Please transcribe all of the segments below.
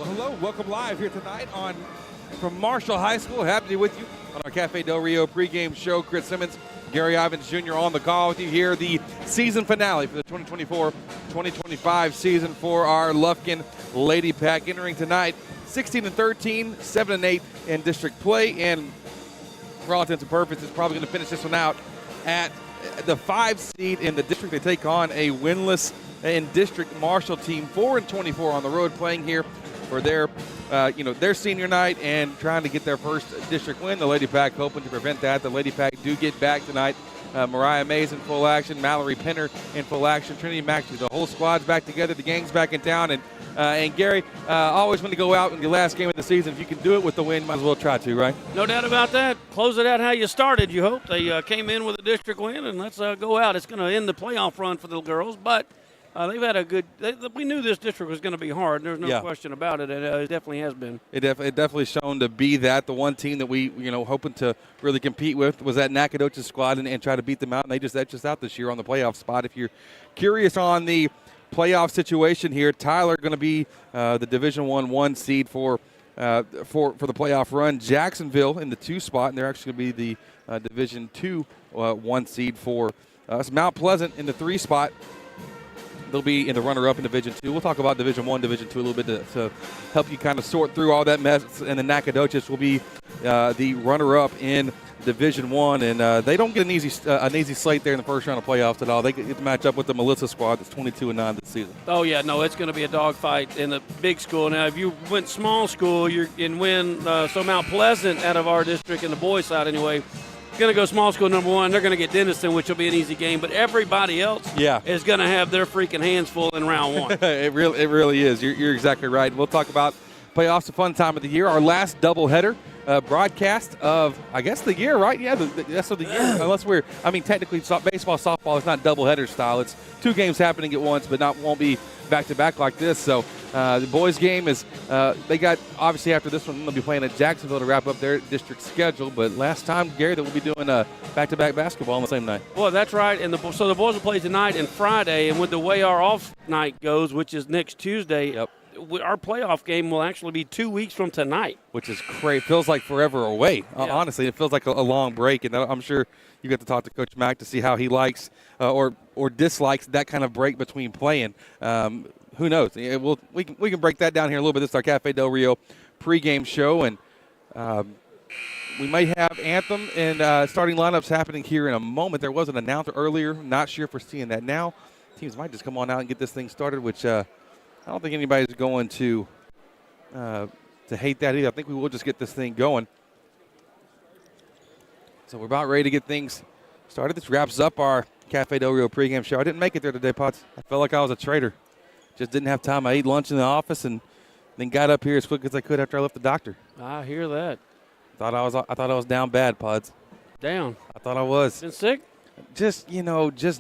Well, hello. Welcome live here tonight from Marshall High School. Happy to be with you on our Cafe Del Rio pregame show. Chris Simmons, Gary Ivins Jr. on the call with you here. The season finale for the 2024-2025 season for our Lufkin Lady Pack. Entering tonight 16-13, 7-8 in district play. And for all intents and purposes, probably going to finish this one out at the 5 seed in the district. They take on a winless in district Marshall team, 4-24 on the road, playing here for their senior night and trying to get their first district win. The Lady Pack hoping to prevent that. The Lady Pack do get back tonight. Mariah Mays in full action, Mallory Penner in full action, Trinity Maxey. The whole squad's back together. The gang's back in town. And Gary, always when you go out in your last game of the season, if you can do it with the win, might as well try to, right? No doubt about that. Close it out how you started, you hope. They came in with a district win, and let's go out. It's going to end the playoff run for the girls, but they've had a good we knew this district was going to be hard. There's no question about it, and it definitely has been. It definitely shown to be that. The one team that we, hoping to really compete with was that Nacogdoches squad and try to beat them out, and they just edged us out this year on the playoff spot. If you're curious on the playoff situation here, Tyler going to be the Division I 1 seed for the playoff run. Jacksonville in the 2 spot, and they're actually going to be the Division II 1 seed for us. Mount Pleasant in the 3 spot. They'll be in the runner-up in Division II. We'll talk about Division I, Division II a little bit to help you kind of sort through all that mess. And the Nacogdoches will be the runner-up in Division I. And they don't get an easy slate there in the first round of playoffs at all. They get to match up with the Melissa squad that's 22-9 this season. Oh, yeah. No, it's going to be a dogfight in the big school. Now, if you went small school, you can win. So Mount Pleasant out of our district, in the boys' side anyway, going to go small school number 1. They're going to get Denniston, which will be an easy game. But everybody else is going to have their freaking hands full in round 1. It really is. You're exactly right. We'll talk about playoffs, a fun time of the year. Our last doubleheader broadcast of, I guess, the year, right? Yeah, that's of the year. Unless technically baseball, softball is not doubleheader style. It's 2 games happening at once, but won't be back-to-back like this. So the boys' game is they got, obviously, after this one, they'll be playing at Jacksonville to wrap up their district schedule. But last time, Gary, that we'll be doing back-to-back basketball on the same night. Well, that's right. And so the boys will play tonight and Friday. And with the way our off night goes, which is next Tuesday, our playoff game will actually be 2 weeks from tonight. Which is great. Feels like forever away. Honestly, it feels like a long break. And I'm sure you get to talk to Coach Mack to see how he likes or dislikes that kind of break between playing. Who knows? We can break that down here a little bit. This is our Cafe Del Rio pregame show, and we may have anthem and starting lineups happening here in a moment. There was an announcer earlier. Not sure if we're seeing that now. Teams might just come on out and get this thing started, which I don't think anybody's going to hate that either. I think we will just get this thing going. So we're about ready to get things started. This wraps up our Cafe Del Rio pregame show. I didn't make it there today, Potts. I felt like I was a traitor. Just didn't have time. I ate lunch in the office and then got up here as quick as I could after I left the doctor. I hear that. I thought I was down bad, Pods. Down? I thought I was. Been sick? Just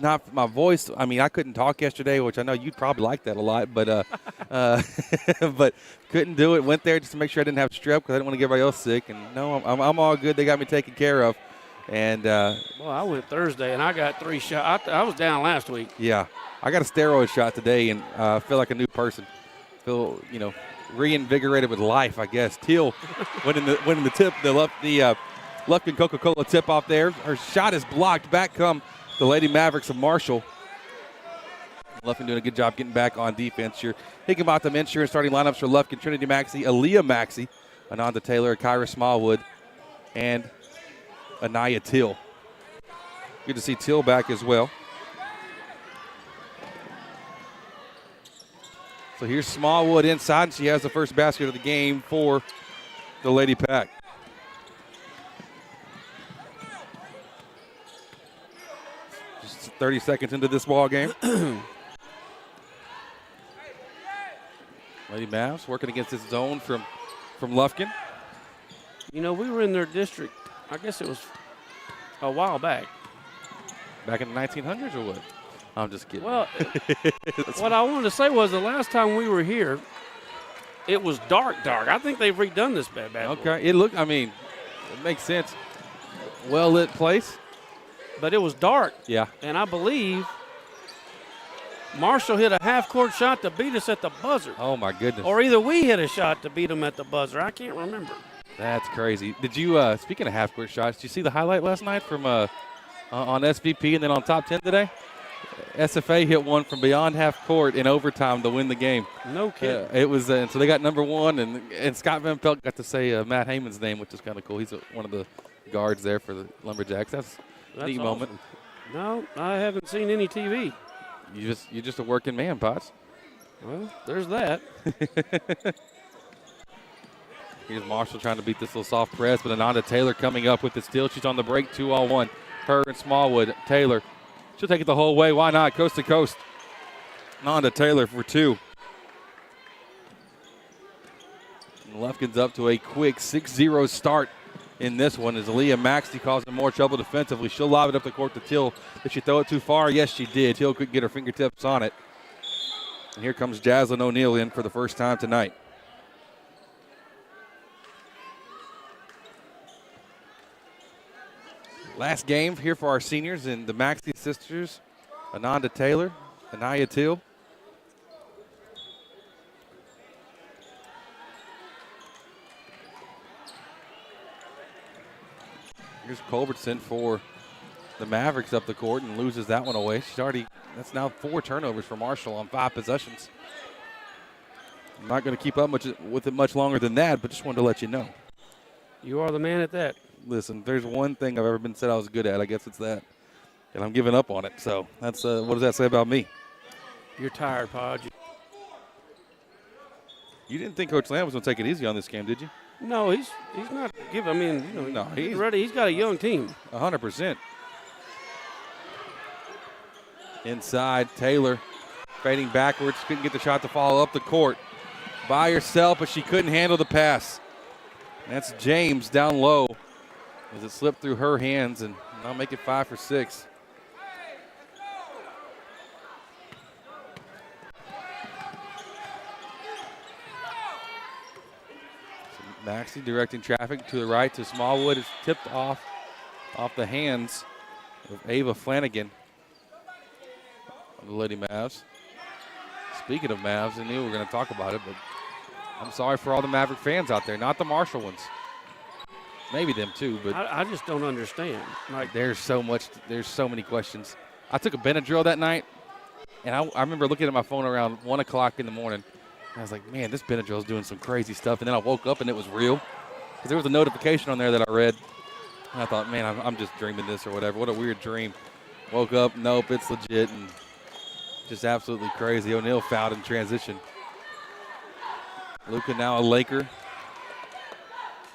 not my voice. I mean, I couldn't talk yesterday, which I know you'd probably like that a lot, but but couldn't do it. Went there just to make sure I didn't have strep because I didn't want to get everybody else sick. And no, I'm all good. They got me taken care of. And well, I went Thursday and I got 3 shots. I was down last week. Yeah, I got a steroid shot today and feel like a new person. Feel reinvigorated with life, I guess. Teal winning the tip, the Lufkin Coca-Cola tip off there. Her shot is blocked. Back come the Lady Mavericks of Marshall. Lufkin doing a good job getting back on defense here. Higginbotham Insurance starting lineups for Lufkin: Trinity Maxey, Aaliyah Maxey, Ananda Taylor, Kyra Smallwood, and Anaya Till. Good to see Till back as well. So here's Smallwood inside, and she has the first basket of the game for the Lady Pack. Just 30 seconds into this ball game. Lady Mavs working against this zone from Lufkin. We were in their district, I guess it was a while back. Back in the 1900s or what? I'm just kidding. Well, what I wanted to say was the last time we were here, it was dark. I think they've redone this bad. Okay, it makes sense. Well-lit place. But it was dark. Yeah. And I believe Marshall hit a half-court shot to beat us at the buzzer. Oh, my goodness. Or either we hit a shot to beat them at the buzzer. I can't remember. That's crazy. Did you, speaking of half-court shots, did you see the highlight last night from on SVP and then on Top 10 today? SFA hit one from beyond half court in overtime to win the game. No kidding. It was, so they got number one, and Scott Van Pelt got to say Matt Heyman's name, which is kind of cool. He's one of the guards there for the Lumberjacks. That's a neat awesome. moment. No, I haven't seen any TV. You're just a working man, Potts. Well, there's that. Here's Marshall trying to beat this little soft press, but Ananda Taylor coming up with the steal. She's on the break, 2-on-1. Her and Smallwood. Taylor. She'll take it the whole way. Why not? Coast to coast. Ananda Taylor for 2. And Lufkin's up to a quick 6-0 start in this one as Aaliyah Maxey causing more trouble defensively. She'll lob it up the court to Till. Did she throw it too far? Yes, she did. Till couldn't get her fingertips on it. And here comes Jaslyn O'Neal in for the first time tonight. Last game here for our seniors and the Maxey sisters, Ananda Taylor, Anaya Till. Here's Culbertson for the Mavericks up the court and loses that one away. That's now 4 turnovers for Marshall on 5 possessions. I'm not going to keep up with it much longer than that, but just wanted to let you know. You are the man at that. Listen, there's one thing I've ever been said I was good at. I guess it's that. And I'm giving up on it. So that's what does that say about me? You're tired, Pod. You didn't think Coach Lamb was going to take it easy on this game, did you? No, he's not giving. I mean, no, he's ready. He's got a young team. 100%. Inside, Taylor fading backwards. Couldn't get the shot to follow up the court by herself, but she couldn't handle the pass. That's James down low as it slipped through her hands, and I'll make it 5 for 6. So Maxey directing traffic to the right to Smallwood. It's tipped off the hands of Ava Flanagan of the Lady Mavs. Speaking of Mavs, I knew we were going to talk about it, but I'm sorry for all the Maverick fans out there, not the Marshall ones. Maybe them too, but I just don't understand. Like, there's so many questions. I took a Benadryl that night, and I remember looking at my phone around 1 o'clock in the morning. And I was like, man, this Benadryl is doing some crazy stuff. And then I woke up and it was real, because there was a notification on there that I read. And I thought, man, I'm just dreaming this or whatever. What a weird dream. Woke up, nope, it's legit, and just absolutely crazy. O'Neal fouled in transition. Luka now a Laker.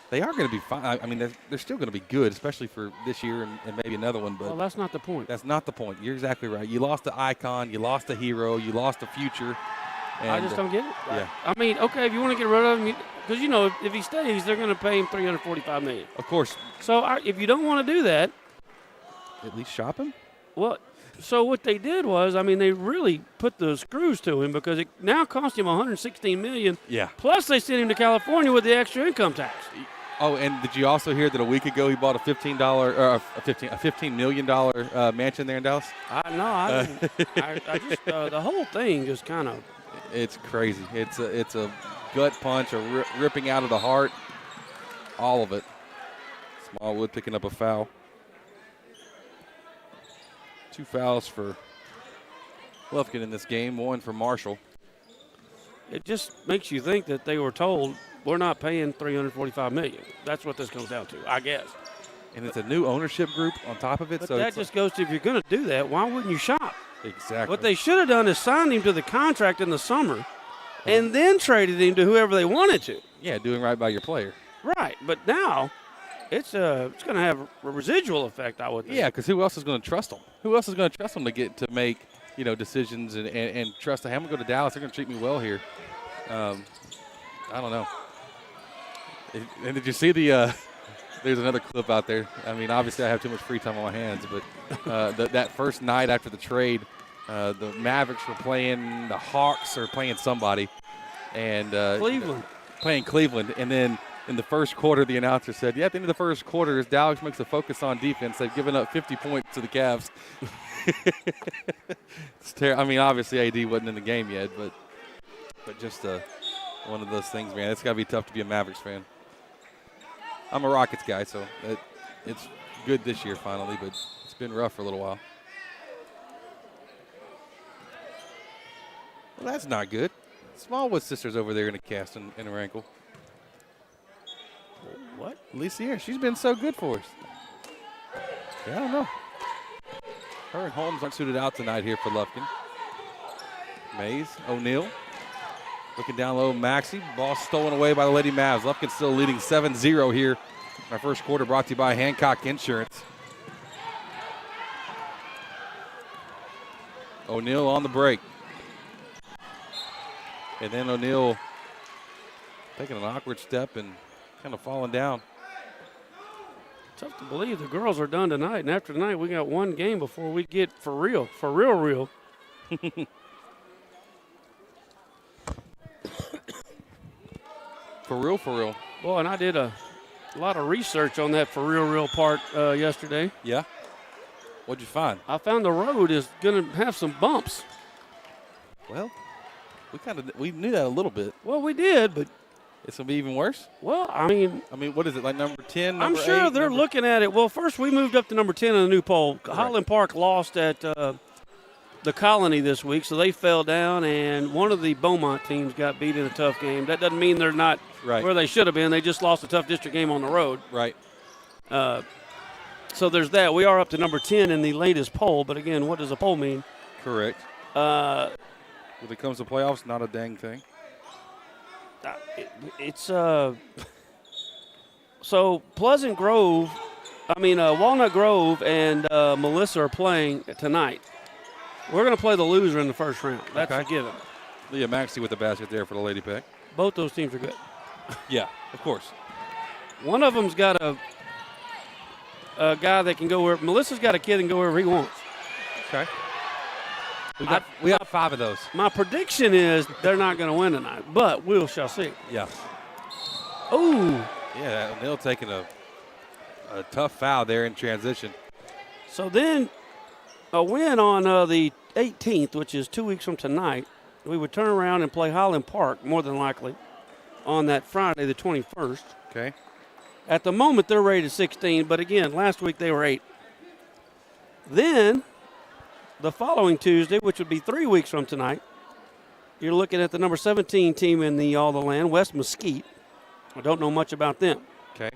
They are going to be fine. I mean, they're still going to be good, especially for this year and maybe another one. But well, that's not the point. That's not the point. You're exactly right. You lost the icon. You lost a hero. You lost a future. And I just don't get it. Yeah. I mean, okay, if you want to get rid of him, because, if he stays, they're going to pay him $345 million. Of course. So if you don't want to do that. At least shop him? Well, so what they did was, they really put the screws to him, because it now cost him $116 million. Yeah. Plus they sent him to California with the extra income tax. Oh, and did you also hear that a week ago he bought a $15 million mansion there in Dallas? I just the whole thing just kind of. It's crazy. It's a gut punch, a ripping out of the heart, all of it. Smallwood picking up a foul. 2 fouls for Lufkin in this game, 1 for Marshall. It just makes you think that they were told, we're not paying $345 million. That's what this comes down to, I guess. And it's a new ownership group on top of it. But so that just goes to, if you're going to do that, why wouldn't you shop? Exactly. What they should have done is signed him to the contract in the summer and then traded him to whoever they wanted to. Yeah, doing right by your player. Right, but now it's going to have a residual effect, I would think. Yeah, because who else is going to trust them? Who else is going to trust them to make decisions and trust them? I'm going to go to Dallas. They're going to treat me well here. I don't know. And did you see there's another clip out there. Obviously I have too much free time on my hands, but that first night after the trade, the Mavericks were playing the Hawks or playing somebody. And Cleveland. Playing Cleveland. And then in the first quarter, the announcer said, at the end of the first quarter, as Dallas makes a focus on defense, they've given up 50 points to the Cavs. I mean, obviously AD wasn't in the game yet, but just one of those things, man. It's got to be tough to be a Mavericks fan. I'm a Rockets guy, so it's good this year finally, but it's been rough for a little while. Well, that's not good. Smallwood sister's over there in a cast in her ankle. What? Alicia, she's been so good for us. Yeah, I don't know. Her and Holmes aren't suited out tonight here for Lufkin. Mays, O'Neal. Looking down low, Maxey. Ball stolen away by the Lady Mavs. Lufkin still leading 7-0 here in our first quarter, brought to you by Hancock Insurance. O'Neal on the break. And then O'Neal taking an awkward step and kind of falling down. Tough to believe the girls are done tonight, and after tonight we got one game before we get for real. For real. For real. Well, and I did a lot of research on that for real part yesterday. Yeah? What'd you find? I found the road is going to have some bumps. Well, we knew that a little bit. Well, we did, but it's going to be even worse? Well, I mean, what is it, like number 10, I'm number sure 8, they're looking at it. Well, first we moved up to number 10 in the new poll. Correct. Highland Park lost at the Colony this week, so they fell down, and one of the Beaumont teams got beat in a tough game. That doesn't mean they're not where they should have been. They just lost a tough district game on the road. Right. So there's that. We are up to number 10 in the latest poll, but again, what does a poll mean? Correct. When it comes to playoffs, not a dang thing. So Walnut Grove and Melissa are playing tonight. We're going to play the loser in the first round. That's a given. Leah Maxey with the basket there for the Lady Pack. Both those teams are good. Yeah, of course. One of them's got a guy that can go where. Melissa's got a kid that can go wherever he wants. Okay. We got 5 of those. My prediction is they're not going to win tonight, but we shall see. Yeah. Oh. Yeah, O'Neal taking a tough foul there in transition. So then a win on the 18th, which is 2 weeks from tonight, we would turn around and play Highland Park, more than likely, on that Friday, the 21st. Okay. At the moment, they're rated 16, but again, last week they were 8. Then the following Tuesday, which would be 3 weeks from tonight, you're looking at the number 17 team in all the land, West Mesquite. I don't know much about them. Okay.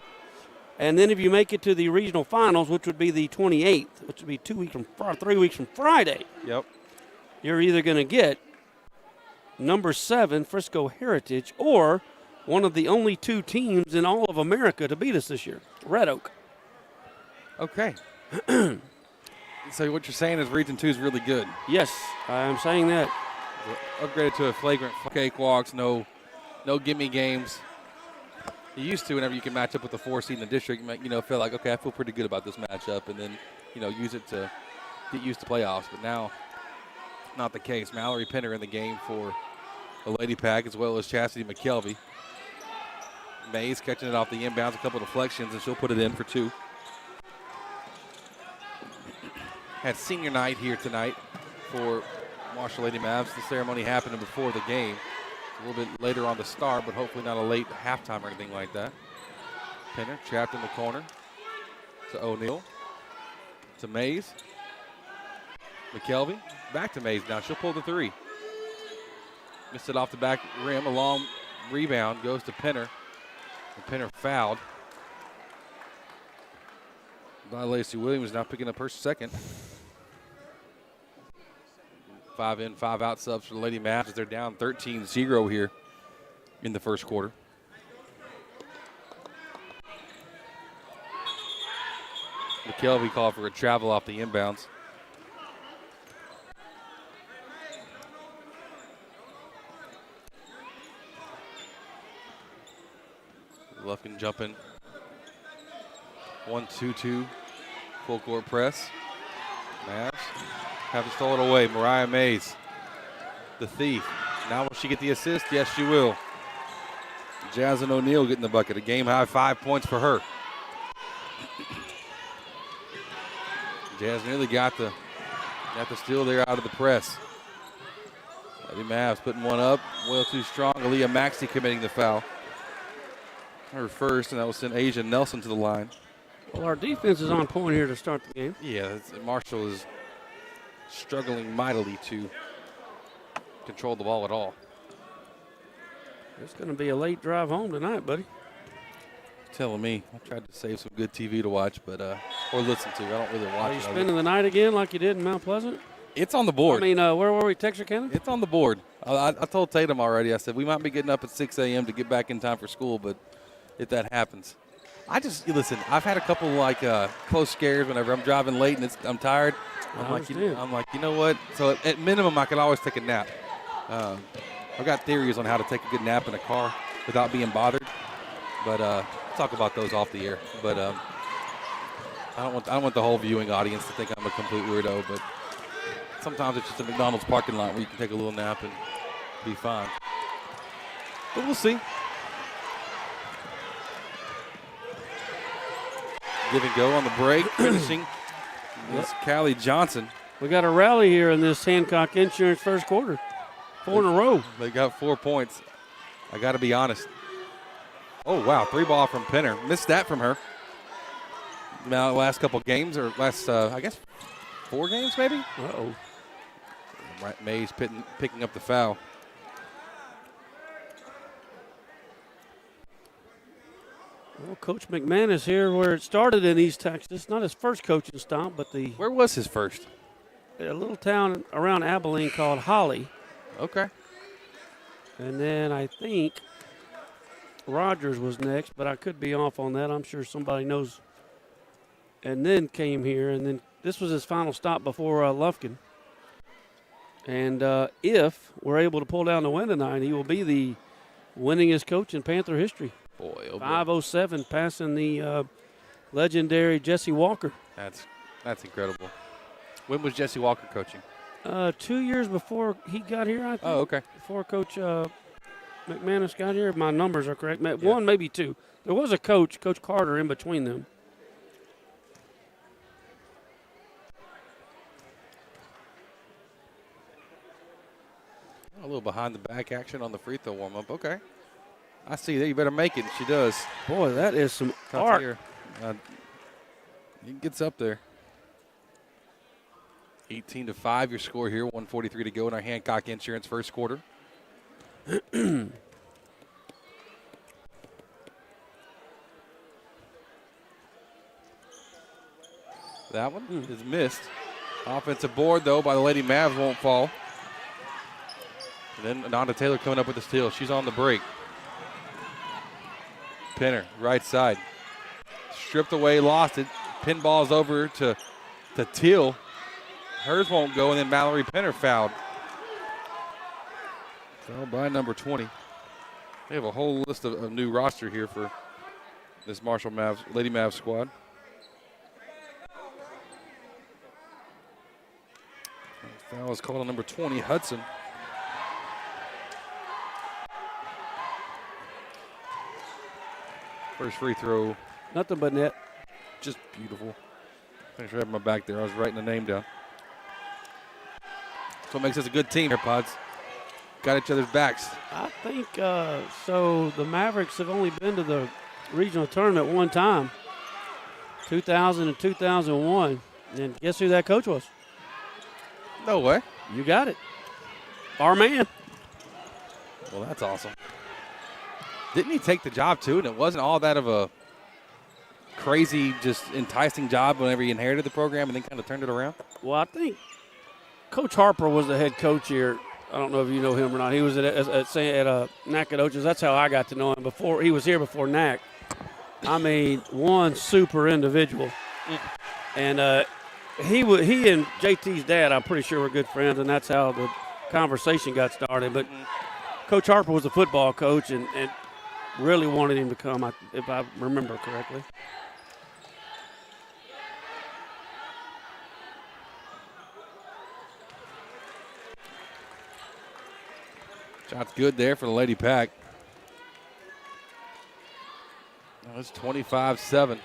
And then if you make it to the regional finals, which would be the 28th, which would be 3 weeks from Friday. Yep. You're either going to get number 7, Frisco Heritage, or one of the only 2 teams in all of America to beat us this year, Red Oak. Okay. So what you're saying is Region 2 is really good. Yes, I'm saying that. Upgraded to a flagrant cakewalks, no gimme games. You used to, whenever you can match up with the 4 seed in the district, feel like, okay, I feel pretty good about this matchup, and then, use it to get used to playoffs. But now, not the case. Mallory Penner in the game for the Lady Pack, as well as Chastity McKelvey. Mays catching it off the inbounds, a couple of deflections, and she'll put it in for 2. Had senior night here tonight for Marshall Lady Mavs. The ceremony happened before the game. A little bit later on the start, but hopefully not a late halftime or anything like that. Penner trapped in the corner to O'Neal, to Mays. McKelvey, back to Mays now. She'll pull the 3. Missed it off the back rim. A long rebound goes to Penner. And Penner fouled by Lacey Williams, now picking up her second. 5 in, 5 out subs for the Lady Mavs as they're down 13-0 here in the first quarter. McKelvey called for a travel off the inbounds. Lufkin jumping. 1-2-2 full court press. Mavs have to stole it away. Mariah Mays, the thief. Now will she get the assist? Yes, she will. Jasmine O'Neal getting the bucket. A game-high 5 points for her. Jazz nearly got the steal there out of the press. Lady Mavs putting one up. Well too strong. Aaliyah Maxey committing the foul. Her first, and that will send Asia Nelson to the line. Well, our defense is on point here to start the game. Yeah, Marshall is struggling mightily to control the ball at all. It's going to be a late drive home tonight, buddy. Telling me. I tried to save some good TV to watch, but or listen to. I don't really watch Are you it. spending the night again like you did in Mount Pleasant? It's on the board. I mean, where were we, Texarkana? It's on the board. I told Tatum already. I said we might be getting up at 6 a.m. to get back in time for school, but if that happens. Listen, I've had a couple close scares whenever I'm driving late and I'm tired. I'm like, you know what? So at minimum, I can always take a nap. I've got theories on how to take a good nap in a car without being bothered, but we'll talk about those off the air. But I don't want the whole viewing audience to think I'm a complete weirdo. But sometimes it's just a McDonald's parking lot where you can take a little nap and be fine. But we'll see. Give and go on the break, finishing Miss Callie Johnson. We got a rally here in this Hancock Insurance first quarter. 4 in a row. They got 4 points. I got to be honest. Oh, wow, 3 ball from Penner. Missed that from her. Now, last couple games, or last, 4 games maybe? Uh-oh. Right, Mays picking up the foul. Well, Coach McManus here where it started in East Texas. Not his first coaching stop, but Where was his first? A little town around Abilene called Holly. Okay. And then I think Rogers was next, but I could be off on that. I'm sure somebody knows. And then came here, and then this was his final stop before Lufkin. And if we're able to pull down the win tonight, he will be the winningest coach in Panther history. Boy, oh boy. 507, passing the legendary Jesse Walker. That's incredible. When was Jesse Walker coaching? 2 years before he got here, I think. Oh, okay. Before Coach McManus got here, if my numbers are correct. One, maybe 2. There was a coach, Coach Carter, in between them. A little behind the back action on the free throw warm up. Okay. I see that. You better make it. She does. Boy, that is some art. He gets up there. 18-5 your score here. 1:43 to go in our Hancock Insurance first quarter. That one is missed. Offensive board, though, by the Lady Mavs won't fall. And then Ananda Taylor coming up with the steal. She's on the break. Penner, right side. Stripped away, lost it. Pinball's over to Teal. Hers won't go, and then Mallory Penner fouled. Fouled by number 20. They have a whole list of new roster here for this Marshall Mavs, Lady Mavs squad. Foul is called on number 20, Hudson. First free throw. Nothing but net. Just beautiful. Thanks for having my back there. I was writing the name down. That's what makes us a good team here, Pods. Got each other's backs. I think so. The Mavericks have only been to the regional tournament one time, 2000 and 2001. And guess who that coach was? No way. You got it. Our man. Well, that's awesome. Didn't he take the job, too, and it wasn't all that of a crazy, just enticing job whenever he inherited the program and then kind of turned it around? Well, I think Coach Harper was the head coach here. I don't know if you know him or not. He was at Nacogdoches. That's how I got to know him. Before he was here before NAC. I mean, one super individual. And he and JT's dad, I'm pretty sure, were good friends, and that's how the conversation got started. But Coach Harper was a football coach and really wanted him to come, if I remember correctly. Shot's good there for the Lady Pack. That's 25-7.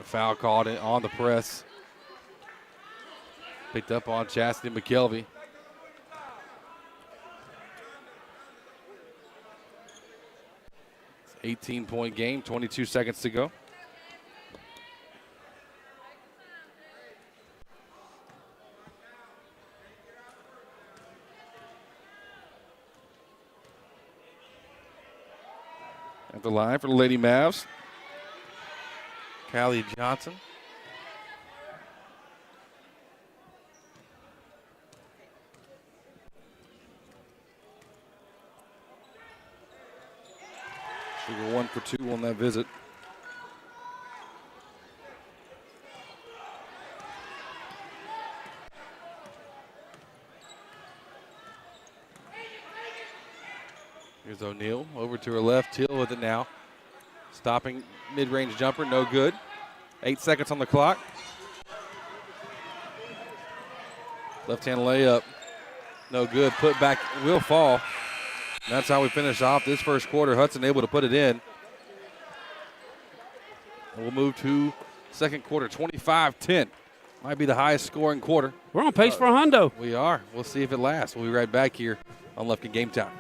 A foul called on the press. Picked up on Chastity McKelvey. It's an 18-point game, 22 seconds to go. At the line for the Lady Mavs, Callie Johnson. She go 1 for 2 on that visit. Here's O'Neal over to her left. Teal with it now. Stopping mid-range jumper, no good. 8 seconds on the clock. Left-hand layup, no good. Put back will fall. And that's how we finish off this first quarter. Hudson able to put it in. And we'll move to second quarter, 25-10. Might be the highest scoring quarter. We're on pace for a hundo. We are. We'll see if it lasts. We'll be right back here on Lufkin Game Time.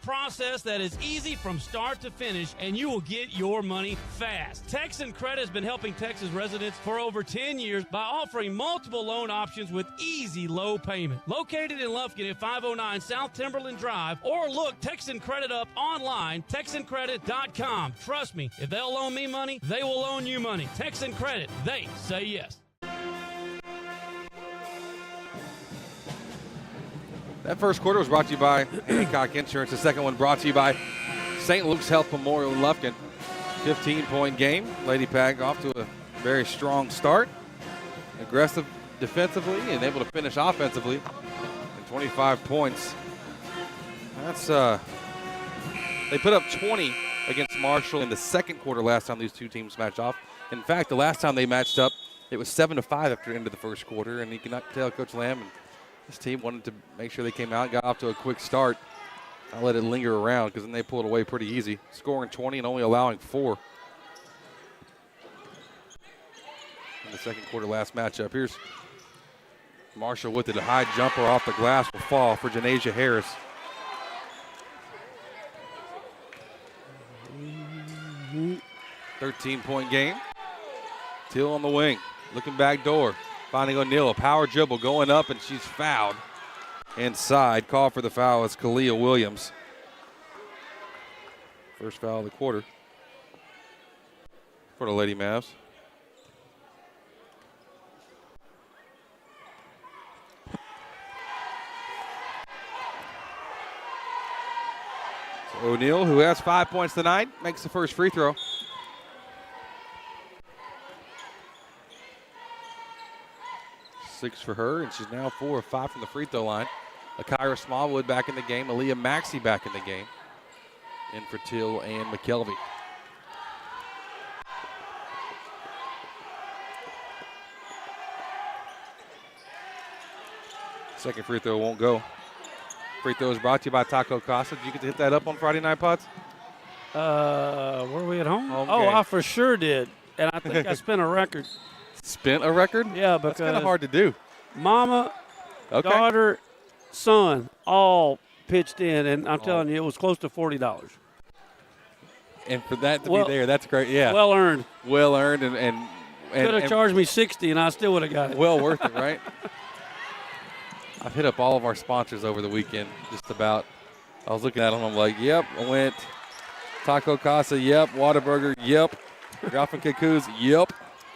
Process that is easy from start to finish, and you will get your money fast. Texan Credit has been helping Texas residents for over 10 years by offering multiple loan options with easy low payment. Located in Lufkin at 509 South Timberland Drive, or look Texan Credit up online, TexanCredit.com. Trust me, if they'll loan me money, they will loan you money. Texan Credit, they say yes. That first quarter was brought to you by Hancock Insurance. The second one brought to you by St. Luke's Health Memorial in Lufkin. 15-point game. Lady Pack off to a very strong start. Aggressive defensively and able to finish offensively. And 25 points. That's they put up 20 against Marshall in the second quarter last time these two teams matched off. In fact, the last time they matched up, it was 7-5 after the end of the first quarter. And you cannot tell Coach Lamb and this team wanted to make sure they came out and got off to a quick start. I'll let it linger around because then they pulled away pretty easy. Scoring 20 and only allowing 4. In the second quarter last matchup. Here's Marshall with it. A high jumper off the glass will fall for Janasia Harris. Mm-hmm. 13-point game. Teal on the wing. Looking back door. Finding O'Neal, a power dribble going up, and she's fouled inside. Call for the foul is Kalia Williams. First foul of the quarter for the Lady Mavs. So O'Neal, who has 5 points tonight, makes the first free throw. Six for her, and she's now 4 of 5 from the free throw line. Akira Smallwood back in the game. Aaliyah Maxey back in the game. In for Till and McKelvey. Second free throw won't go. Free throw is brought to you by Taco Casa. Did you get to hit that up on Friday night, Pots? Were we at home? Home oh, game. I for sure did. And I think I spent a record. Spent a record? Yeah, because that's kind of hard to do. Mama, daughter, son, all pitched in, and I'm telling you, it was close to $40. And for that to be there, that's great. Yeah. Well earned. Well earned, and could have charged me $60, and I still would have got it. Well worth it, right? I've hit up all of our sponsors over the weekend, just about. I was looking at them, I'm like, yep, I went Taco Casa, yep, Whataburger, yep, Golf and Cuckoos, yep.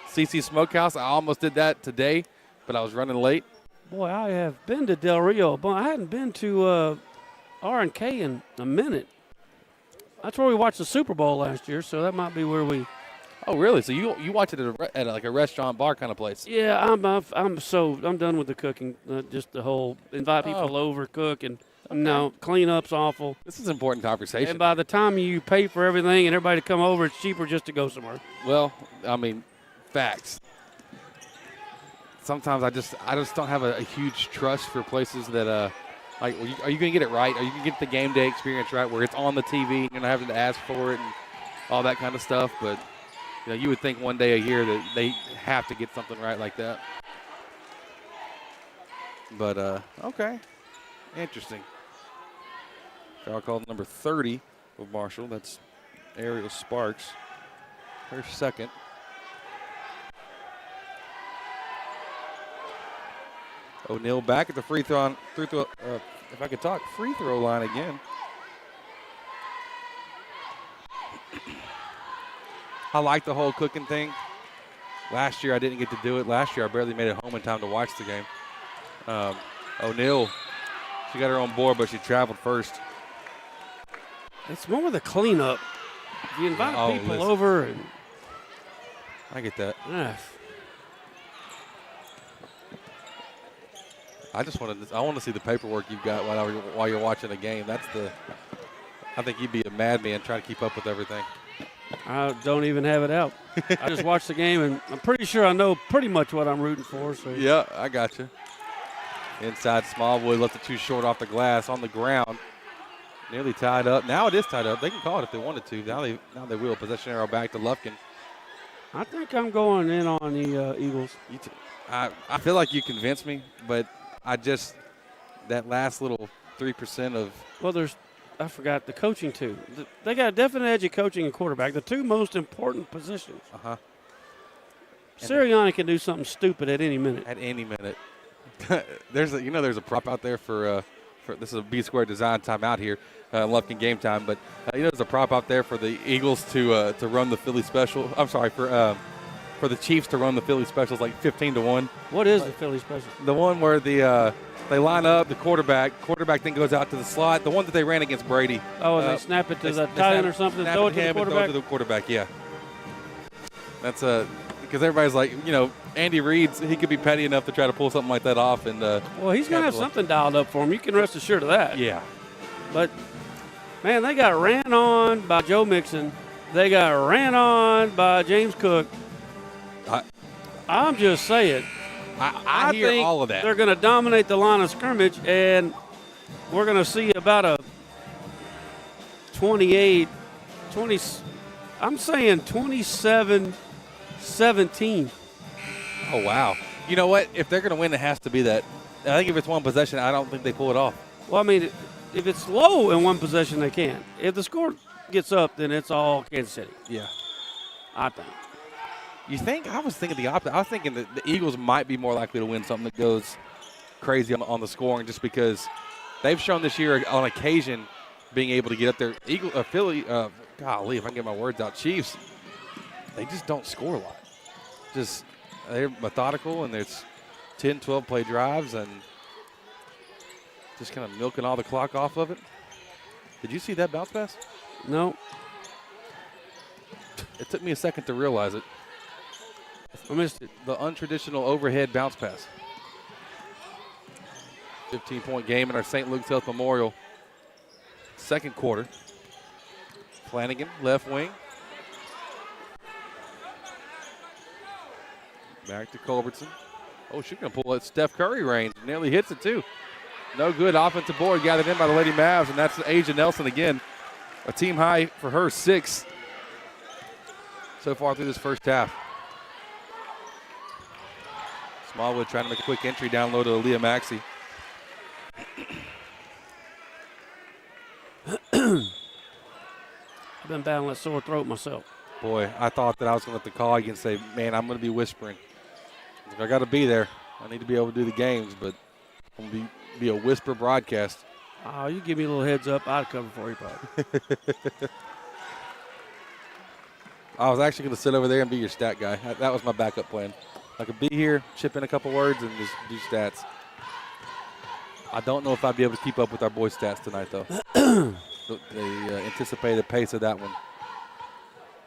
CC Smokehouse, I almost did that today, but I was running late. Boy, I have been to Del Rio, but I hadn't been to R&K in a minute. That's where we watched the Super Bowl last year, so that might be where we. Oh, really? So you watch it at like a restaurant bar kind of place? Yeah, I'm done with the cooking. Just the whole invite people over, cook, and No, cleanup's awful. This is an important conversation. And by the time you pay for everything and everybody to come over, it's cheaper just to go somewhere. Well, I mean, facts. Sometimes I just don't have a huge trust for places that like, are you going to get it right? Are you going to get the game day experience right where it's on the TV and you're not having to ask for it and all that kind of stuff? But you would think one day a year that they have to get something right like that. But okay, interesting. Foul called number 30 of Marshall. That's Ariel Sparks. Her second. O'Neal back at the free throw line again. I like the whole cooking thing. Last year I didn't get to do it. Last year I barely made it home in time to watch the game. O'Neal, she got her own board, but she traveled first. It's more the cleanup. If you invite people over. And I get that. I want to see the paperwork you've got while you're watching a game. I think you'd be a madman trying to keep up with everything. I don't even have it out. I just watch the game, and I'm pretty sure I know pretty much what I'm rooting for. So yeah, I got you. Inside Smallwood left it too short off the glass on the ground. Nearly tied up. Now it is tied up. They can call it if they wanted to. Now they will. Possession arrow back to Lufkin. I think I'm going in on the Eagles. I feel like you convinced me, but that last little 3% of. Well, I forgot the coaching too. They got a definite edge of coaching and quarterback, the two most important positions. Sirianni can do something stupid at any minute. At any minute. there's a prop out there for this is a B Square design timeout here, Lufkin game time. But there's a prop out there for the Eagles to run the Philly special. I'm sorry for the Chiefs to run the Philly specials like 15-1. What is the Philly special? The one where they line up the quarterback then goes out to the slot. The one that they ran against Brady. Oh, and they snap it to the tight end or something. Throw it to the quarterback. Throw it to the quarterback. Yeah. That's because everybody's like, Andy Reid's, he could be petty enough to try to pull something like that off. And well, he's going to have something dialed up for him. You can rest assured of that. Yeah. But, man, they got ran on by Joe Mixon. They got ran on by James Cook. I'm just saying. I hear think all of that. They're going to dominate the line of scrimmage, and we're going to see about a 20. I'm saying 27-17. Oh, wow. You know what? If they're going to win, it has to be that. I think if it's one possession, I don't think they pull it off. Well, I mean, if it's low in one possession, they can. If the score gets up, then it's all Kansas City. Yeah. I think. You think? I was thinking the opposite. I was thinking that the Eagles might be more likely to win something that goes crazy on the scoring just because they've shown this year on occasion being able to get up there. Philly, golly, if I can get my words out, Chiefs, they just don't score a lot. Just they're methodical, and there's 10, 12 play drives and just kind of milking all the clock off of it. Did you see that bounce pass? No. It took me a second to realize it. I missed it. The untraditional overhead bounce pass. 15-point game in our St. Luke's Health Memorial. Second quarter. Flanagan, left wing. Back to Culbertson. Oh, she's going to pull at Steph Curry range. Nearly hits it, too. No good. Offensive board gathered in by the Lady Mavs, and that's Asia Nelson again. A team high for her, 6 so far through this first half. Smallwood trying to make a quick entry down low to Aaliyah Maxey. I've been battling a sore throat myself. Boy, I thought that I was going to let the call again say, man, I'm going to be whispering. I got to be there. I need to be able to do the games, but I'm going to be a whisper broadcast. Oh, you give me a little heads up, I'd cover for you, probably. I was actually going to sit over there and be your stat guy. That was my backup plan. I could be here, chip in a couple words, and just do stats. I don't know if I'd be able to keep up with our boys' stats tonight, though. The anticipated pace of that one.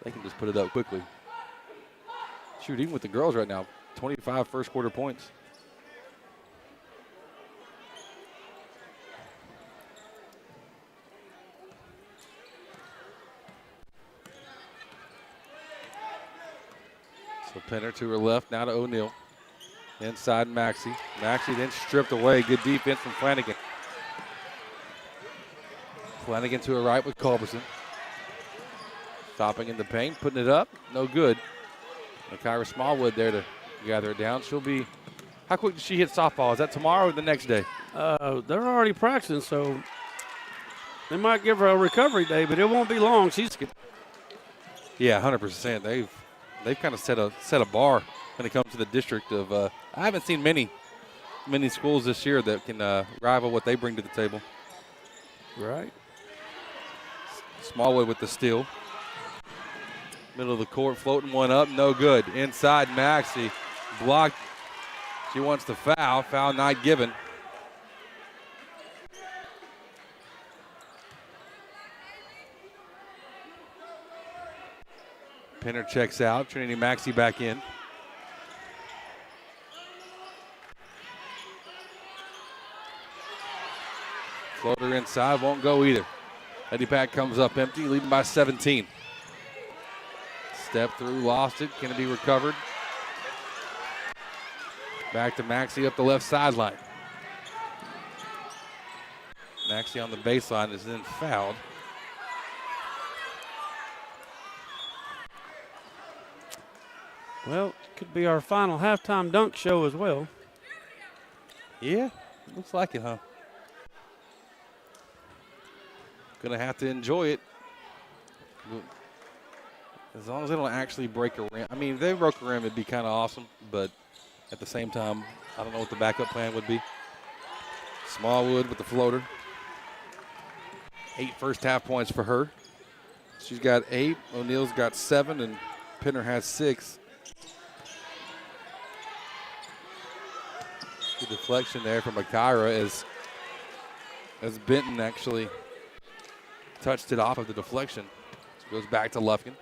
They can just put it up quickly. Shoot, even with the girls right now, 25 first-quarter points. So Penner to her left, now to O'Neal. Inside Maxey. Maxey then stripped away. Good defense from Flanagan. Flanagan to her right with Culberson. Stopping in the paint, putting it up. No good. And Kyra Smallwood there to gather it down. She'll be, how quick does she hit softball? Is that tomorrow or the next day? They're already practicing, so they might give her a recovery day, but it won't be long. Yeah, 100%. They've kind of set a bar when it comes to the district of. I haven't seen many schools this year that can rival what they bring to the table. Right. Smallwood with the steal. Middle of the court, floating one up, no good. Inside Maxey, blocked. She wants the foul. Foul not given. Penner checks out. Trinity Maxey back in. Floater inside, won't go either. Eddie Pack comes up empty, leading by 17. Step through, lost it. Can it be recovered? Back to Maxey up the left sideline. Maxey on the baseline is then fouled. Well, it could be our final halftime dunk show as well. Yeah, looks like it, huh? Gonna have to enjoy it. As long as they don't actually break a rim. I mean, if they broke a rim, it'd be kind of awesome. But at the same time, I don't know what the backup plan would be. Smallwood with the floater. 8 first half points for her. She's got 8. O'Neal's got 7, and Penner has 6. Good deflection there from Akira as Benton actually touched it off of the deflection. Goes back to Lufkin.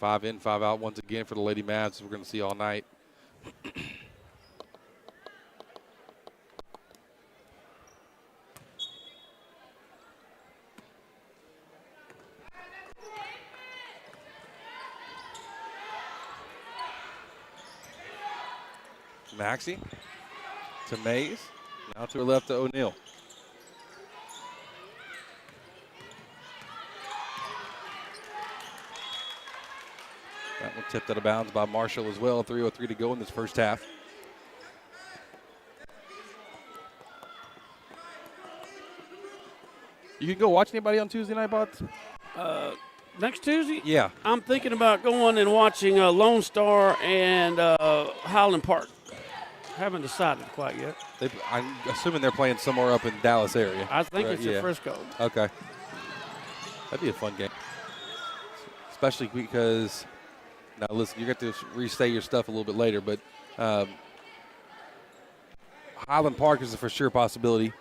5 in, 5 out once again for the Lady Mavs. We're going to see all night. Maxey to Mays. Now to her left to O'Neal. That one tipped out of bounds by Marshall as well. 3:03 to go in this first half. You can go watch anybody on Tuesday night, Bob? Next Tuesday? Yeah. I'm thinking about going and watching Lone Star and Highland Park. Haven't decided quite yet. I'm assuming they're playing somewhere up in Dallas area. I think right? it's in Frisco. Okay. That'd be a fun game. Especially because, now listen, you get to restate your stuff a little bit later, but Highland Park is a for sure possibility.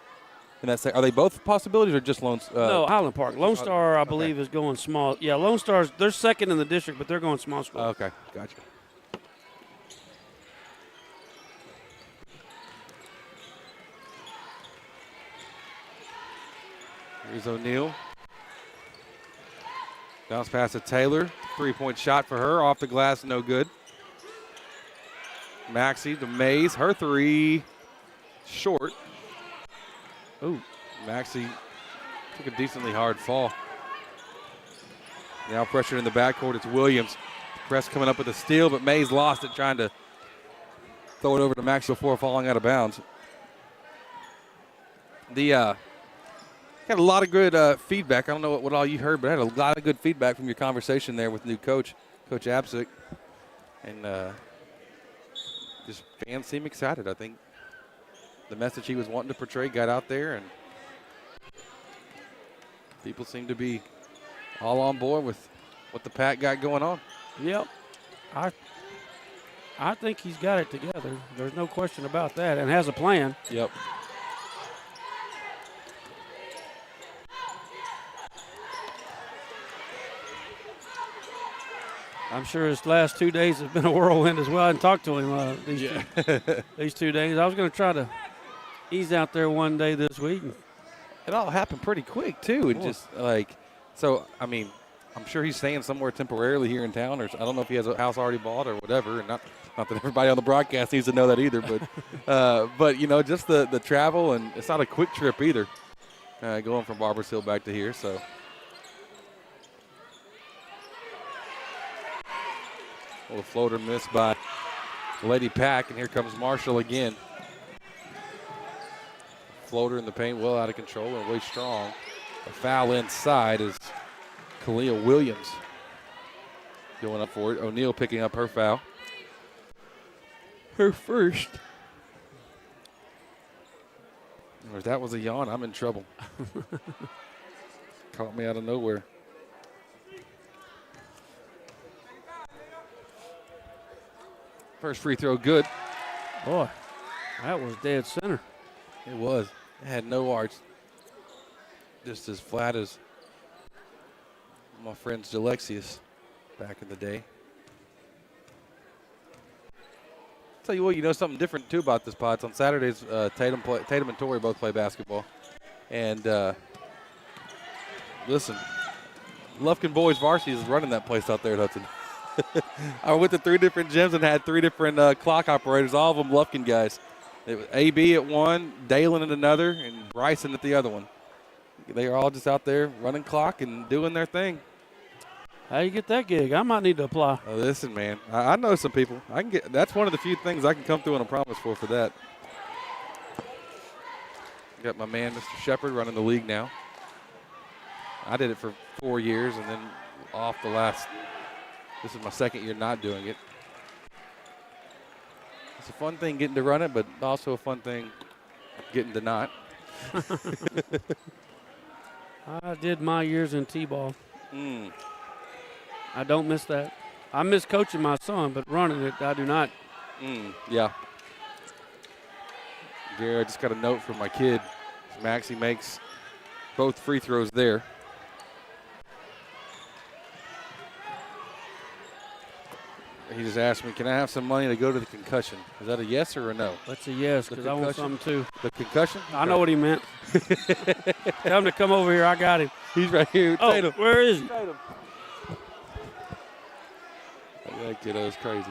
And are they both possibilities or just Lone Star? No, Highland Park. Lone Star, I believe, is going small. Yeah, Lone Star's, they're second in the district, but they're going small school. Okay, gotcha. Here's O'Neal. Bounce pass to Taylor. 3-point shot for her. Off the glass, no good. Maxey to Mays. Her 3 short. Ooh, Maxey took a decently hard fall. Now pressured in the backcourt. It's Williams. Press coming up with a steal, but Mays lost it trying to throw it over to Maxey before falling out of bounds. Got a lot of good feedback. I don't know what all you heard, but I had a lot of good feedback from your conversation there with new coach, Coach Absick. And just fans seem excited. I think the message he was wanting to portray got out there, and people seem to be all on board with what the Pack got going on. Yep. I think he's got it together. There's no question about that, and has a plan. Yep. I'm sure his last 2 days have been a whirlwind as well. I hadn't talked to him these 2 days. I was going to try to ease out there one day this week. It all happened pretty quick, too. And just like, so, I mean, I'm sure he's staying somewhere temporarily here in town, or I don't know if he has a house already bought or whatever. And not that everybody on the broadcast needs to know that either, but you know, just the travel, and it's not a quick trip either, going from Barbers Hill back to here. So a little floater missed by Lady Pack, and here comes Marshall again. Floater in the paint, well out of control and way strong. A foul inside is Kalia Williams going up for it. O'Neal picking up her foul. Her first. And if that was a yawn, I'm in trouble. Caught me out of nowhere. First free throw good. Boy, that was dead center. It was. It had no arch. Just as flat as my friend's Alexius back in the day. Tell you what, you know something different too about this pod. On Saturdays, Tatum and Torrey both play basketball. And listen, Lufkin Boys Varsity is running that place out there at Hudson. I went to 3 different gyms and had 3 different clock operators, all of them Lufkin guys. It was AB at one, Dalen at another, and Bryson at the other one. They are all just out there running clock and doing their thing. How you get that gig? I might need to apply. Oh, listen, man, I know some people. I can get. That's one of the few things I can come through on a promise for that. Got my man, Mr. Shepard, running the league now. I did it for 4 years, and then off the last. This is my 2nd year not doing it. It's a fun thing getting to run it, but also a fun thing getting to not. I did my years in T-ball. Mm. I don't miss that. I miss coaching my son, but running it, I do not. Yeah. Gary, I just got a note from my kid. Maxie makes both free throws there. He just asked me, can I have some money to go to the concussion? Is that a yes or a no? That's a yes, because I want something too. The concussion? I know what he meant. Tell him to come over here. I got him. He's right here. Oh, Tatum. where is he? Tatum. That kiddo's crazy.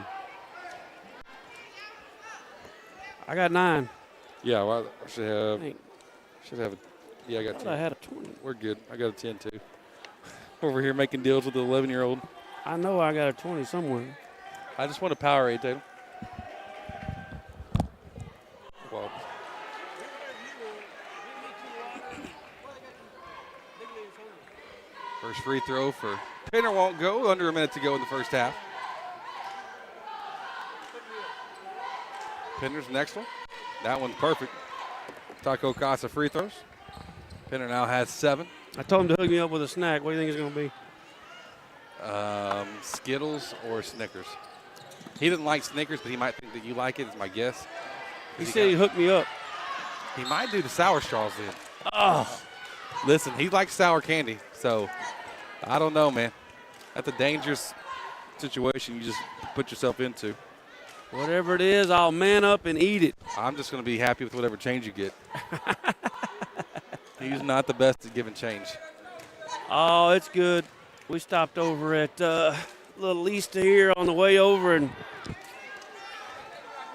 I got 9. Yeah, well, I should have yeah, I got 10. I had a 20. We're good. I got a 10 too. Over here making deals with the 11-year-old. I know I got a 20 somewhere. I just want a Powerade, Tatum. Well, first free throw for Pinner won't go. Under a minute to go in the first half. Pinner's next one. That one's perfect. Taco Casa free throws. Pinner now has 7. I told him to hook me up with a snack. What do you think it's going to be? Skittles or Snickers. He didn't like Snickers, but he might think that you like it, is my guess. He said he'd hook me up. He might do the sour straws then. Oh. Listen, he likes sour candy, so I don't know, man. That's a dangerous situation you just put yourself into. Whatever it is, I'll man up and eat it. I'm just going to be happy with whatever change you get. He's not the best at giving change. Oh, it's good. We stopped over at Little Easter here on the way over, and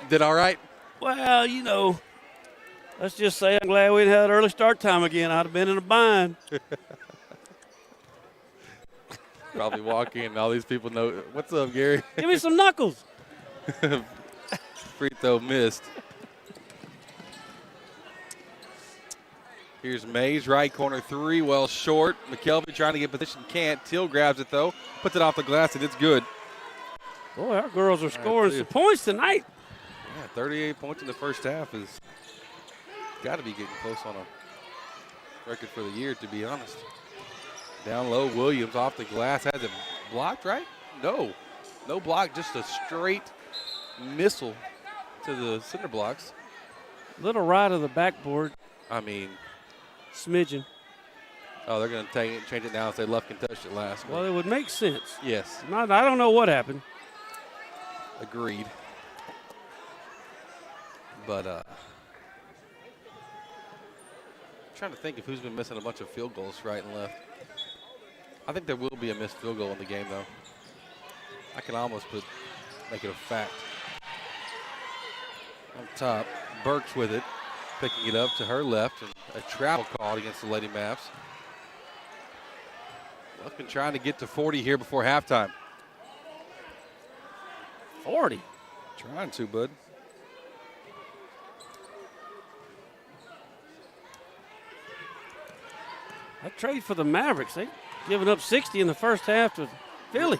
did all right? Well, you know, let's just say I'm glad we didn't have an early start time again. I'd have been in a bind. Probably walk in and all these people know, what's up, Gary? Give me some knuckles. Free throw missed. Here's Mays, right corner 3, well short. McKelvey trying to get position, can't. Till grabs it though, puts it off the glass, and it's good. Boy, our girls are scoring some points tonight. Yeah, 38 points in the first half is got to be getting close on a record for the year, to be honest. Down low, Williams off the glass, has it blocked, right? No block, just a straight missile to the center blocks. Little right of the backboard. I mean, smidgen. Oh, they're going to change it now and say Lufkin touched it last. Well, it would make sense. Yes. I don't know what happened. Agreed. But trying to think of who's been missing a bunch of field goals right and left. I think there will be a missed field goal in the game, though. I can almost make it a fact. On top, Burks with it, picking it up to her left, and a travel called against the Lady Mavs. Lufkin trying to get to 40 here before halftime. 40. Trying to, bud. I trade for the Mavericks. They giving up 60 in the first half to Philly.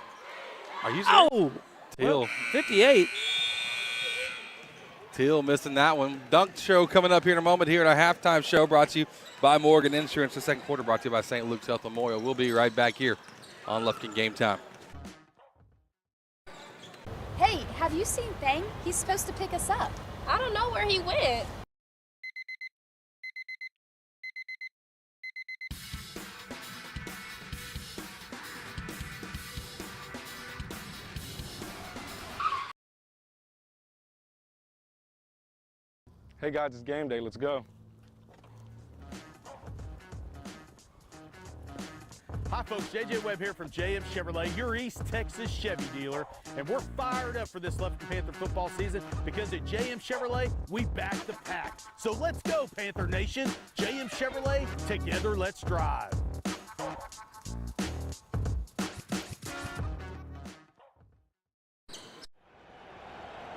Are you serious? Oh, Teal. well, 58. Teal missing that one. Dunk show coming up here in a moment here at our halftime show brought to you by Morgan Insurance. The second quarter brought to you by St. Luke's Health Memorial. We'll be right back here on Lufkin Game Time. Hey, have you seen Thang? He's supposed to pick us up. I don't know where he went. Hey guys, it's game day. Let's go. Hi folks, JJ Webb here from JM Chevrolet, your East Texas Chevy dealer, and we're fired up for this Lufkin Panther football season because at JM Chevrolet, we back the pack. So let's go, Panther Nation. JM Chevrolet, together let's drive.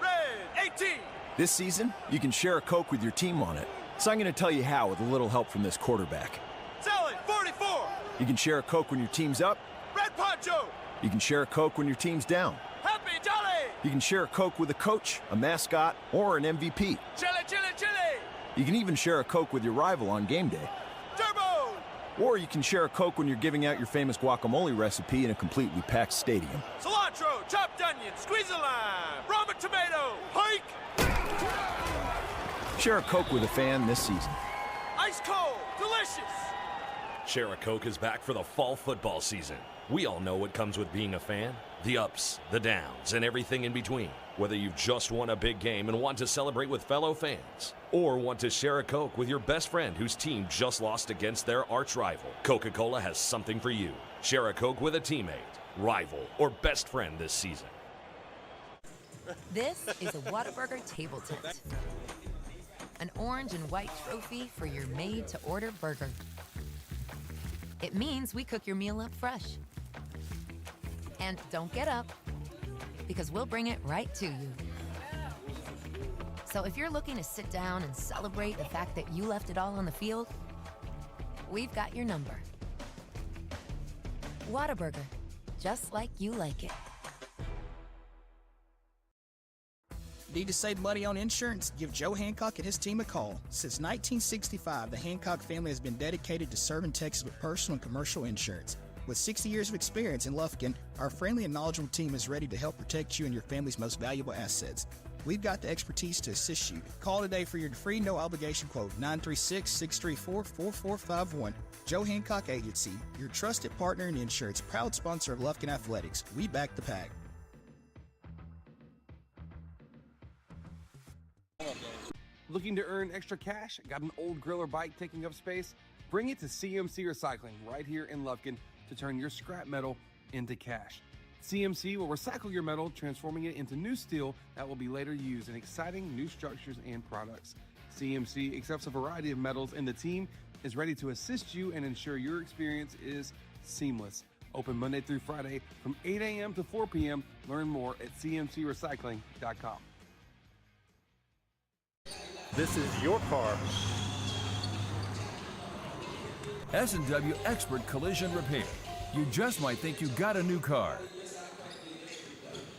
Red 18. This season, you can share a Coke with your team on it. So I'm going to tell you how with a little help from this quarterback. Sell it, 44. You can share a Coke when your team's up. Red Poncho. You can share a Coke when your team's down. Happy Jolly. You can share a Coke with a coach, a mascot, or an MVP. Chili, chili, chili. You can even share a Coke with your rival on game day. Turbo. Or you can share a Coke when you're giving out your famous guacamole recipe in a completely packed stadium. Cilantro, chopped onion, squeeze a lime, Roma tomato, hike. Share a Coke with a fan this season. Ice cold, delicious. Share a Coke is back for the fall football season. We all know what comes with being a fan. The ups, the downs, and everything in between. Whether you've just won a big game and want to celebrate with fellow fans, or want to share a Coke with your best friend whose team just lost against their arch rival, Coca-Cola has something for you. Share a Coke with a teammate, rival, or best friend this season. This is a Whataburger table tent. An orange and white trophy for your made-to-order burger. It means we cook your meal up fresh. And don't get up, because we'll bring it right to you. So if you're looking to sit down and celebrate the fact that you left it all on the field, we've got your number. Whataburger, just like you like it. Need to save money on insurance? Give Joe Hancock and his team a call. Since 1965, the Hancock family has been dedicated to serving Texas with personal and commercial insurance. With 60 years of experience in Lufkin, our friendly and knowledgeable team is ready to help protect you and your family's most valuable assets. We've got the expertise to assist you. Call today for your free no-obligation quote, 936-634-4451. Joe Hancock Agency, your trusted partner in insurance, proud sponsor of Lufkin Athletics. We back the pack. Looking to earn extra cash? Got an old grill or bike taking up space? Bring it to CMC Recycling right here in Lufkin to turn your scrap metal into cash. CMC will recycle your metal, transforming it into new steel that will be later used in exciting new structures and products. CMC accepts a variety of metals, and the team is ready to assist you and ensure your experience is seamless. Open Monday through Friday from 8 a.m. to 4 p.m. Learn more at cmcrecycling.com. This is your car. S&W Expert Collision Repair. You just might think you got a new car.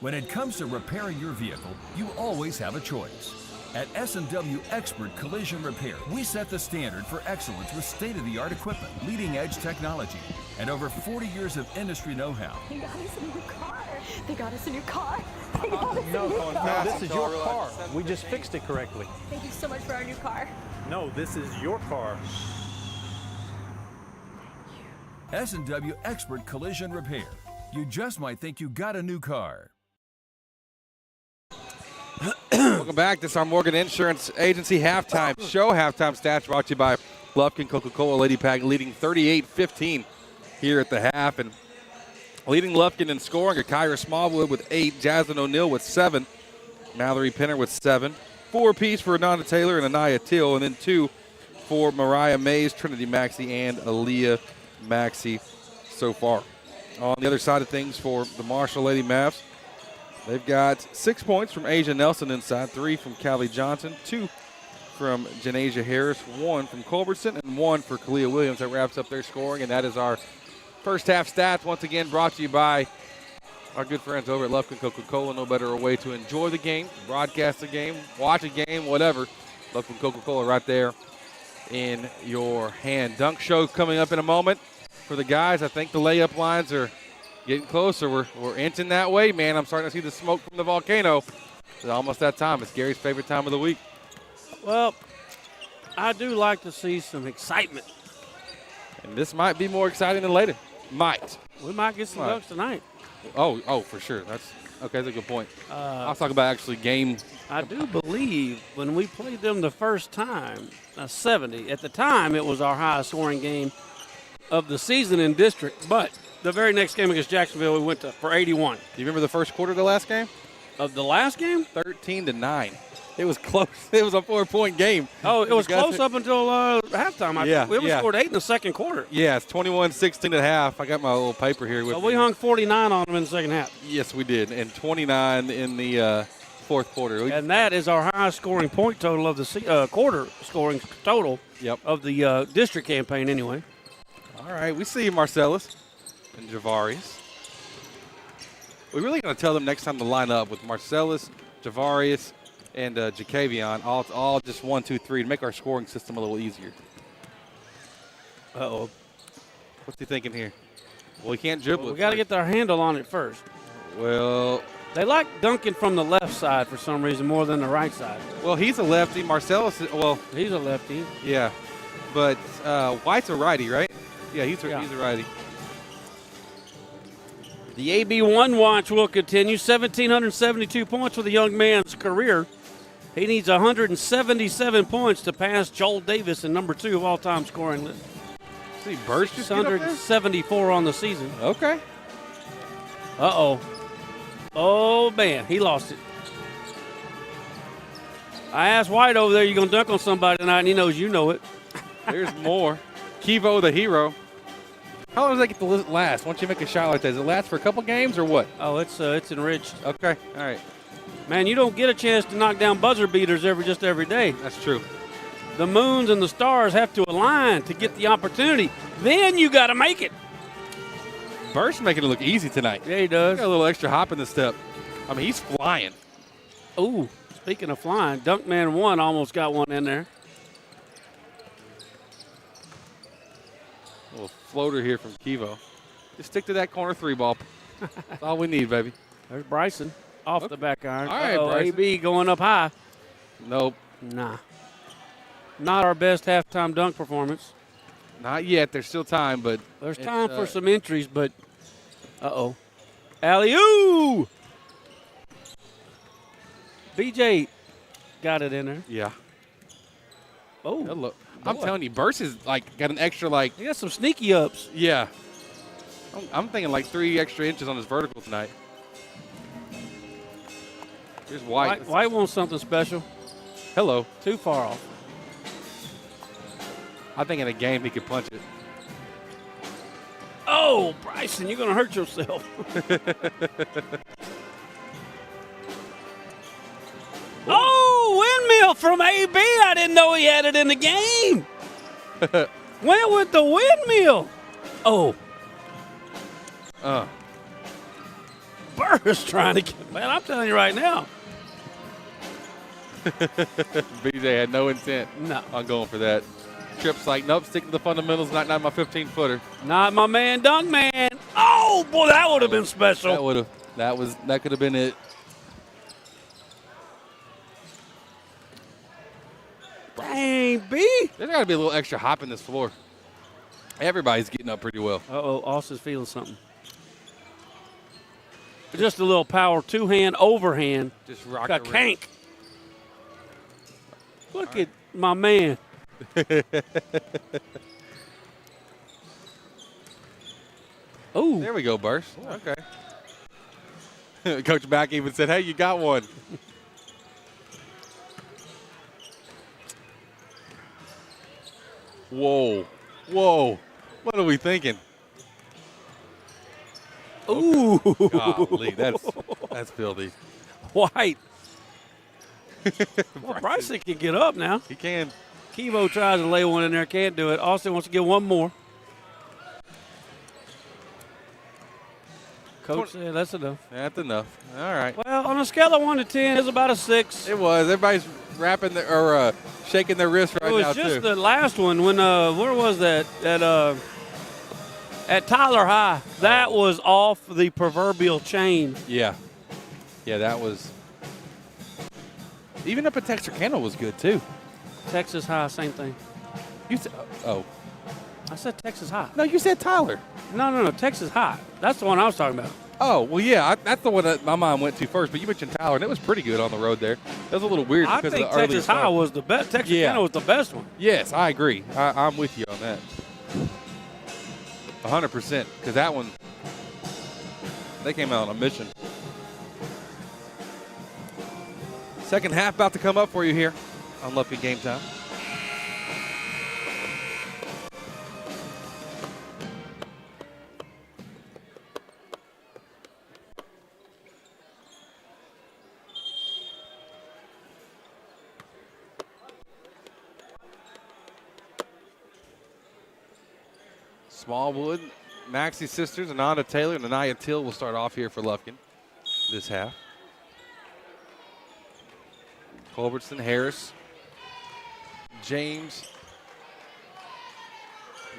When it comes to repairing your vehicle, you always have a choice. At S&W Expert Collision Repair, we set the standard for excellence with state-of-the-art equipment, leading-edge technology, and over 40 years of industry know-how. They got us a new car. They got us a new car. They got us a new No, car. this is your car. We just fixed it correctly. Thank you so much for our new car. No, this is your car. S&W Expert Collision Repair. You just might think you got a new car. Welcome back. This is our Morgan Insurance Agency halftime show. Halftime stats brought to you by Lufkin Coca-Cola Lady Pack, leading 38-15 here at the half. And leading Lufkin in scoring are Kyra Smallwood with 8, Jasmine O'Neill with 7, Mallory Penner with 7, 4 apiece for Ananda Taylor and Anaya Till, and then 2 for Mariah Mays, Trinity Maxey, and Aaliyah Maxey so far. On the other side of things for the Marshall Lady Mavs, they've got 6 points from Asia Nelson inside, 3 from Callie Johnson, 2 from Janasia Harris, 1 from Culbertson, and 1 for Kalia Williams. That wraps up their scoring, and that is our first half stats. Once again, brought to you by our good friends over at Lufkin Coca-Cola. No better way to enjoy the game, broadcast the game, watch a game, whatever. Lufkin Coca-Cola right there in your hand. Dunk show coming up in a moment for the guys. I think the layup lines are getting closer. We're inching that way, man. I'm starting to see the smoke from the volcano. It's almost that time. It's Gary's favorite time of the week. Well, I do like to see some excitement. And this might be more exciting than later. Might. We might get some dunks tonight. Oh, for sure. That's a good point. I was talking about actually game. I do believe when we played them the first time, 70. At the time, it was our highest scoring game of the season in district. But the very next game against Jacksonville, we went for 81. Do you remember the first quarter of the last game? Of the last game? 13-9. It was close. It was a 4-point game. Oh, it was close up until halftime. We scored 8 in the second quarter. Yeah, it's 21-16 at half. I got my little paper here with me. We hung 49 on them in the second half. Yes, we did, and 29 in the fourth quarter. And that is our highest scoring point total of the quarter scoring total of the district campaign anyway. All right, we see you, Marcellus and Javarius. We're really going to tell them next time to line up with Marcellus, Javarius, and Jacavion, all just 1, 2, 3 to make our scoring system a little easier. Uh-oh. What's he thinking here? Well, he can't dribble. Well, we got to get our handle on it first. Well, they like dunking from the left side for some reason more than the right side. Well, he's a lefty. Marcellus, he's a lefty. Yeah, but White's a righty, right? Yeah, he's a righty. The AB1 watch will continue. 1,772 points for the young man's career. He needs 177 points to pass Joel Davis in number 2 of all-time scoring list. See, Burst just 174 on the season. Okay. Uh-oh. Oh, man, he lost it. I asked White over there, you going to dunk on somebody tonight, and he knows you know it. There's more. Kivo, the hero. How long does that get to last? Once you make a shot like that, does it last for a couple games or what? Oh, it's enriched. Okay, all right. Man, you don't get a chance to knock down buzzer beaters every day. That's true. The moons and the stars have to align to get the opportunity. Then you got to make it. Burst making it look easy tonight. Yeah, he does. Got a little extra hop in the step. I mean, he's flying. Ooh, speaking of flying, Dunkman 1 almost got one in there. A little floater here from Kivo. Just stick to that corner 3 ball. That's all we need, baby. There's Bryson off the back iron. All right, Bryson. AB going up high. Nope. Nah. Not our best halftime dunk performance. Not yet. There's still time, but there's time for some entries, but alley-oop! BJ got it in there. Yeah. Oh. Hello. I'm telling you, Burst is got an extra he got some sneaky ups. Yeah. I'm thinking 3 extra inches on his vertical tonight. Here's White. White wants something special. Hello. Too far off. I think in a game he could punch it. Oh, Bryson, you're going to hurt yourself. Oh, windmill from AB. I didn't know he had it in the game. Went with the windmill. Oh. Burr's trying to get, man, I'm telling you right now. BJ had no intent on going for that. Tripp's nope, stick to the fundamentals, not my 15-footer. Not my man, Dunk Man. Oh, boy, that would have been special. That could have been it. Dang, B. There's got to be a little extra hop in this floor. Everybody's getting up pretty well. Uh-oh, Austin's feeling something. Just a little power, 2-hand, overhand. Just rock a cank. Look at my man. Oh, there we go, burst. Okay. Coach Mack even said, hey, you got one. Whoa. Whoa. What are we thinking? Ooh. Golly, that's filthy. White. Well, Bryson can get up now. He can. Kevo tries to lay one in there, can't do it. Austin wants to get one more. Coach said that's enough. That's enough. All right. Well, on a scale of 1 to 10, it's about a 6. It was. Everybody's shaking their wrist right now, It was just too. the last one when, where was that? At Tyler High. That was off the proverbial chain. Yeah. Yeah, that was. Even up at Texarkana was good, too. Texas High, same thing. You said, oh. I said Texas High. No, you said Tyler. No, Texas High. That's the one I was talking about. Oh, well, yeah, that's the one that my mind went to first, but you mentioned Tyler, and it was pretty good on the road there. That was a little weird I because think of the early Texas start. High was the best. Texarkana was the best one. Yes, I agree. I'm with you on that. 100%, because that one, they came out on a mission. Second half about to come up for you here on Lufkin Game Time. Smallwood, Maxie sisters, Ananda Taylor, and Anaya Till will start off here for Lufkin this half. Culbertson, Harris, James,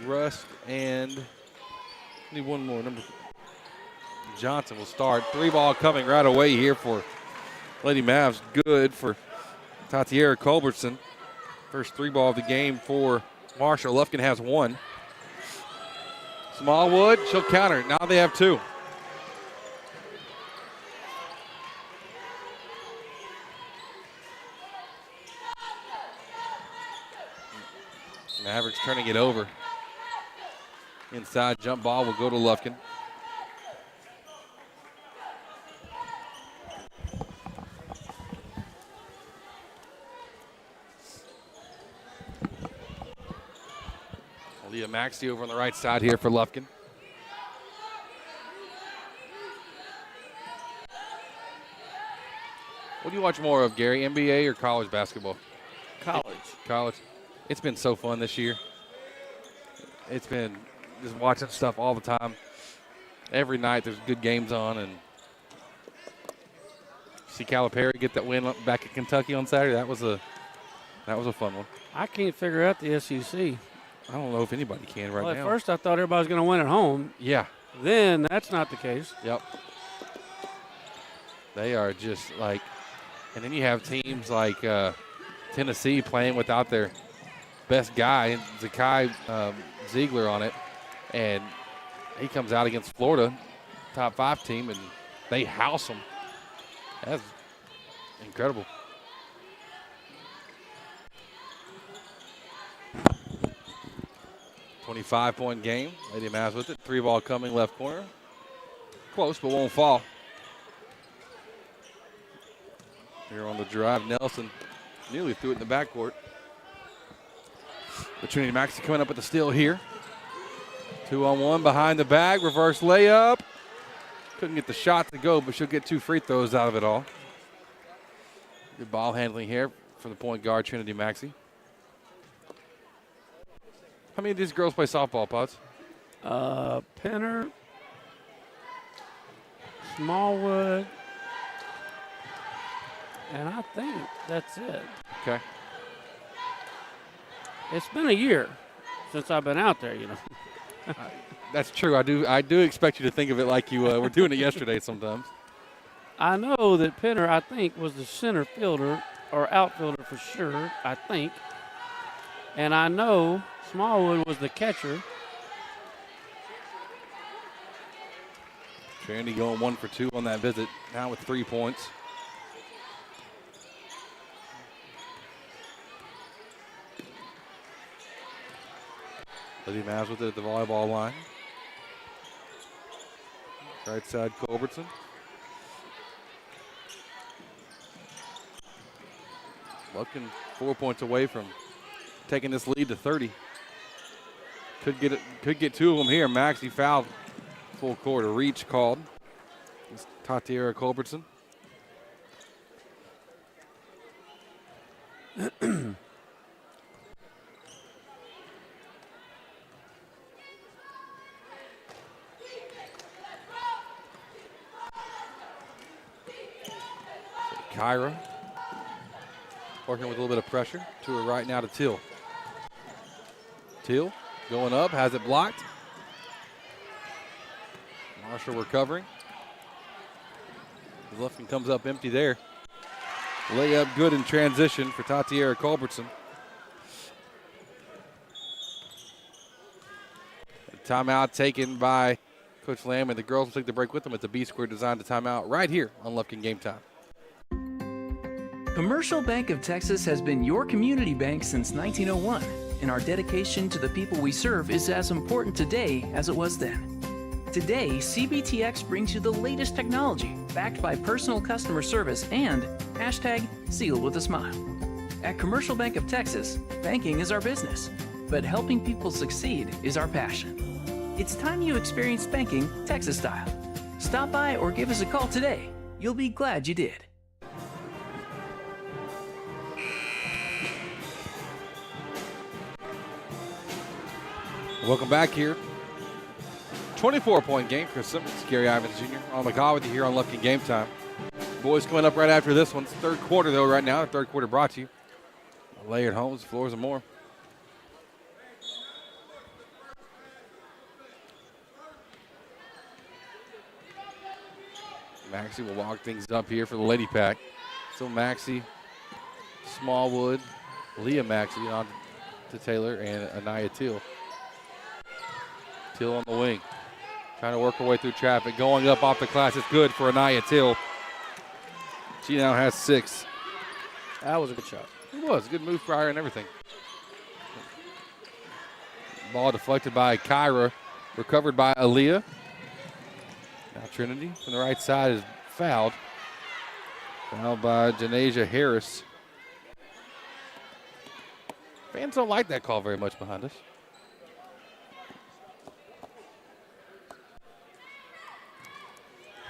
Rust, and need one more. Number Johnson will start. 3-ball coming right away here for Lady Mavs. Good for Tatiera Culbertson. First 3-ball of the game for Marshall. Lufkin has 1. Smallwood, she'll counter. Now they have 2. Mavericks turning it over. Inside jump ball will go to Lufkin. Leah Maxey over on the right side here for Lufkin. What do you watch more of, Gary, NBA or college basketball? College. It's been so fun this year. It's been just watching stuff all the time. Every night there's good games on, and see Calipari get that win back at Kentucky on Saturday. That was a fun one. I can't figure out the SEC. I don't know if anybody can right now. At first I thought everybody was going to win at home. Yeah. Then that's not the case. Yep. They are just like, and then you have teams like Tennessee playing without their best guy, Zakai Ziegler, on it, and he comes out against Florida, top 5 team, and they house them. That's incredible. .25 game. Lady Mavs with it. 3-ball coming left corner. Close, but won't fall. Here on the drive, Nelson nearly threw it in the backcourt. But Trinity Maxey coming up with the steal here. 2-on-1 behind the bag. Reverse layup. Couldn't get the shot to go, but she'll get 2 free throws out of it all. Good ball handling here from the point guard, Trinity Maxey. How many of these girls play softball, Pods? Penner, Smallwood, and I think that's it. Okay. It's been a year since I've been out there, you know. That's true. I do expect you to think of it like you were doing it yesterday sometimes. I know that Penner, I think, was the center fielder or outfielder for sure, I think. And I know Smallwood was the catcher. Trinity going 1 for 2 on that visit, now with 3 points. Lady Mavs with it at the volleyball line. Right side, Culbertson. Lufkin 4 points away from taking this lead to 30. Could get two of them here. Maxey fouled full court. A reach called. It's Tatiera Culbertson. Kyra working with a little bit of pressure. To her right now to Till. Till going up, has it blocked. Marshall recovering. Lufkin comes up empty there. Layup good in transition for Tatiera Culbertson. Timeout taken by Coach Lamb, and the girls will take the break with them at the B-Square designed to timeout right here on Lufkin Game Time. Commercial Bank of Texas has been your community bank since 1901, and our dedication to the people we serve is as important today as it was then. Today, CBTX brings you the latest technology backed by personal customer service and #sealed with a smile. At Commercial Bank of Texas, banking is our business, but helping people succeed is our passion. It's time you experience banking Texas style. Stop by or give us a call today. You'll be glad you did. Welcome back here. 24-point game. Chris Simmons, Gary Ivins Jr. on the call with you here on Lufkin Game Time. Boys coming up right after this one. It's third quarter, though, right now. The third quarter brought to you. Layered Homes, Floors, and more. Maxey will walk things up here for the Lady Pack. So Maxey, Smallwood, Leah Maxey on to Taylor, and Anaya Till. Till on the wing. Trying to work her way through traffic. Going up off the glass. It's good for Anaya Till. She now has 6. That was a good shot. It was. Good move for her and everything. Ball deflected by Kyra. Recovered by Aaliyah. Now Trinity from the right side is fouled. Fouled by Janasia Harris. Fans don't like that call very much behind us.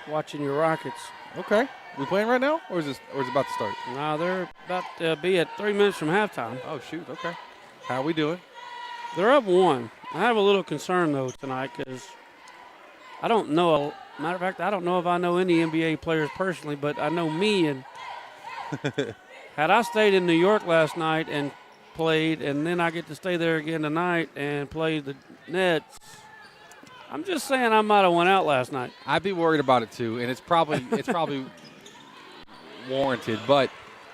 Watching your Rockets. Okay. We playing right now, or is it about to start? No, they're about to be at 3 minutes from halftime. Oh, shoot. Okay. How are we doing? They're up 1. I have a little concern, though, tonight because I don't know. Matter of fact, I don't know if I know any NBA players personally, but I know me. And had I stayed in New York last night and played, and then I get to stay there again tonight and play the Nets, I'm just saying I might have went out last night. I'd be worried about it too, and it's probably warranted. But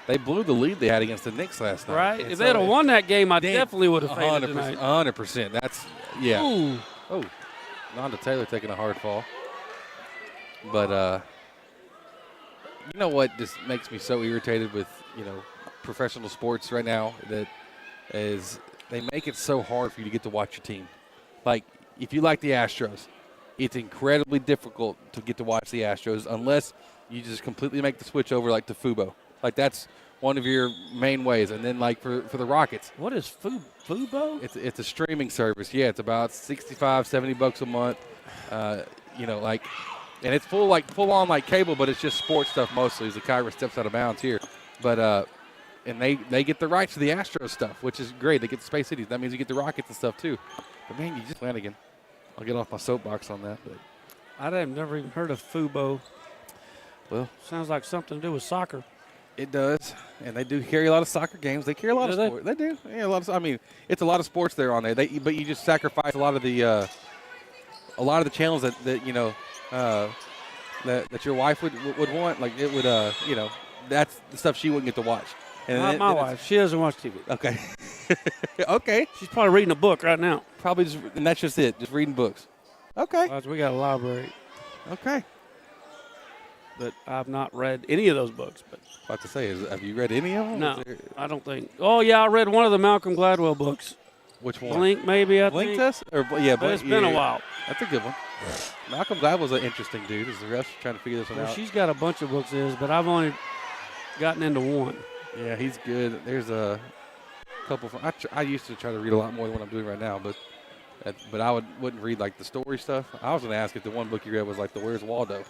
they blew the lead they had against the Knicks last night. Right? And if they'd have won that game, I definitely would have faded 100%, tonight. 100%. That's yeah. Ooh. Oh, Nanda Taylor taking a hard fall. But you know what just makes me so irritated with professional sports right now that is they make it so hard for you to get to watch your team. Like, if you like the Astros, it's incredibly difficult to get to watch the Astros unless you just completely make the switch over like to Fubo. Like, that's one of your main ways. And then, like, for the Rockets. What is Fubo? It's a streaming service. Yeah, it's about $65-$70 a month. And it's full on cable, but it's just sports stuff mostly as the Kyra steps out of bounds here. But and they get the rights to the Astros stuff, which is great. They get the Space Cities. That means you get the Rockets and stuff too. But man, you just Flanagan. I'll get off my soapbox on that. But I've never even heard of Fubo. Well, sounds like something to do with soccer. It does, and they do carry a lot of soccer games. They carry a lot of sports. They do. Yeah, a lot of. It's a lot of sports there on there. But you just sacrifice a lot of the channels that that your wife would want. Like it would that's the stuff she wouldn't get to watch. And Not my wife. She doesn't watch TV. Okay. Okay. She's probably reading a book right now. Probably and that's just it. Just reading books. Okay. Well, we got a library. Okay. But I've not read any of those books. But have you read any of them? No, I don't think. Oh, yeah, I read one of the Malcolm Gladwell books. Which one? Blink, maybe, I Blink think. test? Or, yeah, But it's been a while. That's a good one. Malcolm Gladwell's an interesting dude. Is the rest trying to figure this one Well, out? she's got a bunch of books, but I've only gotten into one. Yeah, he's good. There's a couple. I used to try to read a lot more than what I'm doing right now, but I wouldn't read like the story stuff. I was going to ask if the one book you read was like the Where's Waldo,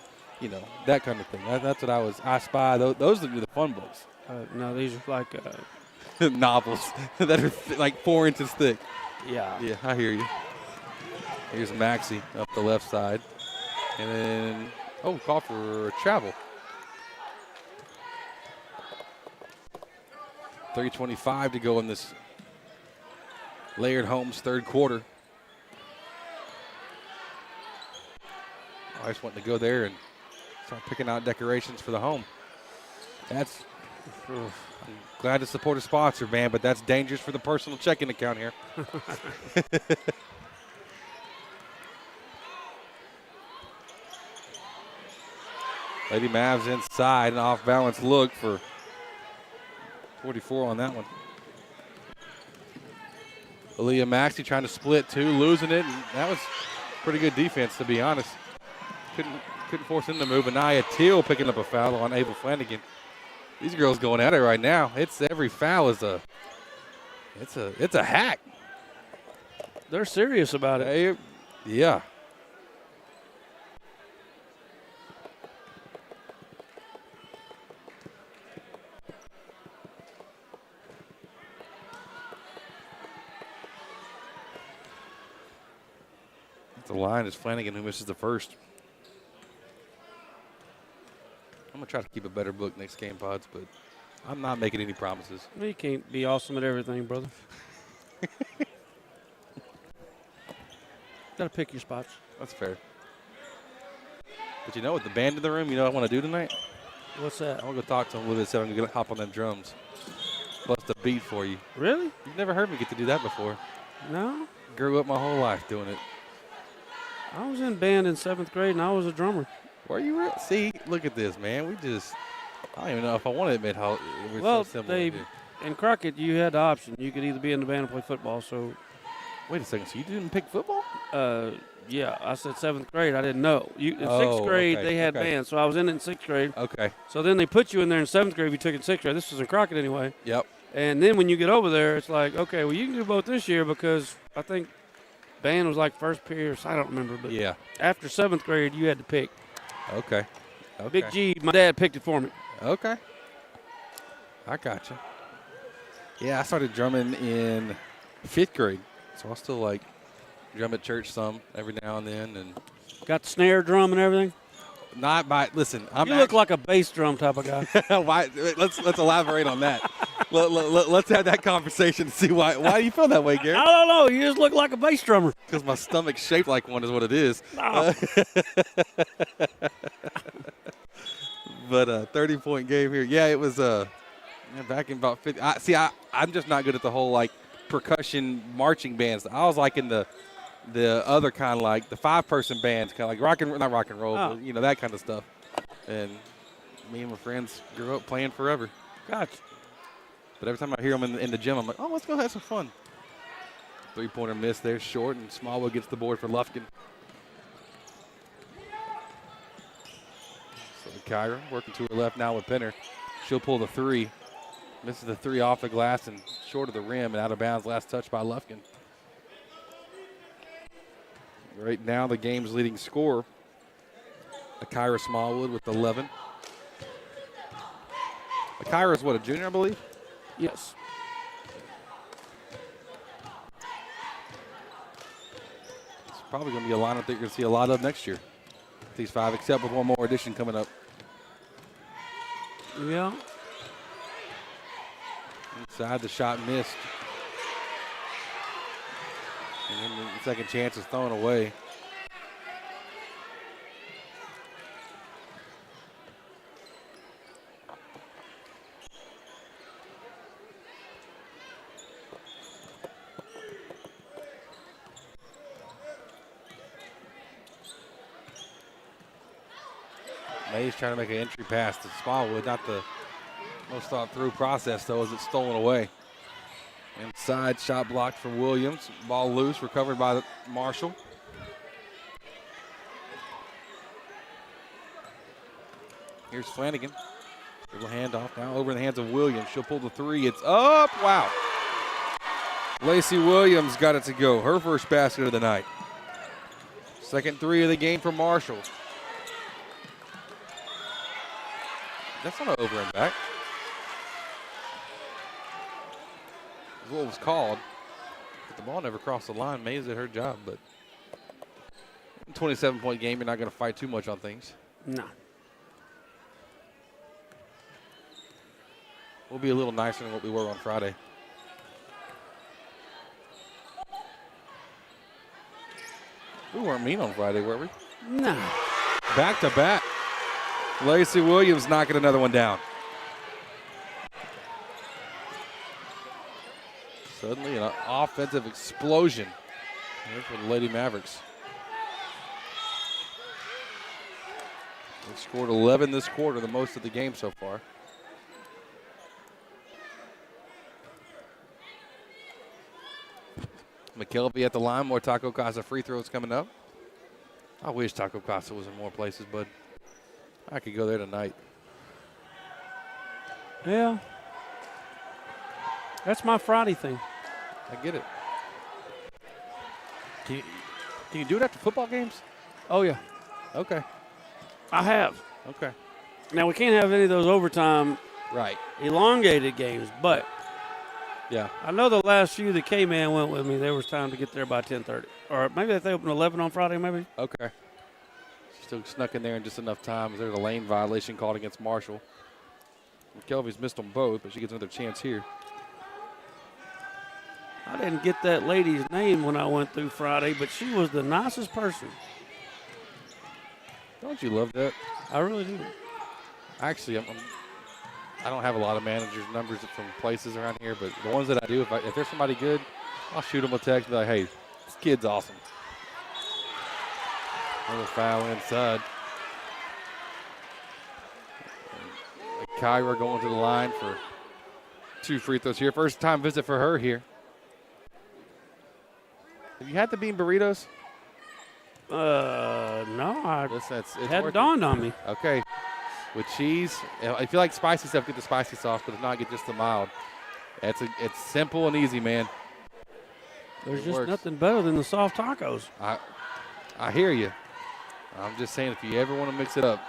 that kind of thing. That's what I spy. Those would be the fun books. No, these are like novels that are like 4 inches thick. Yeah. Yeah, I hear you. Here's Maxie up the left side, and then call for travel. 3:25 to go in this Laird Holmes third quarter. I just wanted to go there and start picking out decorations for the home. I'm glad to support a sponsor, man, but that's dangerous for the personal checking account here. Lady Mavs inside, an off-balance look for 44 on that one. Aaliyah Maxey trying to split two, losing it, and that was pretty good defense, to be honest. Couldn't force him to move. Anaya Teal picking up a foul on Ava Flanagan. These girls going at it right now. It's every foul is a hack. They're serious about it. Yeah. The line is Flanagan who misses the first. I'm going to try to keep a better book next game, Pods, but I'm not making any promises. You can't be awesome at everything, brother. Got to pick your spots. That's fair. But you know what, the band in the room, what I want to do tonight? What's that? I want to go talk to them a little bit, so I'm going to hop on them drums. Bust a beat for you. Really? You've never heard me get to do that before. No. Grew up my whole life doing it. I was in band in 7th grade, and I was a drummer. Where you at? See, look at this, man. I don't even know if I want to admit how we're Well, so similar. in Crockett, you had the option. You could either be in the band or play football. So, wait a second. So you didn't pick football? Yeah, I said 7th grade. I didn't know. In 6th grade, they had band, so I was in 6th grade. Okay. So then they put you in there in 7th grade if you took it in 6th grade. This was in Crockett anyway. Yep. And then when you get over there, it's like, okay, well, you can do both this year because I think band was like first period. I don't remember. But yeah. After 7th grade, you had to pick. Okay. Big G, my dad picked it for me. Okay. I got you. Yeah, I started drumming in 5th grade, so I still drum at church some every now and then. And got the snare drum and everything. Listen, you look like a bass drum type of guy. Let's elaborate on that. Let's have that conversation to see why do you feel that way, Gary? I don't know. You just look like a bass drummer. Because my stomach's shaped like one is what it is. No. But a 30-point game here. Yeah, it was back in about 50. I'm just not good at the whole percussion marching bands. I was in the other kind of the 5-person bands, kind of not rock and roll, but that kind of stuff. And me and my friends grew up playing forever. Gotcha. But every time I hear them in the gym, I'm like, oh, let's go have some fun. 3-pointer miss there, short, and Smallwood gets the board for Lufkin. So Kyra working to her left now with Penner. She'll pull the 3. Misses the 3 off the glass and short of the rim and out of bounds. Last touch by Lufkin. Right now, the game's leading scorer, Kyra Smallwood with 11. Kyra is a junior, I believe? Yes. It's probably going to be a lineup that you're going to see a lot of next year. These 5, except with one more addition coming up. Yeah. Inside, the shot missed. And then the second chance is thrown away. Mays trying to make an entry pass to Smallwood. Not the most thought through process, though, as it's stolen away. Inside shot blocked for Williams. Ball loose, recovered by Marshall. Here's Flanagan. Dribble handoff now over in the hands of Williams. She'll pull the three. It's up. Wow. Lacey Williams got it to go. Her first basket of the night. Second three of the game for Marshall. That's not an over and back. That's what was called. But the ball never crossed the line. Mays did her job, but 27-point game, you're not going to fight too much on things. No. We'll be a little nicer than what we were on Friday. We weren't mean on Friday, were we? No. Back to back. Lacey Williams knocking another one down. Suddenly an offensive explosion here for the Lady Mavericks. They've scored 11 this quarter, the most of the game so far. McKelvey at the line, more Taco Casa free throws coming up. I wish Taco Casa was in more places, but I could go there tonight. Yeah. That's my Friday thing. I get it. Can you do it after football games? Oh, yeah. Okay. I have. Okay. Now, we can't have any of those overtime elongated games, but yeah, I know the last few that K-Man went with me, there was time to get there by 10:30. Or maybe if they opened 11 on Friday, maybe. Okay. Still snuck in there in just enough time. There's a lane violation called against Marshall. McKelvey's missed them both, but she gets another chance here. I didn't get that lady's name when I went through Friday, but she was the nicest person. Don't you love that? I really do. Actually, I don't have a lot of managers' numbers from places around here, but the ones that I do, if there's somebody good, I'll shoot them a text and be like, hey, this kid's awesome. Another foul inside. Kyra going to the line for 2 free throws here. First time visit for her here. Have you had the bean burritos? No. It hadn't dawned on me. Okay. With cheese. If you like spicy stuff, get the spicy sauce, but if not, get just the mild. It's simple and easy, man. There's just nothing better than the soft tacos. I hear you. I'm just saying, if you ever want to mix it up.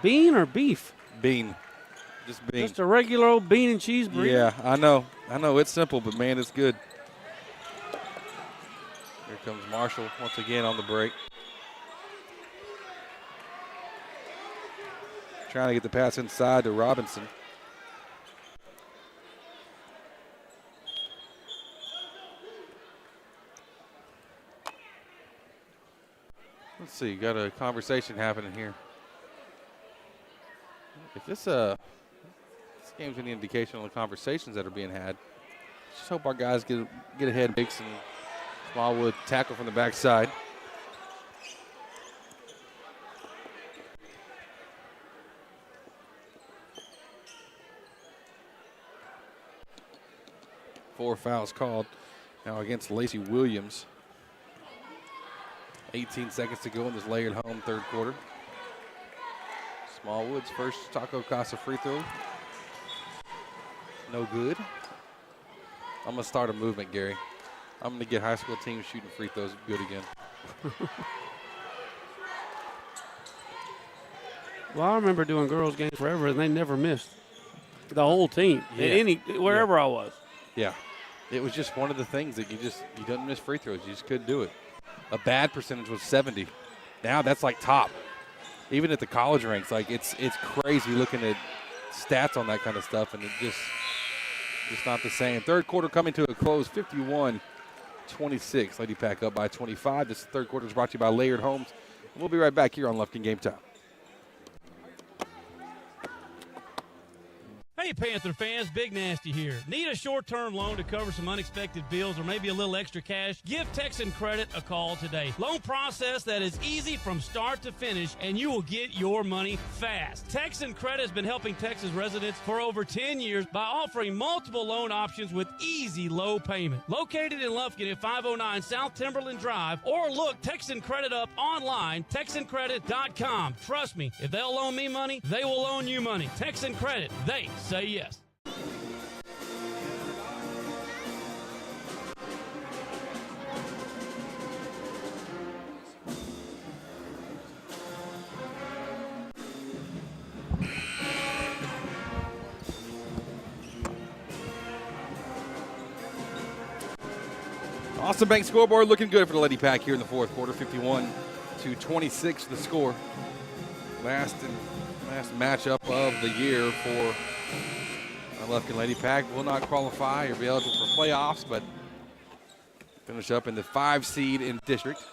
Bean or beef? Bean. Just bean. Just a regular old bean and cheese burrito? Yeah, I know. It's simple, but, man, it's good. Here comes Marshall once again on the break. Trying to get the pass inside to Robinson. Let's see, got a conversation happening here. If this game's any indication on the conversations that are being had, just hope our guys get ahead. Makes and Smallwood tackle from the backside. Four fouls called now against Lacey Williams. 18 seconds to go in this layered home third quarter. Smallwood's first Taco Casa free throw. No good. I'm going to start a movement, Gary. I'm going to get high school teams shooting free throws good again. Well, I remember doing girls' games forever, and they never missed. The whole team, wherever I was. Yeah. It was just one of the things that you didn't miss free throws. You just couldn't do it. A bad percentage was 70. Now that's like top. Even at the college ranks, like it's crazy looking at stats on that kind of stuff, and it just not the same. Third quarter coming to a close, 51-26. Lady Pack up by 25. This third quarter is brought to you by Layered Homes. We'll be right back here on Lufkin Game Time. Hey, Hey, Panther fans, Big Nasty here. Need a short-term loan to cover some unexpected bills or maybe a little extra cash? Give Texan Credit a call today. Loan process that is easy from start to finish, and you will get your money fast. Texan Credit has been helping Texas residents for over 10 years by offering multiple loan options with easy low payment. Located in Lufkin at 509 South Timberland Drive, or look Texan Credit up online, TexanCredit.com. Trust me, if they'll loan me money, they will loan you money. Texan Credit, they say yes. Austin Bank scoreboard looking good for the Lady Pack here in the fourth quarter. 51-26 the score. Last matchup of the year for our Lufkin Lady Pack. Will not qualify or be eligible for playoffs, but finish up in the 5 seed in district.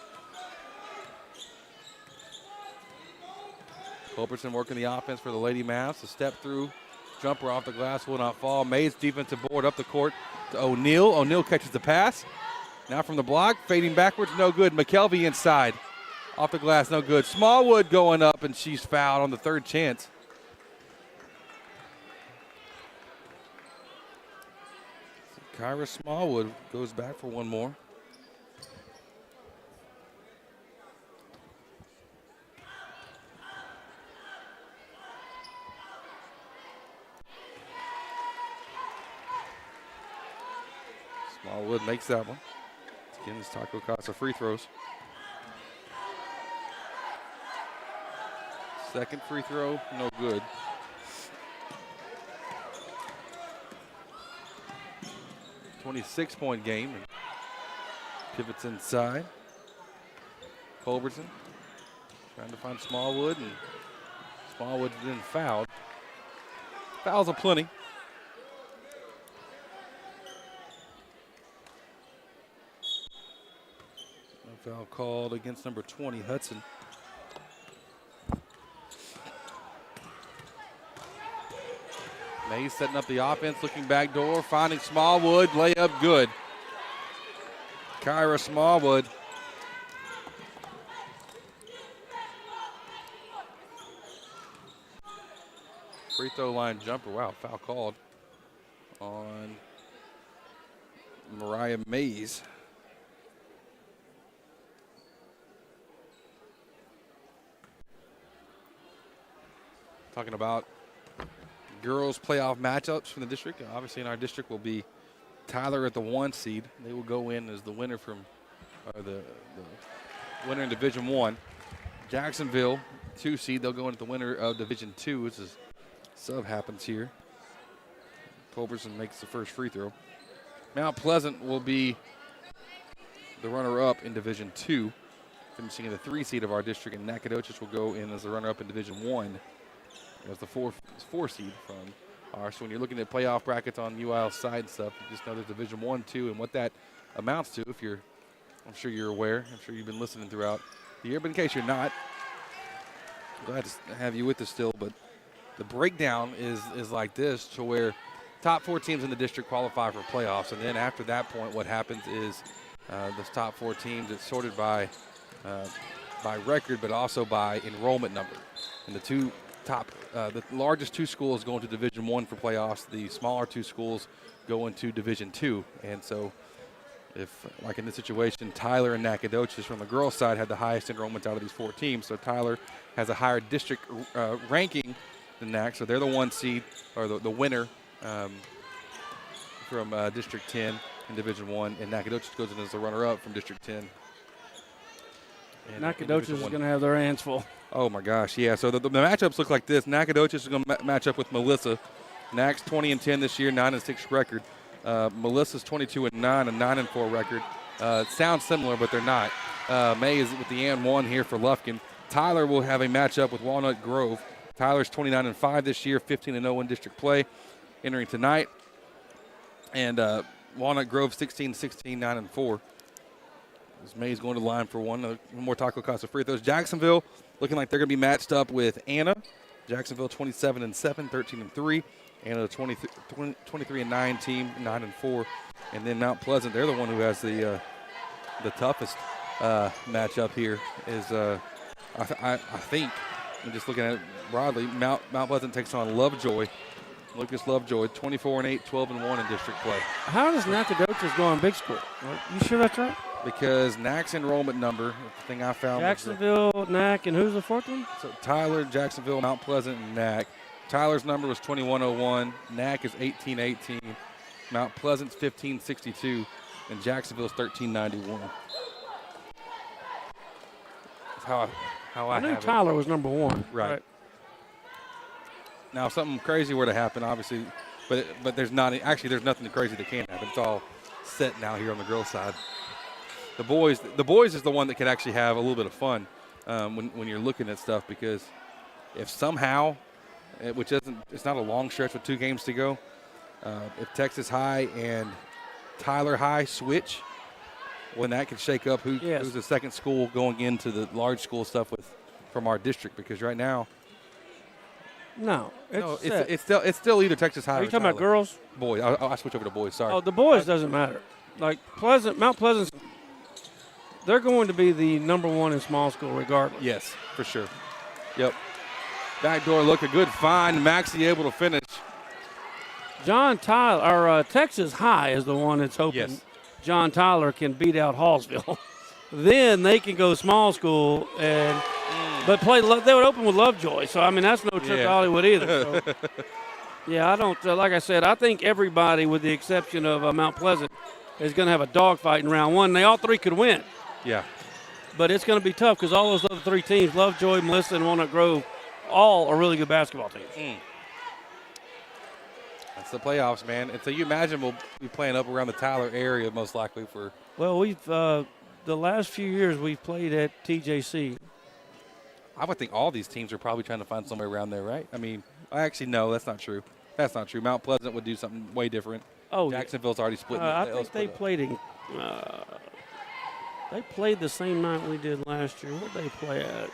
Culbertson working the offense for the Lady Mavs. A step through jumper off the glass will not fall. Mays defensive board up the court to O'Neal. O'Neal catches the pass. Now from the block, fading backwards, no good. McKelvey inside. Off the glass, no good. Smallwood going up, and she's fouled on the third chance. So Kyra Smallwood goes back for one more. Smallwood makes that one. Again, this Taco Casa free throws. Second free throw, no good. .26 game. Pivots inside. Culbertson trying to find Smallwood, and Smallwood's been fouled. Fouls aplenty. No foul called against number 20, Hudson. Mays setting up the offense, looking back door, finding Smallwood, layup good. Kyra Smallwood. Free throw line jumper, wow, foul called on Mariah Mays. Talking about girls playoff matchups from the district. Obviously in our district will be Tyler at the 1 seed. They will go in as the winner from the winner in Division 1. Jacksonville 2 seed. They'll go into the winner of Division 2. This is sub happens here. Culbertson makes the first free throw. Mount Pleasant will be the runner-up in Division 2, finishing in the 3 seed of our district, and Nacogdoches will go in as the runner-up in Division 1. As the 4 seed from ours. So when you're looking at playoff brackets on UIL's side and stuff, you just know there's Division 1, 2, and what that amounts to. If you're, I'm sure you're aware. I'm sure you've been listening throughout the year, but in case you're not, I'm glad to have you with us still. But the breakdown is like this, to where top 4 teams in the district qualify for playoffs, and then after that point, what happens is those top 4 teams, it's sorted by record, but also by enrollment number, and the largest 2 schools go into Division 1 for playoffs. The smaller 2 schools go into Division 2. And so if, like in this situation, Tyler and Nacogdoches from the girls' side had the highest enrollments out of these 4 teams. So Tyler has a higher district ranking than NAC. So they're the 1 seed, or the winner from District 10 in Division 1. And Nacogdoches goes in as the runner-up from District 10. And Nacogdoches is going to have their hands full. Oh, my gosh, yeah. So the matchups look like this. Nacogdoches is going to match up with Melissa. Nac's 20-10 this year, 9-6 record. Melissa's 22-9, a 9-4 record. Sounds similar, but they're not. May is with the &1 here for Lufkin. Tyler will have a matchup with Walnut Grove. Tyler's 29-5 this year, 15-0 in district play, entering tonight. And Walnut Grove 16-16, 9-4. As May's going to the line for one more Taco Casa free throws. Jacksonville looking like they're going to be matched up with Anna. Jacksonville 27-7, 13-3. and a 23-9 team, 9-4. And then Mount Pleasant, they're the one who has the toughest matchup here. Is I think, I'm just looking at it broadly, Mount Pleasant takes on Lovejoy. Lucas Lovejoy, 24-8, 12-1 in district play. How does Nacogdoches go in big school? You sure that's right? Because NAC's enrollment number, the thing I found Jacksonville, NAC, and who's the fourth one? So Tyler, Jacksonville, Mount Pleasant, and NAC. Tyler's number was 2101. NAC is 1818. Mount Pleasant's 1562. And Jacksonville's 1391. That's how I knew have Tyler it. was number 1. Right. Now, if something crazy were to happen, obviously, but there's nothing crazy that can happen. It's all set now here on the girls' side. The boys is the one that can actually have a little bit of fun when you're looking at stuff, because if somehow, it's not a long stretch with 2 games to go, if Texas High and Tyler High switch, when that can shake up who's the second school going into the large school stuff from our district, because right now. No, it's still either Texas High. Are you or talking Tyler. about girls? Boys. I switch over to boys. Sorry. Oh, the boys doesn't matter. Like Mount Pleasant, they're going to be the number 1 in small school regardless. Yes, for sure. Yep. Backdoor look, a good find. Maxey able to finish. John Tyler, or Texas High is the one that's hoping John Tyler can beat out Hallsville. Then they can go small school but they would open with Lovejoy. So, I mean, that's no trip to Hollywood either. So. Yeah, I don't, like I said, I think everybody, with the exception of Mount Pleasant, is going to have a dogfight in round 1. They all 3 could win. Yeah. But it's going to be tough because all those other 3 teams, Lovejoy, Melissa, and Walnut Grove, all are really good basketball teams. That's the playoffs, man. And so you imagine we'll be playing up around the Tyler area most likely for. Well, we've the last few years we've played at TJC. I would think all these teams are probably trying to find somewhere around there, right? I mean, actually, no, that's not true. That's not true. Mount Pleasant would do something way different. Oh, Jacksonville's already split. I think they played in. They played the same night we did last year. What did they play at?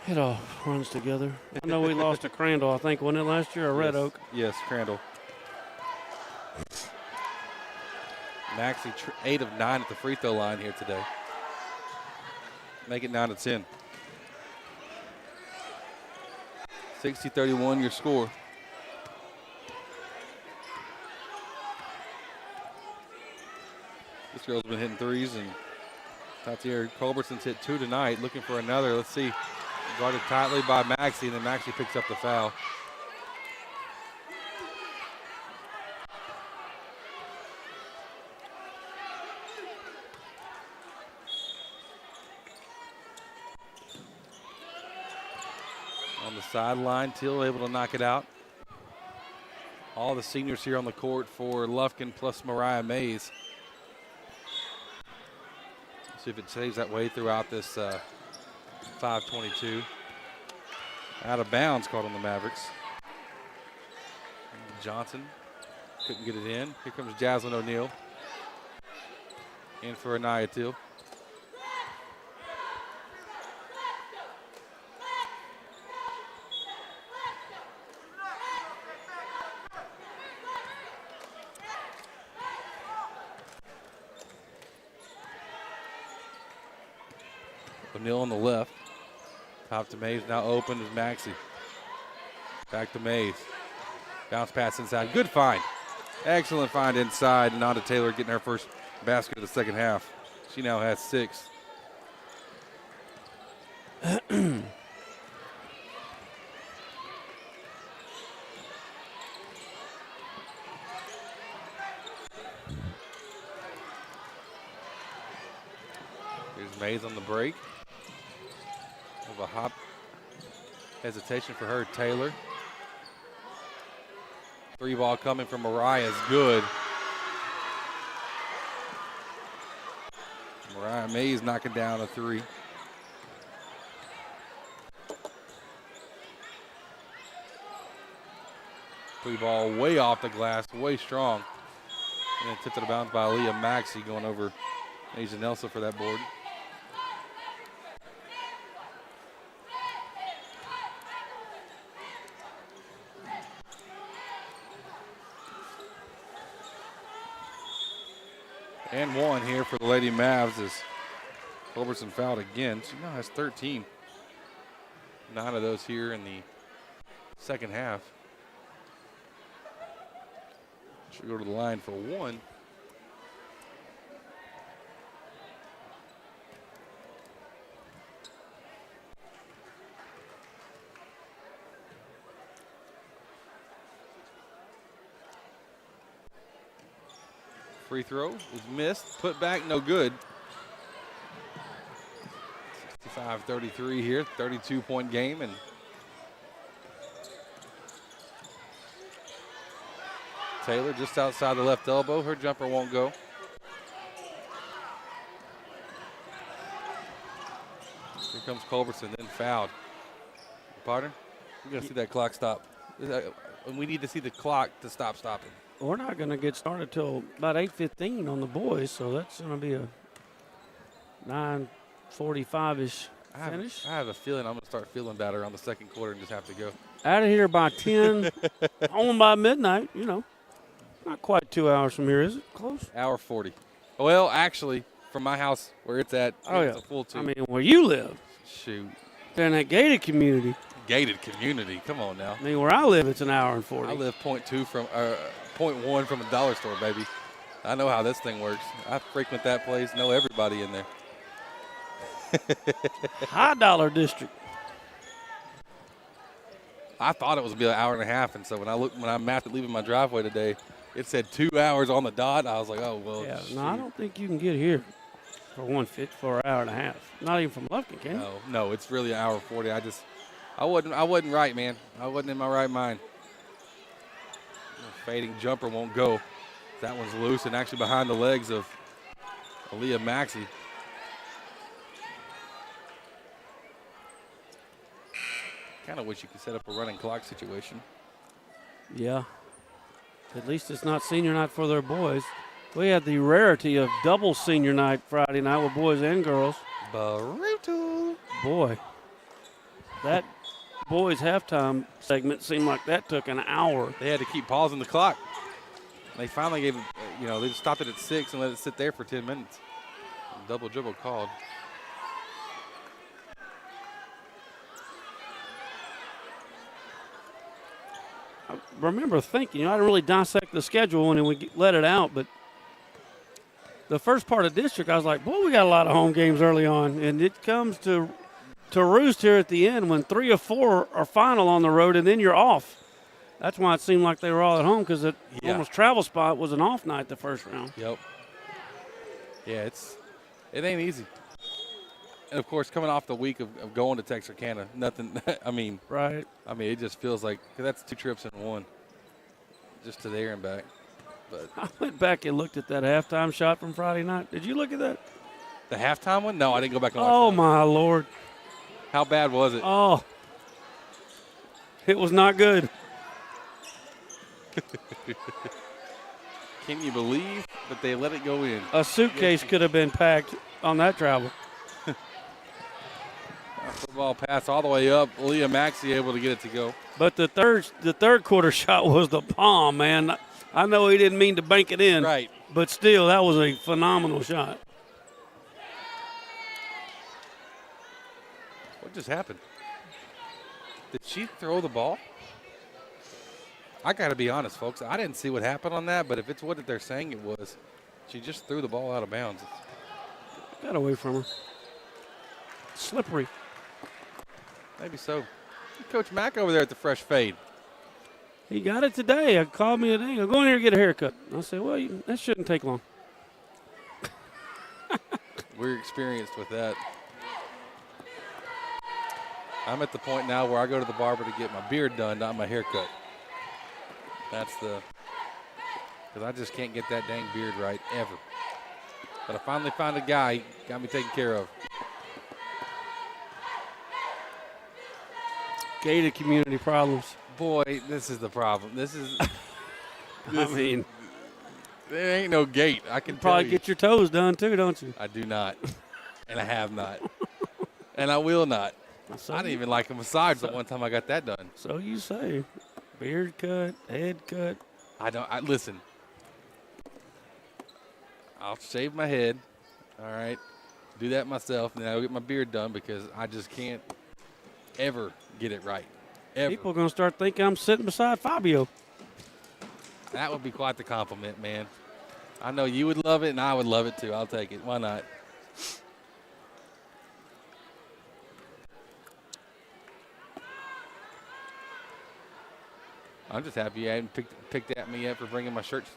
It all runs together. I know we lost to Crandall, I think, wasn't it last year, or Red Oak? Yes, Crandall. Maxey 8 of 9 at the free throw line here today. Make it 9-10. 60-31 your score. This girl's been hitting threes, and Tatier Culbertson's hit 2 tonight. Looking for another. Let's see. Guarded tightly by Maxey, and then Maxey picks up the foul. On the sideline, Teal able to knock it out. All the seniors here on the court for Lufkin plus Mariah Mays. See if it stays that way throughout this 5:22. Out of bounds called on the Mavericks. Johnson couldn't get it in. Here comes Jaslyn O'Neal. In for Anaya Teal. O'Neal on the left. Top to Mays, now open is Maxey. Back to Mays. Bounce pass inside. Good find. Excellent find inside. And on to Taylor getting her first basket of the second half. She now has 6. Here's Mays on the break. Of a hop hesitation for her, Taylor. 3 ball coming from Mariah is good. Mariah Mays knocking down a 3. Three ball way off the glass, way strong. And then tipped it out of bounds by Aaliyah Maxey going over Asia Nelson for that board. And one here for the Lady Mavs as Culberson fouled again. She now has 13. 9 of those here in the second half. She'll go to the line for one. Free throw is missed. Put back, no good. 65-33 here, 32-point game. And Taylor just outside the left elbow. Her jumper won't go. Here comes Culberson, then fouled. Potter, we got to see that clock stop. We need to see the clock to stop stopping. We're not going to get started till about 8:15 on the boys, so that's going to be a 9:45-ish finish. I have a feeling I'm going to start feeling bad around the second quarter and just have to go. Out of here by 10, home by midnight, you know. Not quite 2 hours from here, is it? Close? Hour 40. Well, actually, from my house where it's at, it's a full 2. I mean, where you live. Shoot. They're in that gated community. Gated community. Come on now. I mean, where I live, it's an hour and 40. I live 0.1 from a dollar store, baby. I know how this thing works. I frequent that place, know everybody in there. High dollar district. I thought it was be an hour and a half, and so when I mapped it leaving my driveway today, it said 2 hours on the dot. I was like, oh well. Yeah, no, I don't think you can get here for an hour and a half. Not even from Lufkin, can you? No, it's really an hour 40. I wasn't right, man. I wasn't in my right mind. Fading jumper won't go. That one's loose and actually behind the legs of Aaliyah Maxey. Kind of wish you could set up a running clock situation. Yeah. At least it's not senior night for their boys. We had the rarity of double senior night Friday night with boys and girls. Brutal. Boy, that boys halftime segment seemed like that took an hour. They had to keep pausing the clock. They finally gave it, they just stopped it at 6 and let it sit there for 10 minutes. Double dribble called. I remember thinking, I didn't really dissect the schedule when we let it out, but the first part of district, I was like, boy, we got a lot of home games early on. And it comes to roost here at the end when 3 or 4 are final on the road, and then you're off. That's why it seemed like they were all at home, because almost travel spot was an off night the first round. Yep. Yeah, it ain't easy. And, of course, coming off the week of going to Texarkana, nothing, Right. It just feels like, cause that's 2 trips in one, just to there and back. But I went back and looked at that halftime shot from Friday night. Did you look at that? The halftime one? No, I didn't go back and watch Oh, that. my Lord. How bad was it? Oh, it was not good. Can you believe that they let it go in? A suitcase could have been packed on that travel. Football pass all the way up. Leah Maxey able to get it to go. But the third quarter shot was the palm, man. I know he didn't mean to bank it in. Right. But still, that was a phenomenal shot. What just happened? Did she throw the ball? I got to be honest, folks. I didn't see what happened on that, but if it's what they're saying it was, she just threw the ball out of bounds. Got away from her. Slippery. Maybe so. Coach Mack over there at the Fresh Fade. He got it today. He called me today. I'll go in here and get a haircut. I said, well, that shouldn't take long. We're experienced with that. I'm at the point now where I go to the barber to get my beard done, not my haircut. Because I just can't get that dang beard right ever. But I finally found a guy, got me taken care of. Gated community problems. Boy, this is the problem. There ain't no gate. I can probably tell you. get your toes done too, don't you? I do not, and I have not, and I will not. I didn't even like a massage the one time I got that done. So you say. Beard cut, head cut. Listen. I'll shave my head. All right. Do that myself, and then I'll get my beard done because I just can't ever get it right. Ever. People are going to start thinking I'm sitting beside Fabio. That would be quite the compliment, man. I know you would love it, and I would love it too. I'll take it. Why not? I'm just happy you hadn't picked at me yet for bringing my shirts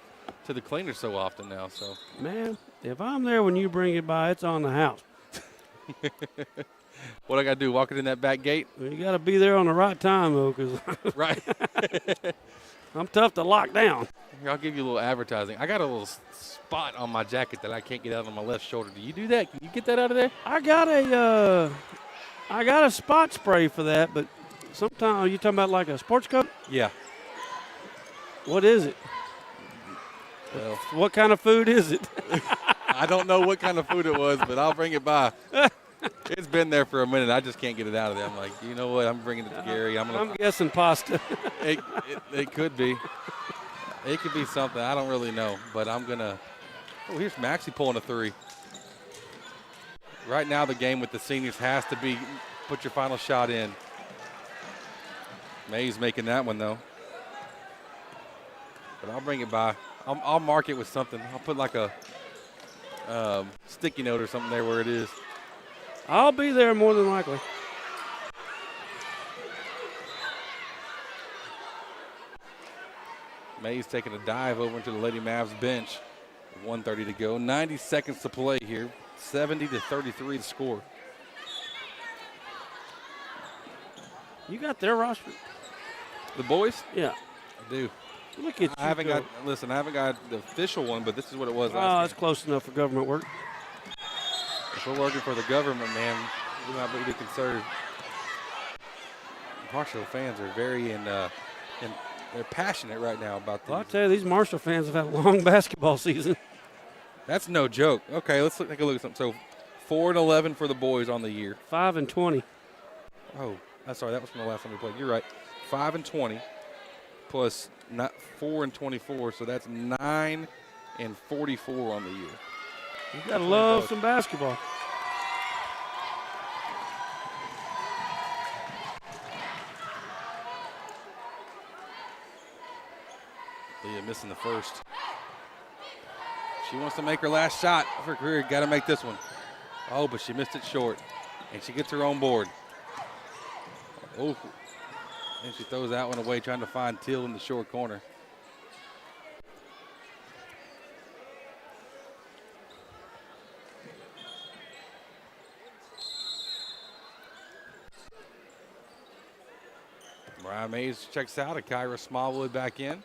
to the cleaner so often now. So, man, if I'm there when you bring it by, it's on the house. What I got to do, walk it in that back gate? Well, you got to be there on the right time, though, because right. I'm tough to lock down. Here, I'll give you a little advertising. I got a little spot on my jacket that I can't get out on my left shoulder. Do you do that? Can you get that out of there? I got a spot spray for that, but sometimes, are you talking about like a sports coat? Yeah. What is it? Well, what kind of food is it? I don't know what kind of food it was, but I'll bring it by. It's been there for a minute. I just can't get it out of there. I'm like, you know what? I'm bringing it to Gary. I'm guessing pasta. It could be. It could be something. I don't really know, but I'm going to. Oh, here's Maxie pulling a three. Right now, the game with the seniors has to be put your final shot in. May's making that one, though. But I'll bring it by. I'll mark it with something. I'll put like a sticky note or something there where it is. I'll be there more than likely. May's taking a dive over into the Lady Mavs bench. 1:30 to go. 90 seconds to play here. 70-33 to score. You got their roster? The boys? Yeah. I do. Look at you. I haven't got the official one, but this is what it was last Oh, game. it's close enough for government work. If we're working for the government, man, we might be conservative. Marshall fans are very they're passionate right now about this. Well, I'll tell you, these Marshall fans have had a long basketball season. That's no joke. Okay, let's take a look at something. So 4-11 for the boys on the year. 5-20. Oh, I'm sorry, that was from the last time we played. You're right. 5-20 plus 4-24, so that's 9-44 on the year. You got to love some basketball. Leah missing the first. She wants to make her last shot of her career. Got to make this one. Oh, but she missed it short. And she gets her own board. Oh, and she throws that one away, trying to find Till in the short corner. Mariah Mays checks out. Kyra Smallwood back in.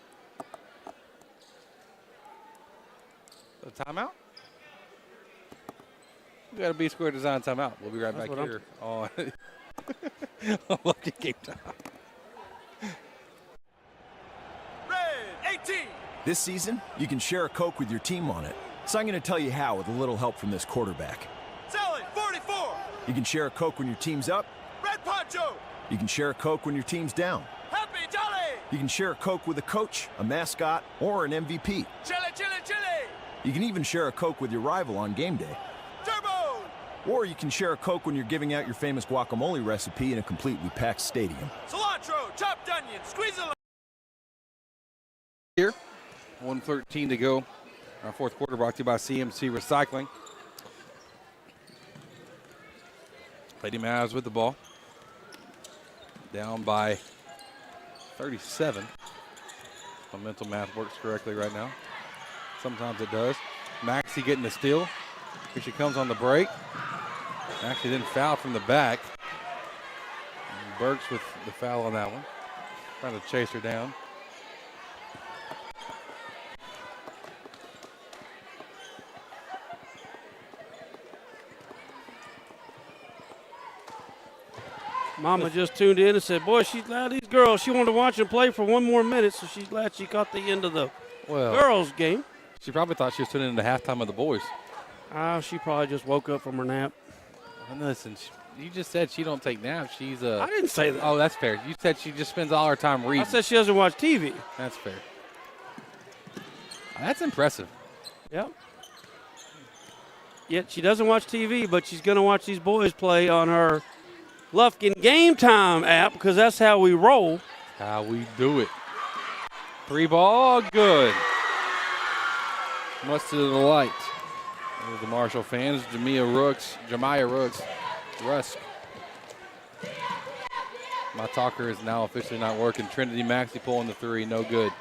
A timeout? We got a B Square Design timeout. We'll be right back here on Lucky Game Time. Red 18. This season, you can share a Coke with your team on it. So I'm going to tell you how with a little help from this quarterback. Selling 44. You can share a Coke when your team's up. Red Poncho. You can share a Coke when your team's down. Happy Jolly. You can share a Coke with a coach, a mascot, or an MVP. Chili, chili, chili. You can even share a Coke with your rival on game day. Turbo. Or you can share a Coke when you're giving out your famous guacamole recipe in a completely packed stadium. Cilantro, chopped onion, squeeze a Here, 1:13 to go. Our fourth quarter brought to you by CMC Recycling. Lady Mavs with the ball. Down by 37. My mental math works correctly right now. Sometimes it does. Maxie getting the steal. Here she comes on the break. Maxie then fouled from the back. And Burks with the foul on that one. Trying to chase her down. Mama just tuned in and said, boy, she's glad these girls, she wanted to watch them play for one more minute, so she's glad she caught the end of the girls' game. She probably thought she was tuning in the halftime of the boys. She probably just woke up from her nap. And listen, you just said she don't take naps. She's a. I didn't say that. Oh, that's fair. You said she just spends all her time reading. I said she doesn't watch TV. That's fair. That's impressive. Yep. Yet she doesn't watch TV, but she's going to watch these boys play on her Lufkin Game Time app because that's how we roll. How we do it. 3 ball, good. Much to the delight of the Marshall fans. Jemiah Rooks, Rusk. My talker is now officially not working. Trinity Maxey pulling the 3, no good.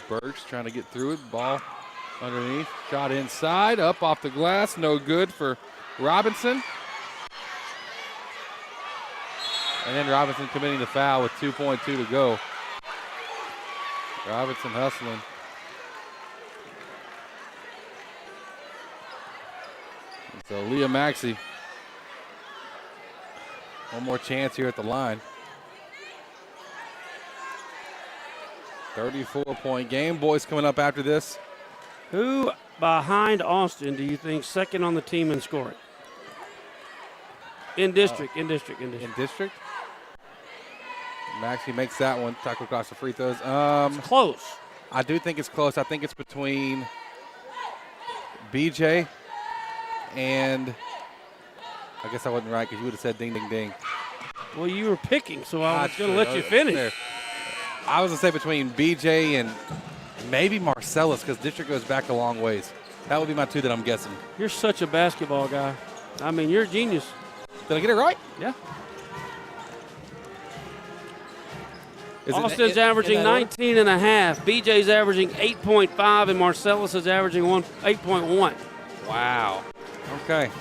Burks trying to get through it. Ball underneath. Shot inside. Up off the glass. No good for Robinson. And then Robinson committing the foul with 2.2 to go. Robinson hustling. And so Leah Maxey. One more chance here at the line. 34-point game. Boys coming up after this. Who behind Austin do you think second on the team in scoring? In district. In district? Maxey makes that one. Tackle across the free throws. It's close. I do think it's close. I think it's between BJ and I guess I wasn't right because you would have said ding, ding, ding. Well, you were picking, so I was going to let you finish. There. I was going to say between BJ and maybe Marcellus because district goes back a long ways. That would be my 2 that I'm guessing. You're such a basketball guy. I mean, you're a genius. Did I get it right? Yeah. Austin's averaging 19 and a half. BJ's averaging 8.5, and Marcellus is averaging 8.1. Wow. Okay.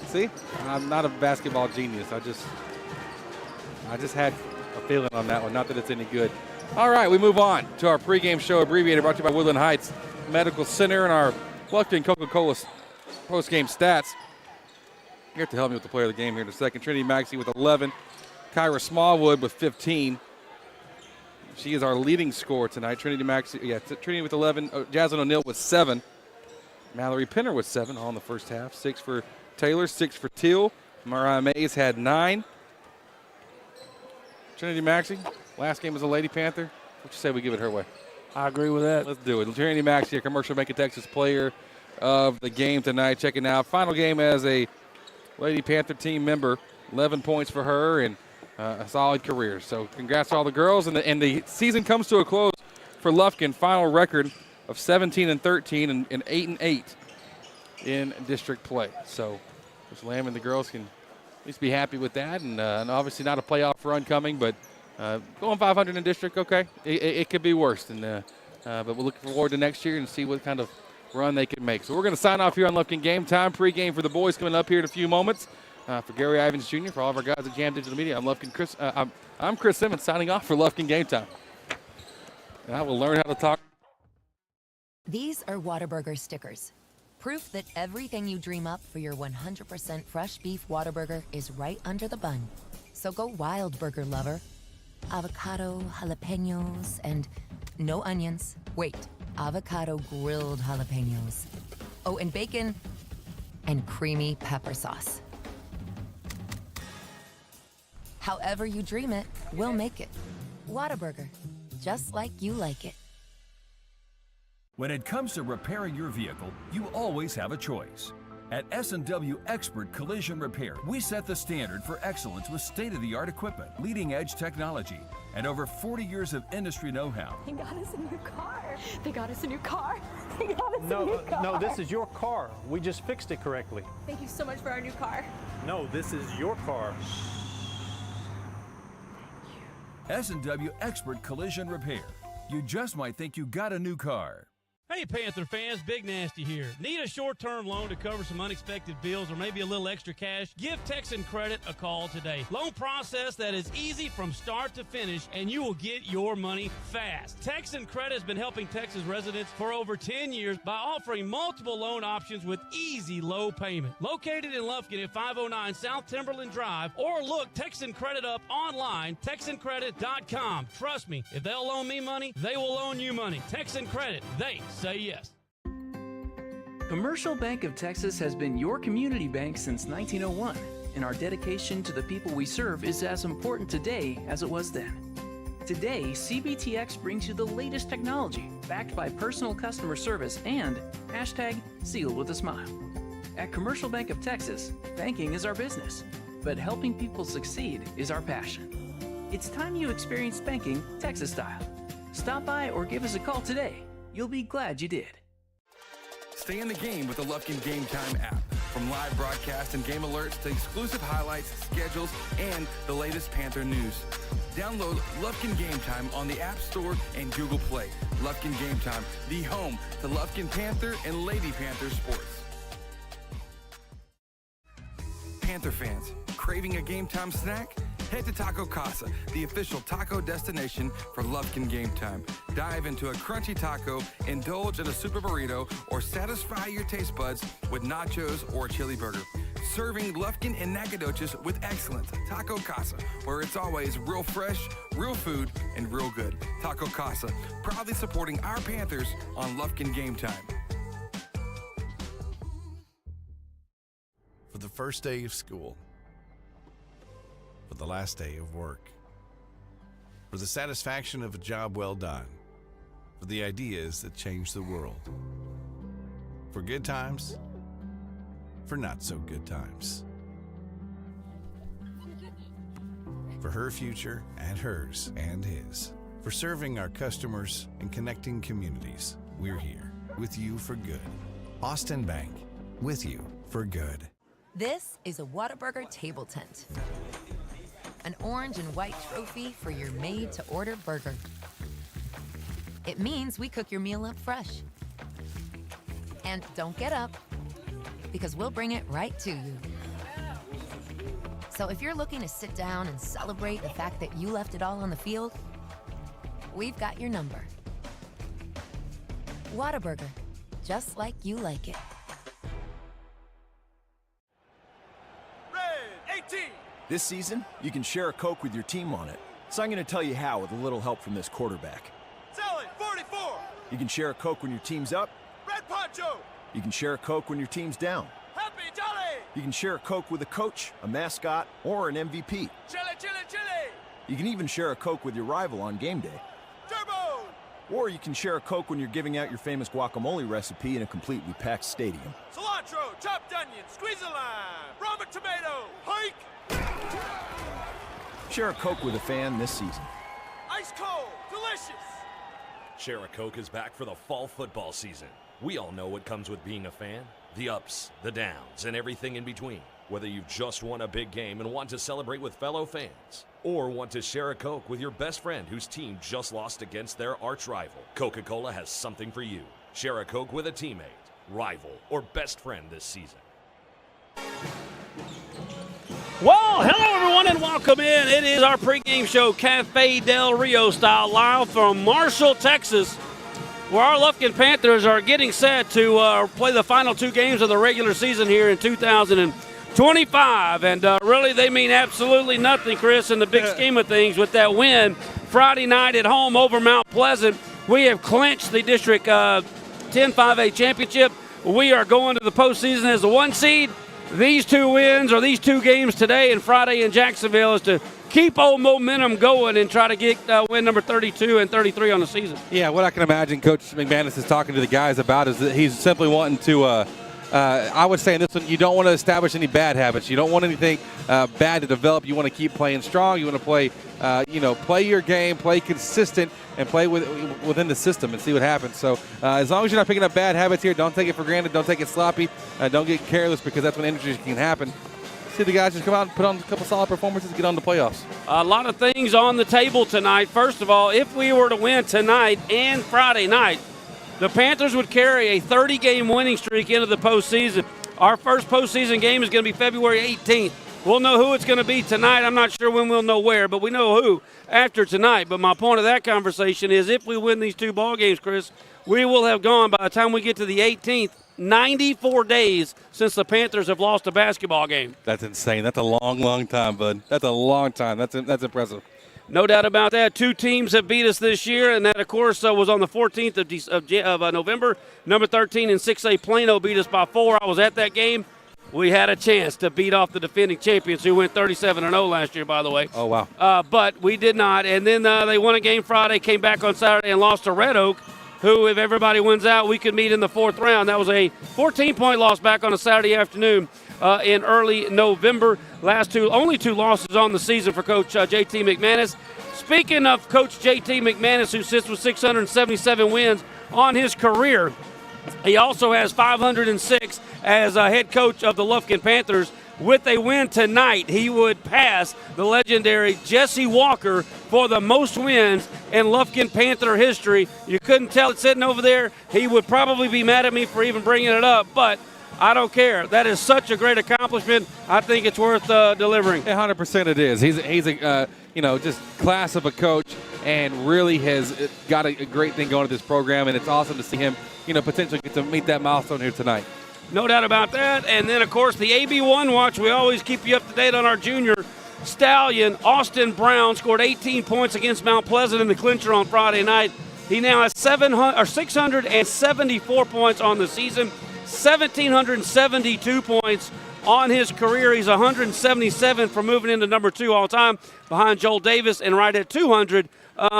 See, I'm not a basketball genius. I just had a feeling on that one. Not that it's any good. All right, we move on to our pregame show abbreviator brought to you by Woodland Heights Medical Center and our Lufkin Coca-Cola postgame stats. Here to help me with the player of the game here in a second. Trinity Maxey with 11. Kyra Smallwood with 15. She is our leading scorer tonight. Trinity Maxey, Trinity with 11. Jasmine O'Neill with 7. Mallory Penner with 7 all in the first half. 6 for Taylor, 6 for Teal. Mariah Mays had 9. Trinity Maxey, last game was a Lady Panther. What you say we give it her way? I agree with that. Let's do it. Trinity Maxey, a Commercial Bank of Texas player of the game tonight. Checking out final game as a Lady Panther team member. 11 points for her and a solid career. So congrats to all the girls. And the season comes to a close for Lufkin. Final record of 17-13 and 8-8 in district play. So Coach Lamb and the girls can at least be happy with that. And obviously not a playoff run coming, but going 500 in district, okay. It could be worse. But we're looking forward to next year and see what kind of run they can make. So we're going to sign off here on Lufkin Game Time. Pre-game for the boys coming up here in a few moments. For Gary Ivins Jr., for all of our guys at Jam Digital Media, I'm Chris Simmons signing off for Lufkin Game Time. And I will learn how to talk. These are Whataburger stickers. Proof that everything you dream up for your 100% fresh beef Whataburger is right under the bun. So go wild, burger lover. Avocado, jalapenos, and no onions. Wait, avocado grilled jalapenos. Oh, and bacon and creamy pepper sauce. However you dream it, we'll make it. Whataburger, just like you like it. When it comes to repairing your vehicle, you always have a choice. At S&W Expert Collision Repair, we set the standard for excellence with state-of-the-art equipment, leading-edge technology, and over 40 years of industry know-how. They got us a new car. They got us a new car. They got us a new car. No, this is your car. We just fixed it correctly. Thank you so much for our new car. No, this is your car. S&W Expert Collision Repair. You just might think you got a new car. Hey, Panther fans, Big Nasty here. Need a short-term loan to cover some unexpected bills or maybe a little extra cash? Give Texan Credit a call today. Loan process that is easy from start to finish, and you will get your money fast. Texan Credit has been helping Texas residents for over 10 years by offering multiple loan options with easy low payment. Located in Lufkin at 509 South Timberland Drive, or look Texan Credit up online, TexanCredit.com. Trust me, if they'll loan me money, they will loan you money. Texan Credit, they say yes. Commercial Bank of Texas has been your community bank since 1901, and our dedication to the people we serve is as important today as it was then. Today, CBTX brings you the latest technology, backed by personal customer service and #sealed with a smile. At Commercial Bank of Texas, banking is our business, but helping people succeed is our passion. It's time you experienced banking Texas style. Stop by or give us a call today. You'll be glad you did. Stay in the game with the Lufkin Game Time app. From live broadcast and game alerts to exclusive highlights, schedules, and the latest Panther news. Download Lufkin Game Time on the App Store and Google Play. Lufkin Game Time, the home to Lufkin Panther and Lady Panther sports. Panther fans, craving a game time snack? Head to Taco Casa, the official taco destination for Lufkin Game Time. Dive into a crunchy taco, indulge in a super burrito, or satisfy your taste buds with nachos or a chili burger. Serving Lufkin and Nacogdoches with excellence. Taco Casa, where it's always real fresh, real food, and real good. Taco Casa, proudly supporting our Panthers on Lufkin Game Time. For the first day of school, for the last day of work, for the satisfaction of a job well done, for the ideas that change the world, for good times, for not so good times, for her future and hers and his, for serving our customers and connecting communities. We're here with you for good. Austin Bank, with you for good. This is a Whataburger table tent. An orange and white trophy for your made-to-order burger. It means we cook your meal up fresh. And don't get up, because we'll bring it right to you. So if you're looking to sit down and celebrate the fact that you left it all on the field, we've got your number. Whataburger, just like you like it. This season, you can share a Coke with your team on it. So I'm going to tell you how with a little help from this quarterback. Sally, 44. You can share a Coke when your team's up. Red Poncho. You can share a Coke when your team's down. Happy Jolly. You can share a Coke with a coach, a mascot, or an MVP. Chili, chili, chili. You can even share a Coke with your rival on game day. Turbo. Or you can share a Coke when you're giving out your famous guacamole recipe in a completely packed stadium. Cilantro, chopped onion, squeeze a lime, Roma tomato, hike. Share a Coke with a fan this season. Ice cold, delicious. Share a Coke is back for the fall football season. We all know what comes with being a fan. The ups, the downs, and everything in between. Whether you've just won a big game and want to celebrate with fellow fans, or want to share a Coke with your best friend whose team just lost against their arch rival, Coca-Cola has something for you. Share a Coke with a teammate, rival, or best friend this season. Well, hello everyone and welcome in. It is our pregame show, Cafe Del Rio style, live from Marshall, Texas, where our Lufkin Panthers are getting set to play the final two games of the regular season here in 2025. And really, they mean absolutely nothing, Chris, in the big scheme of things with that win Friday night at home over Mount Pleasant. We have clinched the District 10 5A championship. We are going to the postseason as the 1 seed. These two wins, or these two games today and Friday in Jacksonville, is to keep old momentum going and try to get win number 32 and 33 on the season. Yeah, what I can imagine Coach McManus is talking to the guys about is that he's simply wanting to, I would say in this one, you don't want to establish any bad habits. You don't want anything bad to develop. You want to keep playing strong. You want to play, play your game, play consistent, and play within the system and see what happens. So as long as you're not picking up bad habits here, don't take it for granted. Don't take it sloppy. Don't get careless, because that's when injuries can happen. See the guys just come out and put on a couple solid performances and get on the playoffs. A lot of things on the table tonight. First of all, if we were to win tonight and Friday night, the Panthers would carry a 30-game winning streak into the postseason. Our first postseason game is going to be February 18th. We'll know who it's going to be tonight. I'm not sure when we'll know where, but we know who after tonight. But my point of that conversation is if we win these two ball games, Chris, we will have gone, by the time we get to the 18th, 94 days since the Panthers have lost a basketball game. That's insane. That's a long, long time, bud. That's a long time. That's impressive. No doubt about that. 2 teams have beat us this year, and that, of course, was on the 14th of November. Number 13 and 6A Plano beat us by 4. I was at that game. We had a chance to beat off the defending champions who went 37-0 last year, by the way. Oh, wow. But we did not. And then they won a game Friday, came back on Saturday and lost to Red Oak, who, if everybody wins out, we could meet in the 4th round. That was a 14-point loss back on a Saturday afternoon in early November. Only 2 losses on the season for Coach J.T. McManus. Speaking of Coach J.T. McManus, who sits with 677 wins on his career, he also has 506 as a head coach of the Lufkin Panthers. With a win tonight, he would pass the legendary Jesse Walker for the most wins in Lufkin Panther history. You couldn't tell it sitting over there. He would probably be mad at me for even bringing it up, but I don't care. That is such a great accomplishment. I think it's worth delivering. 100% it is. He's a just class of a coach, and really has got a great thing going at this program, and it's awesome to see him, potentially get to meet that milestone here tonight. No doubt about that. And then, of course, the AB1 watch. We always keep you up to date on our junior stallion. Austin Brown scored 18 points against Mount Pleasant in the clincher on Friday night. He now has 674 points on the season, 1,772 points on his career. He's 177 from moving into number 2 all time behind Joel Davis, and right at 200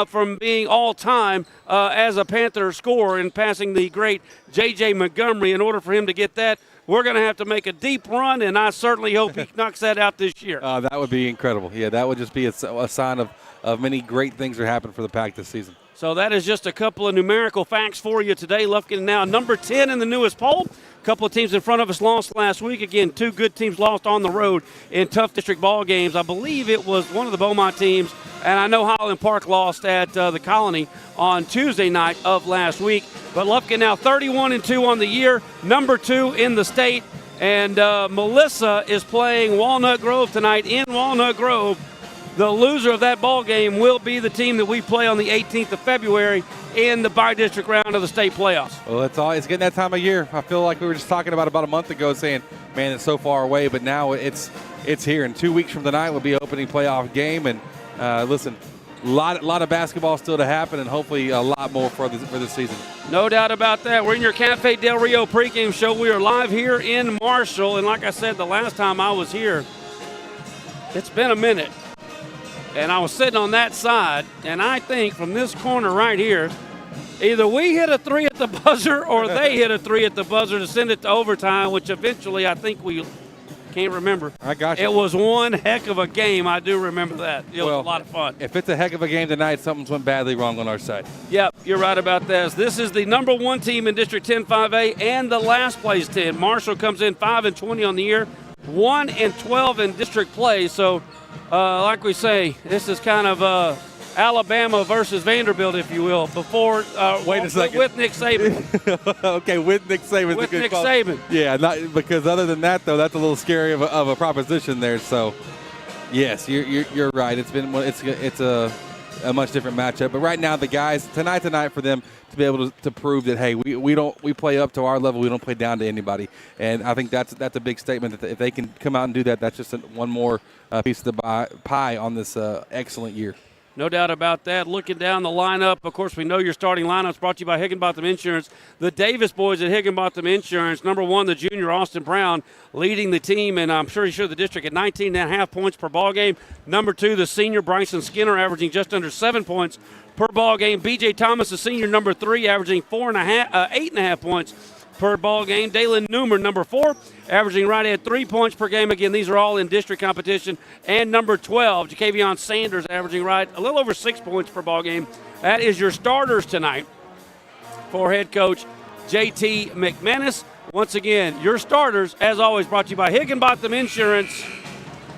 from being all-time as a Panther scorer and passing the great J.J. Montgomery. In order for him to get that, we're going to have to make a deep run, and I certainly hope he knocks that out this year. That would be incredible. Yeah, that would just be a sign of many great things that happen for the Pack this season. So that is just a couple of numerical facts for you today. Lufkin now number 10 in the newest poll. A couple of teams in front of us lost last week. Again, 2 good teams lost on the road in tough district ball games. I believe it was one of the Beaumont teams, and I know Highland Park lost at the Colony on Tuesday night of last week. But Lufkin now 31-2 on the year, number 2 in the state. And Melissa is playing Walnut Grove tonight in Walnut Grove. The loser of that ball game will be the team that we play on the 18th of February in the bi-district round of the state playoffs. Well, it's getting that time of year. I feel like we were just talking about a month ago saying, man, it's so far away, but now it's here. And 2 weeks from tonight will be opening playoff game. And listen, a lot of basketball still to happen, and hopefully a lot more for this season. No doubt about that. We're in your Cafe Del Rio pregame show. We are live here in Marshall, and like I said, the last time I was here, it's been a minute. And I was sitting on that side, and I think from this corner right here, either we hit a 3 at the buzzer or they hit a 3 at the buzzer to send it to overtime, which eventually I think we can't remember. I got you. It was one heck of a game. I do remember that. It was a lot of fun. If it's a heck of a game tonight, something's went badly wrong on our side. Yep, you're right about this. This is the number 1 team in District 10 5A and the last place 10. Marshall comes in 5-20 on the year, 1-12 in district play. So, like we say, this is kind of Alabama versus Vanderbilt, if you will, before wait a second. With Nick Saban. Okay, with Nick Saban. With Nick Saban. Yeah, because other than that, though, that's a little scary of a proposition there. So, yes, you're right. It's a much different matchup. But right now, the guys tonight for them to be able to prove that, hey, we play up to our level. We don't play down to anybody. And I think that's a big statement that if they can come out and do that, that's just one more piece of the pie on this excellent year. No doubt about that. Looking down the lineup, of course, we know your starting lineup's brought to you by Higginbotham Insurance. The Davis boys at Higginbotham Insurance. Number 1, the junior Austin Brown leading the team, and I'm sure the district at 19.5 points per ball game. Number 2, the senior Bryson Skinner, averaging just under 7 points per ball game. B.J. Thomas, the senior, number 3, averaging 8.5 points per ball game. Dalen Newmer, number 4, averaging right at 3 points per game. Again, these are all in district competition. And number 12, Jacavion Sanders, averaging right a little over 6 points per ball game. That is your starters tonight for head coach J.T. McManus. Once again, your starters, as always, brought to you by Higginbotham Insurance.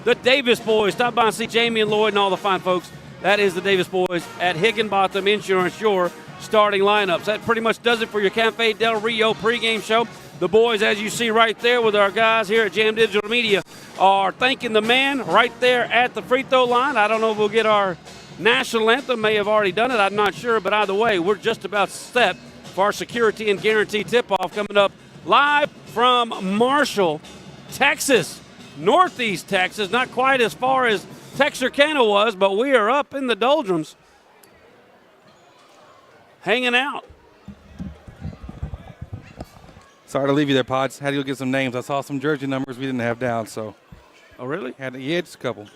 The Davis boys. Stop by and see Jamie and Lloyd and all the fine folks. That is the Davis boys at Higginbotham Insurance, your starting lineups. That pretty much does it for your Cafe Del Rio pregame show. The boys, as you see right there with our guys here at Jam Digital Media, are thanking the man right there at the free throw line. I don't know if we'll get our national anthem. May have already done it. I'm not sure. But either way, we're just about set for our security and guarantee tip-off coming up live from Marshall, Texas, Northeast Texas. Not quite as far as Texarkana was, but we are up in the doldrums, hanging out. Sorry to leave you there, Pods. Had to go get some names. I saw some jersey numbers we didn't have down, so. Oh, really? Yeah, just a couple.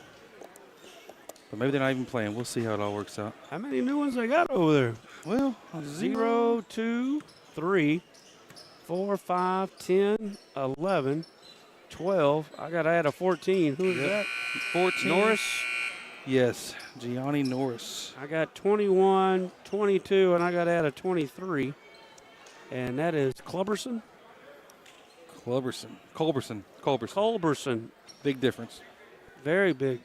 But maybe they're not even playing. We'll see how it all works out. How many new ones I got over there? Well, 0, 2, 3, 4, 5, 10, 11, 12. I got to add a 14. Who is that? 14. Norris? Yes, Gianni Norris. I got 21, 22, and I got to add a 23. And that is Culberson. Culberson. Big difference. Very big.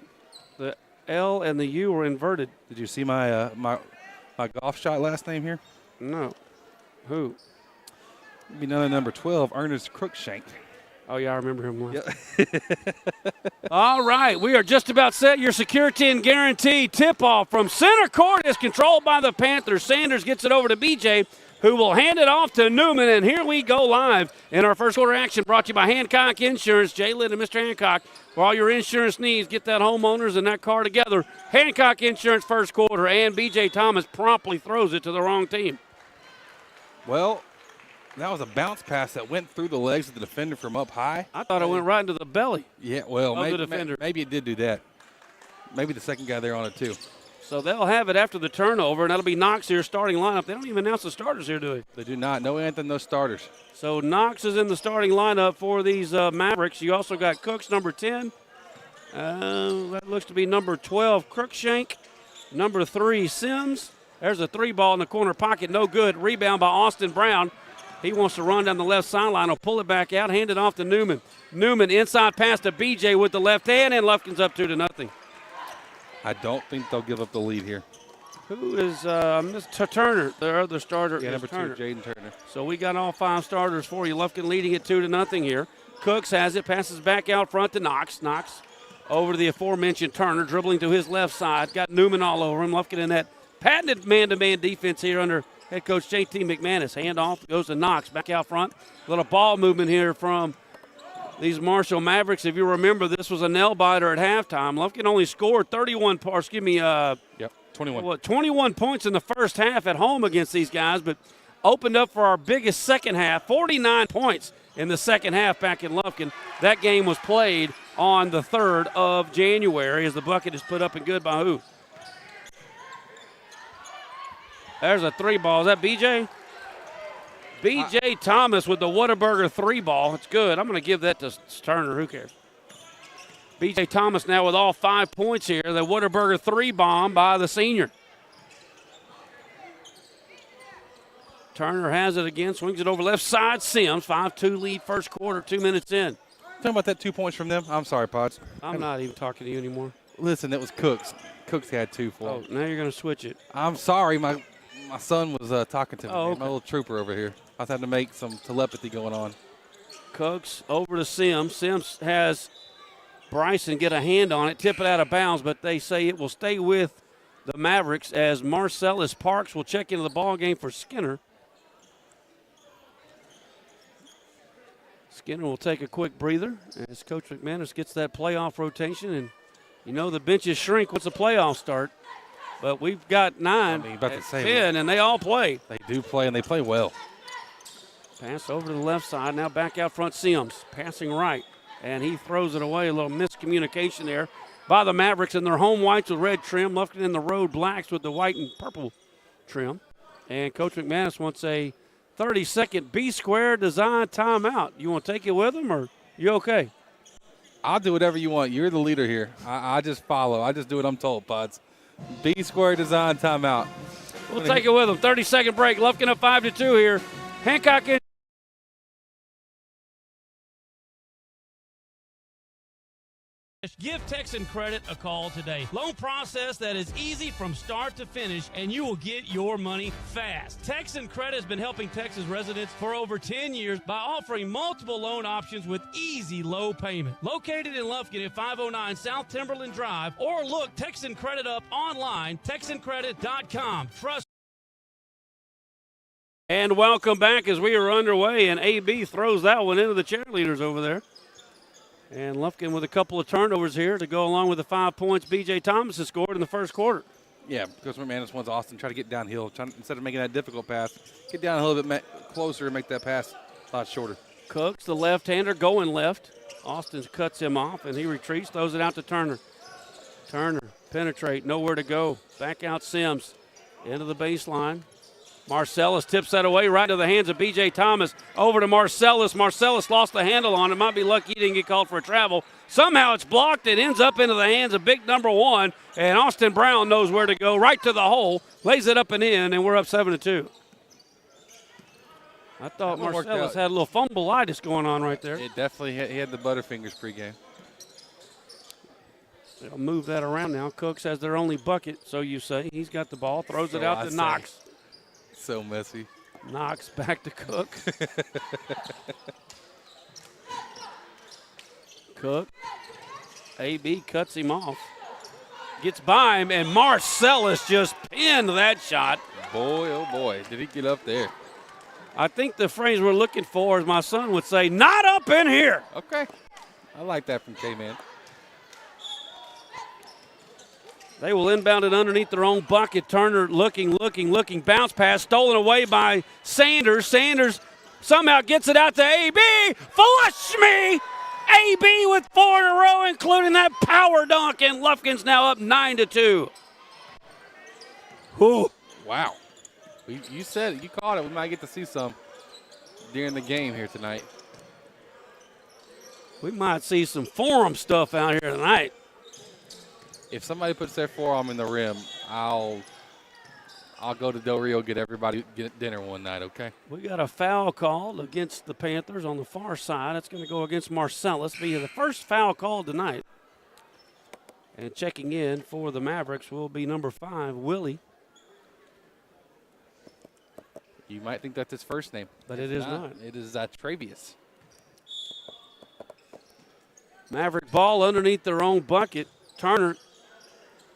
The L and the U were inverted. Did you see my my golf shot last name here? No. Who? Be another number 12, Ernest Crookshank. Oh, yeah, I remember him. All right, we are just about set. Your security and guarantee tip-off from center court is controlled by the Panthers. Sanders gets it over to BJ, who will hand it off to Newman, and here we go live in our first quarter action, brought to you by Hancock Insurance. Jalen and Mr. Hancock, for all your insurance needs, get that homeowners and that car together. Hancock Insurance first quarter, and B.J. Thomas promptly throws it to the wrong team. Well, that was a bounce pass that went through the legs of the defender from up high. I thought it went right into the belly. Yeah, well, of the defender. Maybe it did do that. Maybe the second guy there on it too. So they'll have it after the turnover, and that'll be Knox here starting lineup. They don't even announce the starters here, do they? They do not. No anthem, no starters. So Knox is in the starting lineup for these Mavericks. You also got Cooks, number 10. That looks to be number 12, Crookshank. Number 3, Sims. There's a 3-ball in the corner pocket. No good. Rebound by Austin Brown. He wants to run down the left sideline. He'll pull it back out, hand it off to Newman. Newman inside pass to BJ with the left hand, and Lufkin's up 2-0. I don't think they'll give up the lead here. Who is Mr. Turner? Their other starter Yeah, is number Turner. 2, Jaden Turner. So we got all 5 starters for you. Lufkin leading it 2-0 here. Cooks has it, passes back out front to Knox. Knox over to the aforementioned Turner, dribbling to his left side. Got Newman all over him. Lufkin in that patented man-to-man defense here under head coach JT McManus. Handoff goes to Knox, back out front. A little ball movement here from these Marshall Mavericks. If you remember, this was a nail-biter at halftime. Lufkin only scored 21 points in the first half at home against these guys, but opened up for our biggest second half, 49 points in the second half back in Lufkin. That game was played on the 3rd of January as the bucket is put up and good by who? There's a 3-ball. Is that BJ? B.J. Thomas with the Whataburger 3-ball. It's good. I'm going to give that to Turner. Who cares? B.J. Thomas now with all 5 points here. The Whataburger 3-bomb by the senior. Turner has it again. Swings it over left side. Sims, 5-2 lead first quarter, 2 minutes in. Talking about that 2 points from them? I'm sorry, Pods. I'm not even talking to you anymore. Listen, it was Cooks. Cooks had 2 for him. Oh, now you're going to switch it. I'm sorry. My son was talking to me. Oh, okay. My little trooper over here. I was having to make some telepathy going on. Cooks over to Sims. Sims has Bryson get a hand on it, tip it out of bounds, but they say it will stay with the Mavericks as Marcellus Parks will check into the ball game for Skinner. Skinner will take a quick breather as Coach McManus gets that playoff rotation. And you know the benches shrink once the playoffs start. But we've got 9 at 10, and they all play. They do play, and they play well. Pass over to the left side. Now back out front, Sims. Passing right, and he throws it away. A little miscommunication there by the Mavericks in their home whites with red trim. Lufkin in the road blacks with the white and purple trim. And Coach McManus wants a 30-second B-square design timeout. You want to take it with him, or you okay? I'll do whatever you want. You're the leader here. I just follow. I just do what I'm told, Pods. B-square design timeout. We'll take it with them. 30-second break. Lufkin up 5-2 here. Hancock in. Give Texan Credit a call today. Loan process that is easy from start to finish, and you will get your money fast. Texan Credit has been helping Texas residents for over 10 years by offering multiple loan options with easy low payment. Located in Lufkin at 509 South Timberland Drive, or look Texan Credit up online, texancredit.com. Trust. And welcome back as we are underway, and AB throws that one into the cheerleaders over there. And Lufkin with a couple of turnovers here to go along with the 5 points B.J. Thomas has scored in the first quarter. Yeah, Coach McManus wants Austin to try to get downhill. Instead of making that difficult pass, get downhill a bit closer and make that pass a lot shorter. Cooks, the left-hander, going left. Austin cuts him off, and he retreats, throws it out to Turner. Turner, penetrate, nowhere to go. Back out Sims, into the baseline. Marcellus tips that away right to the hands of B.J. Thomas. Over to Marcellus. Marcellus lost the handle on it. Might be lucky he didn't get called for a travel. Somehow it's blocked. It ends up into the hands of big number 1, and Austin Brown knows where to go. Right to the hole, lays it up and in, and we're up 7-2. I thought Marcellus had a little fumbleitis going on right there. It definitely he had the Butterfingers pregame. They'll move that around now. Cooks has their only bucket, so you say. He's got the ball, throws it out to Knox. So messy. Knox back to Cook. Cook. AB cuts him off. Gets by him, and Marcellus just pinned that shot. Boy, oh boy, did he get up there. I think the phrase we're looking for, as my son would say, not up in here. Okay. I like that from K-Man. They will inbound it underneath their own bucket. Turner looking. Bounce pass stolen away by Sanders. Sanders somehow gets it out to AB. Flush me! AB with 4 in a row, including that power dunk, and Lufkin's now up 9-2. Whew. Wow. You said it. You called it. We might get to see some during the game here tonight. We might see some forearm stuff out here tonight. If somebody puts their forearm in the rim, I'll go to Del Rio, get everybody get dinner one night, okay? We got a foul called against the Panthers on the far side. It's going to go against Marcellus, be the first foul called tonight. And checking in for the Mavericks will be number 5, Willie. You might think that's his first name. But it is not. It is Travius. Maverick ball underneath their own bucket. Turner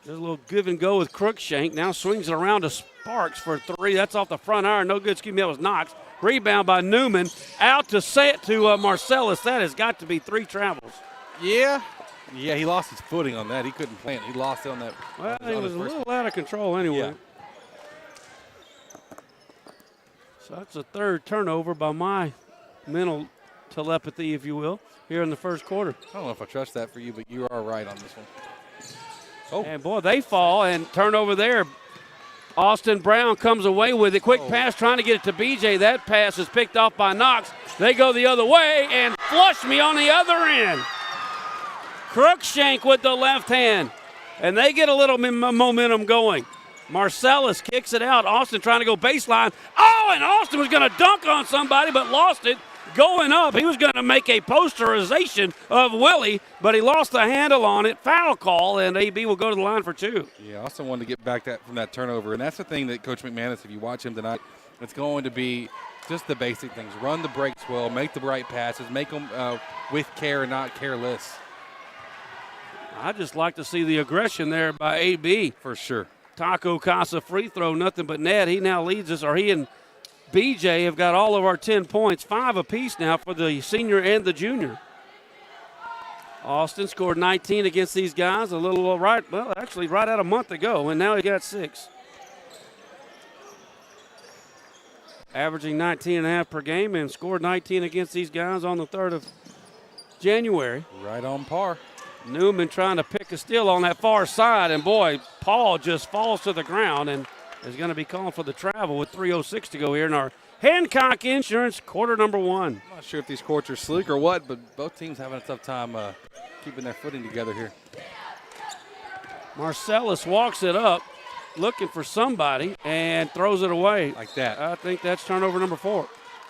does a little give and go with Crookshank. Now swings it around to Sparks for 3. That's off the front iron. No good. Excuse me. That was Knox. Rebound by Newman. Out to Marcellus. That has got to be 3 travels. Yeah. Yeah, he lost his footing on that. He couldn't plant. He lost it on that. Well, he was a little out of control anyway. Yeah. So that's a 3rd turnover by my mental telepathy, if you will, here in the first quarter. I don't know if I trust that for you, but you are right on this one. Oh. And, boy, they fall and turnover there. Austin Brown comes away with it. Quick pass trying to get it to BJ. That pass is picked off by Knox. They go the other way and flush me on the other end. Crookshank with the left hand. And they get a little momentum going. Marcellus kicks it out. Austin trying to go baseline. Oh, and Austin was going to dunk on somebody but lost it. Going up, he was going to make a posterization of Willie, but he lost the handle on it. Foul call, and AB will go to the line for 2. Yeah, Austin wanted to get back from that turnover, and that's the thing that Coach McManus, if you watch him tonight, it's going to be just the basic things. Run the breaks well, make the right passes, make them with care and not careless. I just like to see the aggression there by AB. For sure. Taco Casa free throw, nothing but net. He now leads us, or he and BJ have got all of our 10 points, 5 apiece now for the senior and the junior. Austin scored 19 against these guys right out a month ago, and now he got 6. Averaging 19.5 per game and scored 19 against these guys on the 3rd of January. Right on par. Newman trying to pick a steal on that far side, and boy, Paul just falls to the ground and is going to be calling for the travel with 3:06 to go here in our Hancock Insurance quarter number 1. I'm not sure if these courts are sleek or what, but both teams having a tough time keeping their footing together here. Marcellus walks it up, looking for somebody, and throws it away. Like that. I think that's turnover number 4.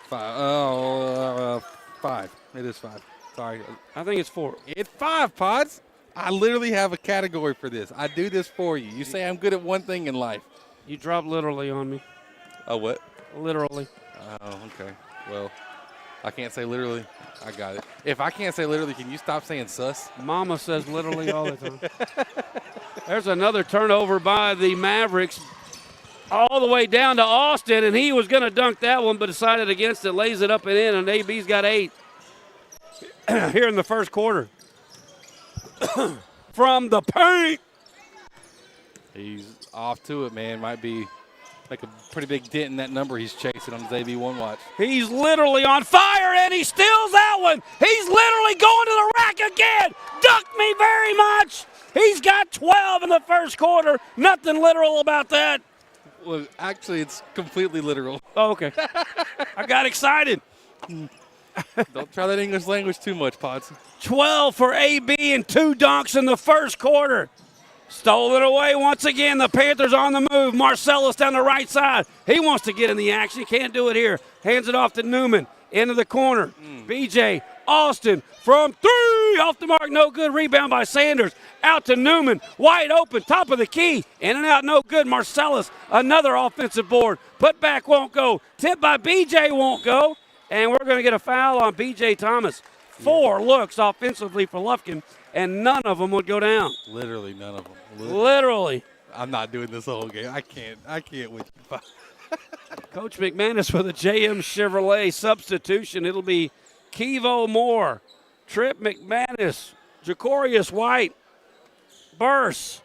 5. 5. It is 5. Sorry. I think it's 4. It's 5, Pods. I literally have a category for this. I do this for you. You say I'm good at one thing in life. You dropped literally on me. Oh, what? Literally. Oh, okay. Well, I can't say literally. I got it. If I can't say literally, can you stop saying sus? Mama says literally all the time. There's another turnover by the Mavericks all the way down to Austin, and he was going to dunk that one but decided against it, lays it up and in, and AB's got 8. here in the first quarter. From the paint. He's off to it, man. Might be like a pretty big dent in that number he's chasing on his AV1 watch. He's literally on fire, and he steals that one. He's literally going to the rack again. Duck me very much. He's got 12 in the first quarter. Nothing literal about that. Well, actually, it's completely literal. Oh, okay. I got excited. Don't try that English language too much, Pods. 12 for AB and 2 dunks in the first quarter. Stole it away once again. The Panthers on the move. Marcellus down the right side. He wants to get in the action. Can't do it here. Hands it off to Newman. Into the corner. BJ Austin from 3. Off the mark. No good. Rebound by Sanders. Out to Newman. Wide open. Top of the key. In and out. No good. Marcellus. Another offensive board. Put back won't go. Tip by BJ won't go. And we're going to get a foul on BJ Thomas. 4 looks offensively for Lufkin, and none of them would go down. Literally none of them. Literally. I'm not doing this the whole game. I can't with you. Coach McManus with a JM Chevrolet substitution. It'll be Kevo Moore, Trip McManus, Jacorius White, Burse.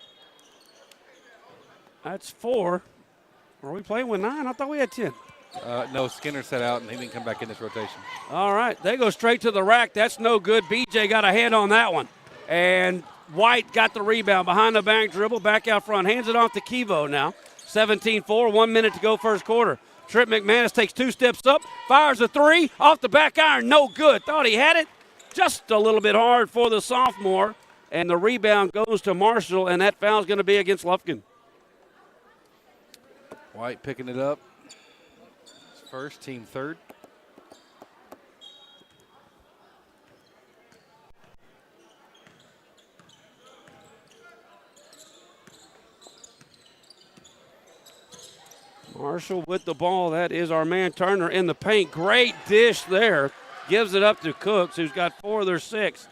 That's 4. Are we playing with 9? I thought we had 10. No, Skinner set out, and he didn't come back in this rotation. All right, they go straight to the rack. That's no good. BJ got a hand on that one. And White got the rebound. Behind the back dribble, back out front. Hands it off to Kevo now. 17-4, 1 minute to go first quarter. Trip McManus takes 2 steps up, fires a 3, off the back iron, no good. Thought he had it. Just a little bit hard for the sophomore. And the rebound goes to Marshall, and that foul's going to be against Lufkin. White picking it up. First, team third. Marshall with the ball. That is our man Turner in the paint. Great dish there. Gives it up to Cooks, who's got 4 of their 6.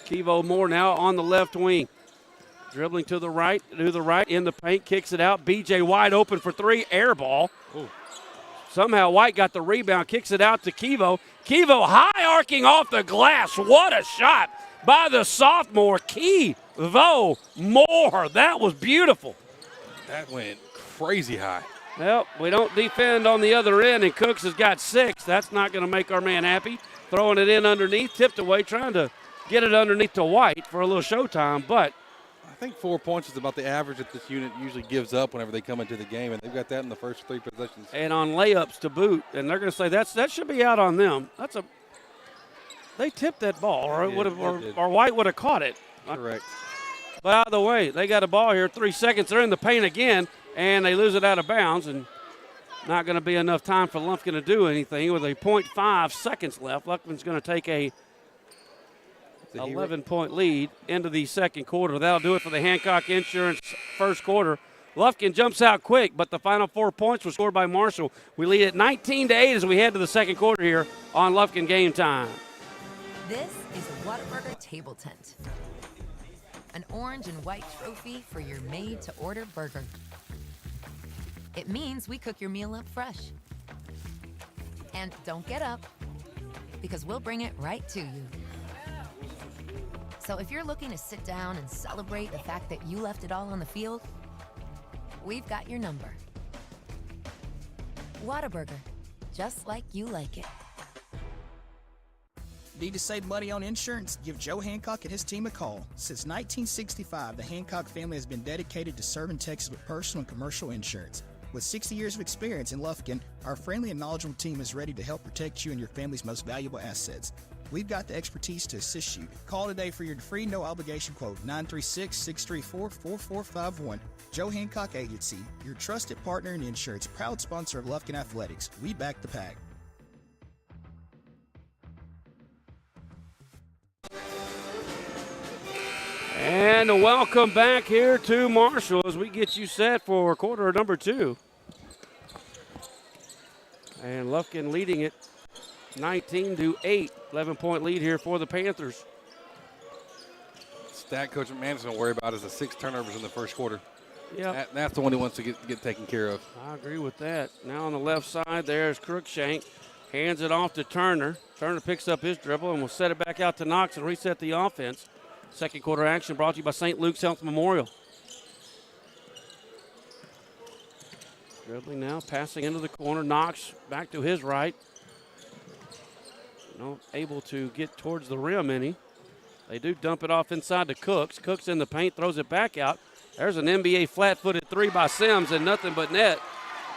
Kevo Moore now on the left wing. Dribbling to the right, in the paint, kicks it out. BJ wide open for 3, air ball. Ooh. Somehow White got the rebound, kicks it out to Kevo. Kevo high arcing off the glass. What a shot by the sophomore, Kevo Moore. That was beautiful. That went crazy high. Well, we don't defend on the other end, and Cooks has got 6. That's not going to make our man happy. Throwing it in underneath, tipped away, trying to get it underneath to White for a little showtime, but I think 4 points is about the average that this unit usually gives up whenever they come into the game, and they've got that in the first 3 possessions. And on layups to boot, and they're going to say that should be out on them. They tipped that ball, or White would have caught it. Correct. By the way, they got a ball here, 3 seconds. They're in the paint again, and they lose it out of bounds, and not going to be enough time for Lufkin to do anything. With a 0.5 seconds left, Lufkin's going to take a 11-point lead into the second quarter. That'll do it for the Hancock Insurance first quarter. Lufkin jumps out quick, but the final 4 points were scored by Marshall. We lead at 19-8 as we head to the second quarter here on Lufkin Game Time. This is a Whataburger table tent. An orange and white trophy for your made-to-order burger. It means we cook your meal up fresh. And don't get up, because we'll bring it right to you. So if you're looking to sit down and celebrate the fact that you left it all on the field, we've got your number. Whataburger, just like you like it. Need to save money on insurance? Give Joe Hancock and his team a call. Since 1965, the Hancock family has been dedicated to serving Texas with personal and commercial insurance. With 60 years of experience in Lufkin, our friendly and knowledgeable team is ready to help protect you and your family's most valuable assets. We've got the expertise to assist you. Call today for your free no-obligation quote, 936-634-4451. Joe Hancock Agency, your trusted partner in insurance, proud sponsor of Lufkin Athletics. We back the pack. And welcome back here to Marshall as we get you set for quarter number 2. And Lufkin leading it 19-8. 11-point lead here for the Panthers. Stat Coach McMahon's going to worry about is the 6 turnovers in the first quarter. Yeah, that's the one he wants to get taken care of. I agree with that. Now on the left side, there's Crookshank. Hands it off to Turner. Turner picks up his dribble and will set it back out to Knox and reset the offense. Second quarter action brought to you by St. Luke's Health Memorial. Dribbling now, passing into the corner. Knox back to his right. Not able to get towards the rim any. They do dump it off inside to Cooks. Cooks in the paint, throws it back out. There's an NBA flat-footed three by Sims and nothing but net.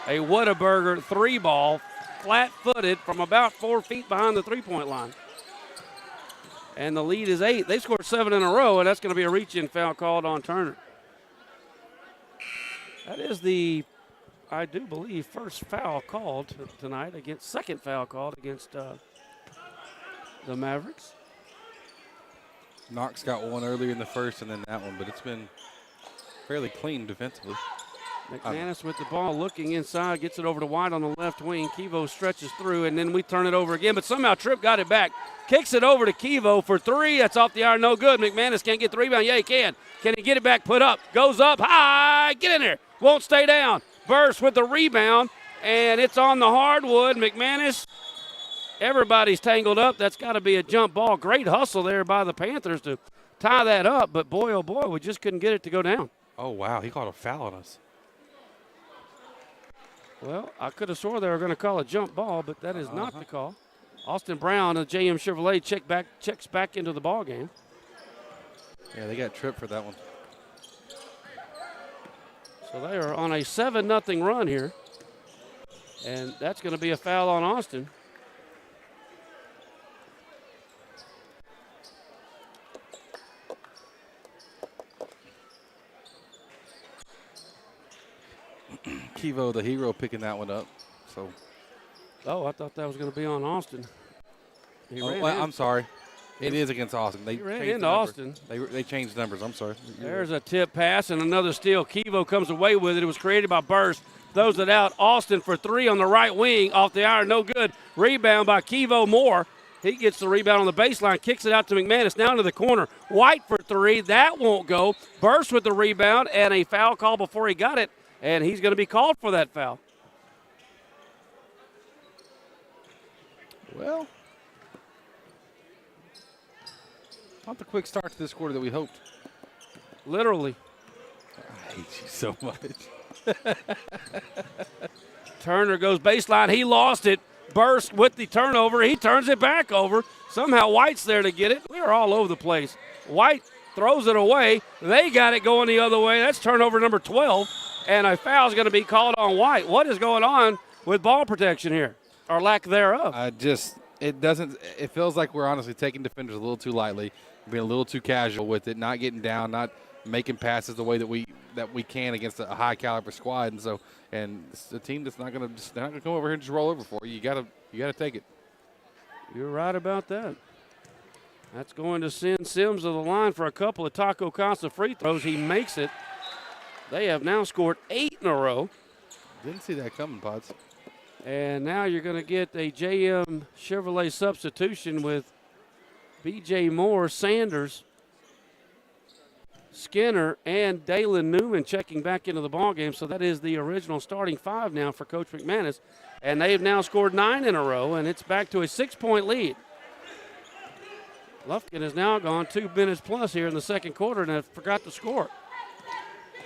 A Whataburger three ball, flat-footed from about 4 feet behind the three-point line. And the lead is 8. They scored 7 in a row, and that's going to be a reach-in foul called on Turner. That is the, I do believe, first foul called tonight against, second foul called against the Mavericks. Knox got one earlier in the first and then that one, but it's been fairly clean defensively. McManus with the ball looking inside, gets it over to White on the left wing. Kevo stretches through, and then we turn it over again, but somehow Tripp got it back. Kicks it over to Kevo for three. That's off the iron, no good. McManus can't get the rebound. Yeah, he can. Can he get it back? Put up. Goes up high. Get in there. Won't stay down. Burst with the rebound, and it's on the hardwood. McManus, everybody's tangled up. That's got to be a jump ball. Great hustle there by the Panthers to tie that up, but boy, oh boy, we just couldn't get it to go down. Oh, wow. He called a foul on us. Well, I could have swore they were going to call a jump ball, but that is not the call. Austin Brown of JM Chevrolet checks back into the ball game. Yeah, they got tripped for that one. So they are on a 7-0 run here, and that's going to be a foul on Austin. Kevo, the hero, picking that one up. So, I thought that was going to be on Austin. I'm sorry. It is against Austin. They ran changed into Austin. They changed numbers. I'm sorry. There's a tip pass and another steal. Kevo comes away with it. It was created by Burst. Throws it out. Austin for three on the right wing. Off the iron. No good. Rebound by Kevo Moore. He gets the rebound on the baseline. Kicks it out to McManus. Now into the corner. White for three. That won't go. Burst with the rebound and a foul call before he got it. And he's going to be called for that foul. Well, not the quick start to this quarter that we hoped. Literally. I hate you so much. Turner goes baseline. He lost it. Burst with the turnover. He turns it back over. Somehow White's there to get it. We are all over the place. White throws it away. They got it going the other way. That's turnover number 12. And a foul is going to be called on White. What is going on with ball protection here, or lack thereof? It feels like we're honestly taking defenders a little too lightly, being a little too casual with it, not getting down, not making passes the way that we can against a high caliber squad. And it's a team that's not going to come over here and just roll over for you. You got to take it. You're right about that. That's going to send Sims to the line for a couple of Taco Casa free throws. He makes it. They have now scored 8 in a row. Didn't see that coming, Pods. And now you're going to get a JM Chevrolet substitution with B.J. Moore, Sanders, Skinner, and Dalen Newman checking back into the ballgame. So that is the original starting five now for Coach McManus. And they've now scored 9 in a row, and it's back to a 6-point lead. Lufkin has now gone 2 minutes plus here in the second quarter and have forgot to score.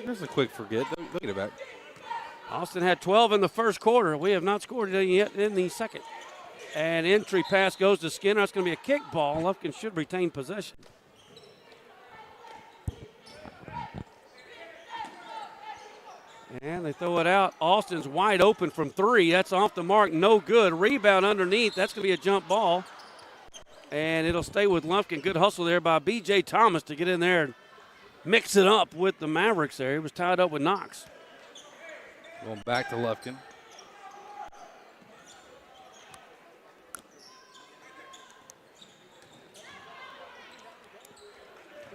There's a quick forget. Look at it back. Austin had 12 in the first quarter. We have not scored any yet in the second. And entry pass goes to Skinner. That's going to be a kick ball. Lufkin should retain possession. And they throw it out. Austin's wide open from three. That's off the mark. No good. Rebound underneath. That's going to be a jump ball. And it'll stay with Lufkin. Good hustle there by B.J. Thomas to get in there and mix it up with the Mavericks there. He was tied up with Knox. Going back to Lufkin.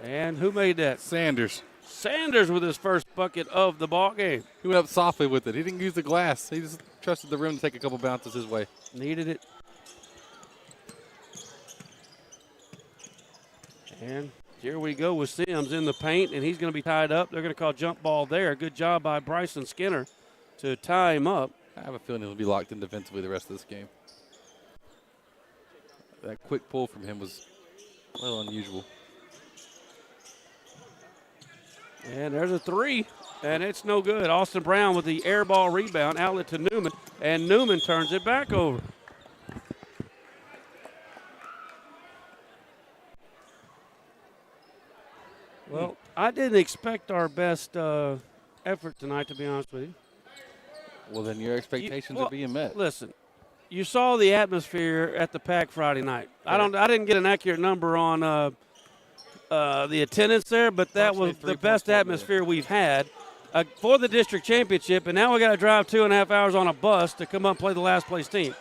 And who made that? Sanders. Sanders with his first bucket of the ball game. He went up softly with it. He didn't use the glass. He just trusted the rim to take a couple bounces his way. Needed it. And here we go with Sims in the paint, and he's going to be tied up. They're going to call jump ball there. Good job by Bryson Skinner to tie him up. I have a feeling he'll be locked in defensively the rest of this game. that quick pull from him was a little unusual. And there's a three, and it's no good. Austin Brown with the air ball rebound, outlet to Newman, and Newman turns it back over. Well, I didn't expect our best effort tonight, to be honest with you. Well, then your expectations are being met. Listen, you saw the atmosphere at the Pack Friday night. I didn't get an accurate number on the attendance there, but that was the best atmosphere we've had for the district championship. And now we got to drive 2.5 hours on a bus to come up and play the last place team.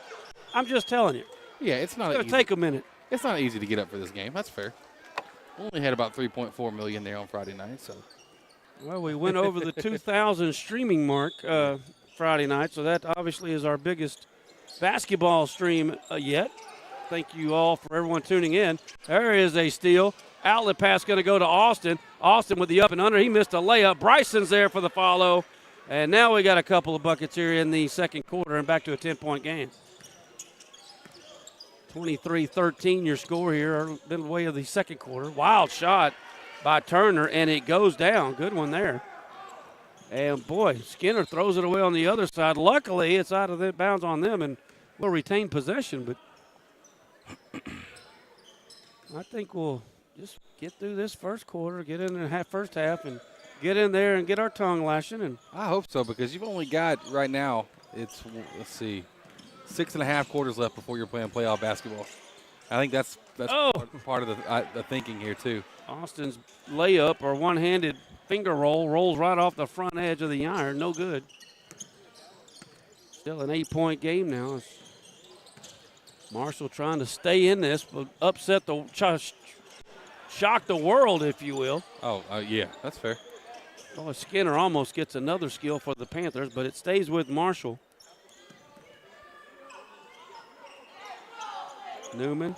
I'm just telling you. Yeah, it's not. It's going to take a minute. It's not easy to get up for this game. That's fair. We only had about 3.4 million there on Friday night, so. Well, we went over the 2,000 streaming mark Friday night, so that obviously is our biggest basketball stream yet. Thank you all for everyone tuning in. There is a steal. Outlet pass going to go to Austin. Austin with the up and under. He missed a layup. Bryson's there for the follow. And now we got a couple of buckets here in the second quarter and back to a 10-point game. 23-13 your score here, midway of the second quarter. Wild shot by Turner, and it goes down. Good one there. And, boy, Skinner throws it away on the other side. Luckily, it's out of the bounds on them, and we'll retain possession. But I think we'll just get through this first quarter, get in the first half, and get in there and get our tongue lashing. And I hope so, because you've only got right now, let's see, 6.5 quarters left before you're playing playoff basketball. I think that's part of the thinking here, too. Austin's layup or one-handed finger roll rolls right off the front edge of the iron. No good. Still an 8-point game now. Marshall trying to stay in this, but upset the shock the world, if you will. Yeah, that's fair. Oh, Skinner almost gets another steal for the Panthers, but it stays with Marshall. Newman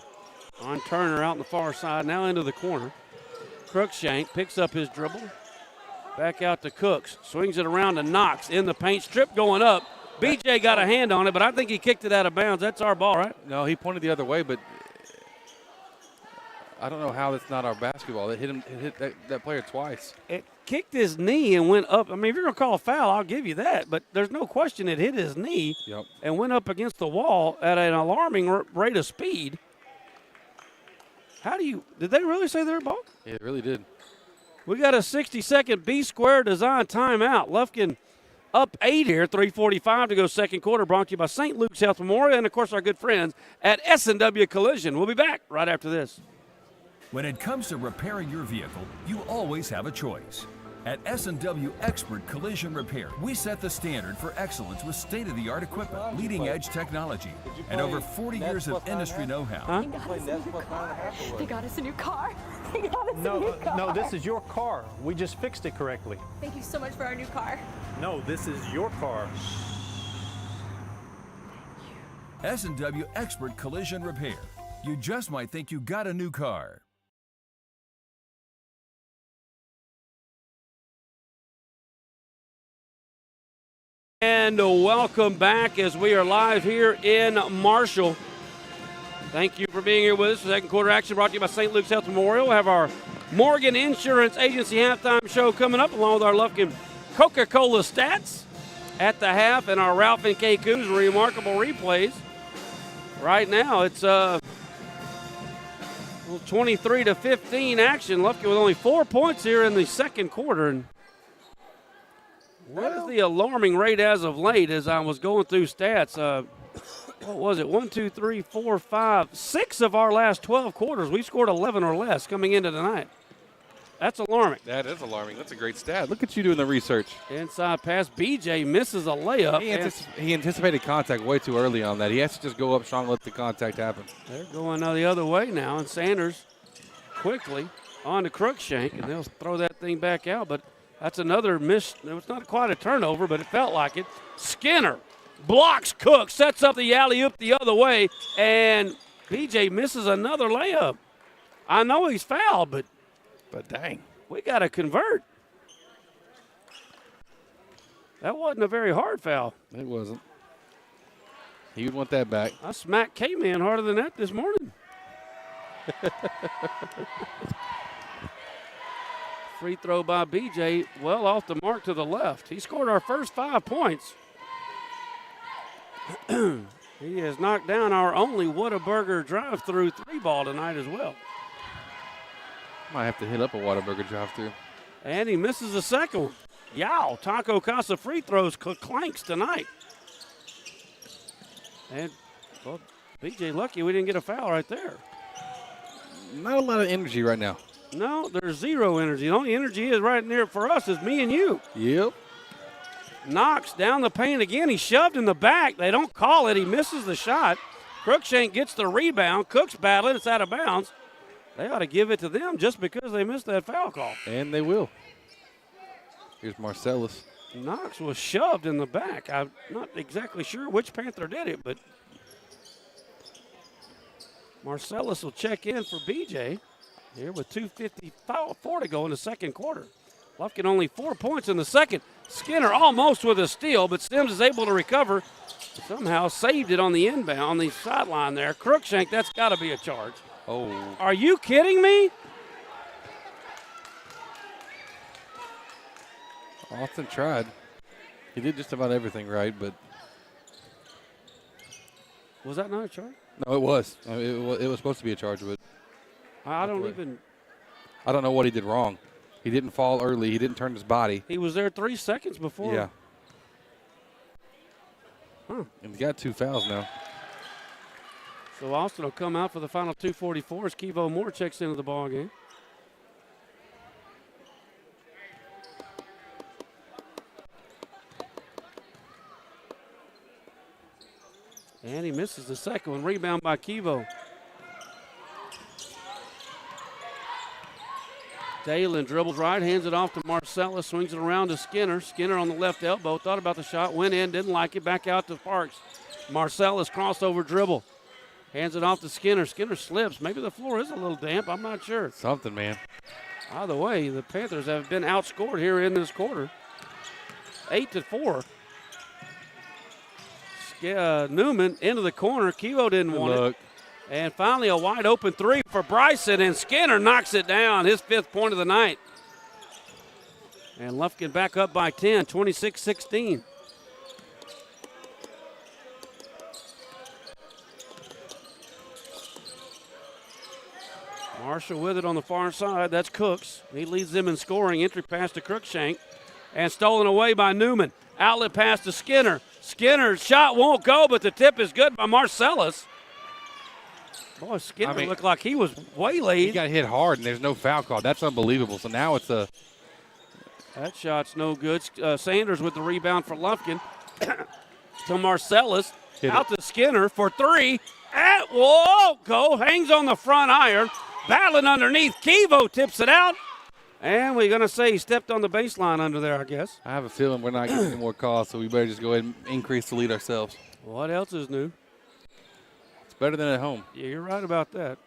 on Turner out on the far side, now into the corner. Crookshank picks up his dribble. Back out to Cooks. Swings it around to Knox in the paint. Strip going up. BJ got a hand on it, but I think he kicked it out of bounds. That's our ball, right? No, he pointed the other way, but I don't know how that's not our basketball. It hit that player twice. It kicked his knee and went up. I mean, if you're going to call a foul, I'll give you that. But there's no question it hit his knee and went up against the wall at an alarming rate of speed. Did they really say their ball? Yeah, it really did. We got a 60-second B-square design timeout. Lufkin up 8 here, 3:45 to go second quarter, brought to you by St. Luke's Health Memorial and, of course, our good friends at S&W Collision. We'll be back right after this. When it comes to repairing your vehicle, you always have a choice. At S&W Expert Collision Repair, we set the standard for excellence with state-of-the-art equipment, leading-edge technology, and over 40 years of industry know-how. They got us a new car. They got us a new car. No, this is your car. We just fixed it correctly. Thank you so much for our new car. No, this is your car. S&W Expert Collision Repair. You just might think you got a new car. And welcome back as we are live here in Marshall. Thank you for being here with us. Second quarter action brought to you by St. Luke's Health Memorial. We'll have our Morgan Insurance Agency halftime show coming up along with our Lufkin Coca-Cola stats at the half and our Ralph and Kay Coons remarkable replays. Right now it's 23-15 action. Lufkin with only 4 points here in the second quarter. And what is the alarming rate as of late as I was going through stats? What was it? 1, 2, 3, 4, 5, 6 of our last 12 quarters. We scored 11 or less coming into tonight. That's alarming. That is alarming. That's a great stat. Look at you doing the research. Inside pass. BJ misses a layup. He anticipated contact way too early on that. He has to just go up strong and let the contact happen. They're going the other way now, and Sanders quickly on to Crookshank, and they'll throw that thing back out, but that's another miss. It was not quite a turnover, but it felt like it. Skinner blocks Cook, sets up the alley-oop the other way, and BJ misses another layup. I know he's fouled, but dang, we got to convert. That wasn't a very hard foul. It wasn't. He would want that back. I smacked K-Man harder than that this morning. Free throw by BJ, well off the mark to the left. He scored our first 5 points. He has knocked down our only Whataburger drive-through 3-ball tonight as well. Might have to hit up a Whataburger drive-through. And he misses the second one. Yow, Taco Casa free throws clanks tonight. And, well, BJ lucky we didn't get a foul right there. Not a lot of energy right now. No, there's zero energy. The only energy is right near for us is me and you. Yep. Knox down the paint again. He's shoved in the back. They don't call it. He misses the shot. Crookshank gets the rebound. Cook's battling. It's out of bounds. They ought to give it to them just because they missed that foul call. And they will. Here's Marcellus. Knox was shoved in the back. I'm not exactly sure which Panther did it, but Marcellus will check in for BJ here with 2:54 to go in the second quarter. Lufkin only 4 points in the second. Skinner almost with a steal, but Sims is able to recover. Somehow saved it on the inbound, on the sideline there. Crookshank, that's got to be a charge. Oh. Are you kidding me? Austin tried. He did just about everything right, but. Was that not a charge? No, it was. It was supposed to be a charge, but. I don't know what he did wrong. He didn't fall early. He didn't turn his body. He was there 3 seconds before. Yeah. Huh. And he got 2 fouls now. So Austin will come out for the final 2:44 as Kevo Moore checks into the ball game. And he misses the second one. Rebound by Kevo. Dalen dribbles right, hands it off to Marcellus, swings it around to Skinner. Skinner on the left elbow, thought about the shot, went in, didn't like it, back out to Parks. Marcellus crossover dribble. Hands it off to Skinner. Skinner slips. Maybe the floor is a little damp. I'm not sure. Something, man. Either way, the Panthers have been outscored here in this quarter. 8-4. Newman into the corner. Kevo didn't want it. And finally a wide open three for Bryson, and Skinner knocks it down, his 5th point of the night. And Lufkin back up by 10, 26-16. Marshall with it on the far side. That's Cooks. He leads them in scoring. Entry pass to Crookshank. And stolen away by Newman. Outlet pass to Skinner. Skinner's shot won't go, but the tip is good by Marcellus. Boy, Skinner looked like he was waylaid. He got hit hard, and there's no foul call. That's unbelievable. So now it's a. That shot's no good. Sanders with the rebound for Lufkin. To Marcellus. Out to Skinner for 3. Whoa, go. Hangs on the front iron. Battling underneath. Kevo tips it out. And we're going to say he stepped on the baseline under there, I guess. I have a feeling we're not getting any more calls, so we better just go ahead and increase the lead ourselves. What else is new? It's better than at home. Yeah, you're right about that.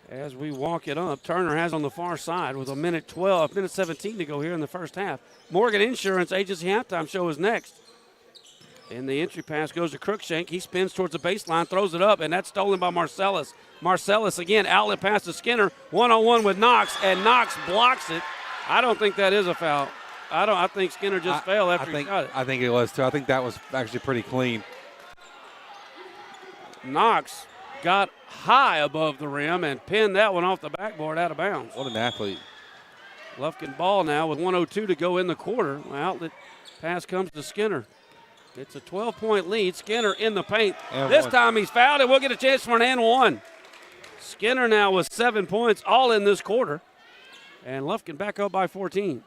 As we walk it up, Turner has on the far side with minute 17 to go here in the first half. Morgan Insurance Agency halftime show is next. And the entry pass goes to Crookshank. He spins towards the baseline, throws it up, and that's stolen by Marcellus. Marcellus again, outlet pass to Skinner, one-on-one with Knox, and Knox blocks it. I don't think that is a foul. I think Skinner just fell after he got it. I think it was too. I think that was actually pretty clean. Knox got high above the rim and pinned that one off the backboard out of bounds. What an athlete. Lufkin ball now with 1:02 to go in the quarter. Outlet pass comes to Skinner. It's a 12-point lead. Skinner in the paint. This time he's fouled, and we'll get a chance for an and one. Skinner now with 7 points, all in this quarter. And Lufkin back up by 14.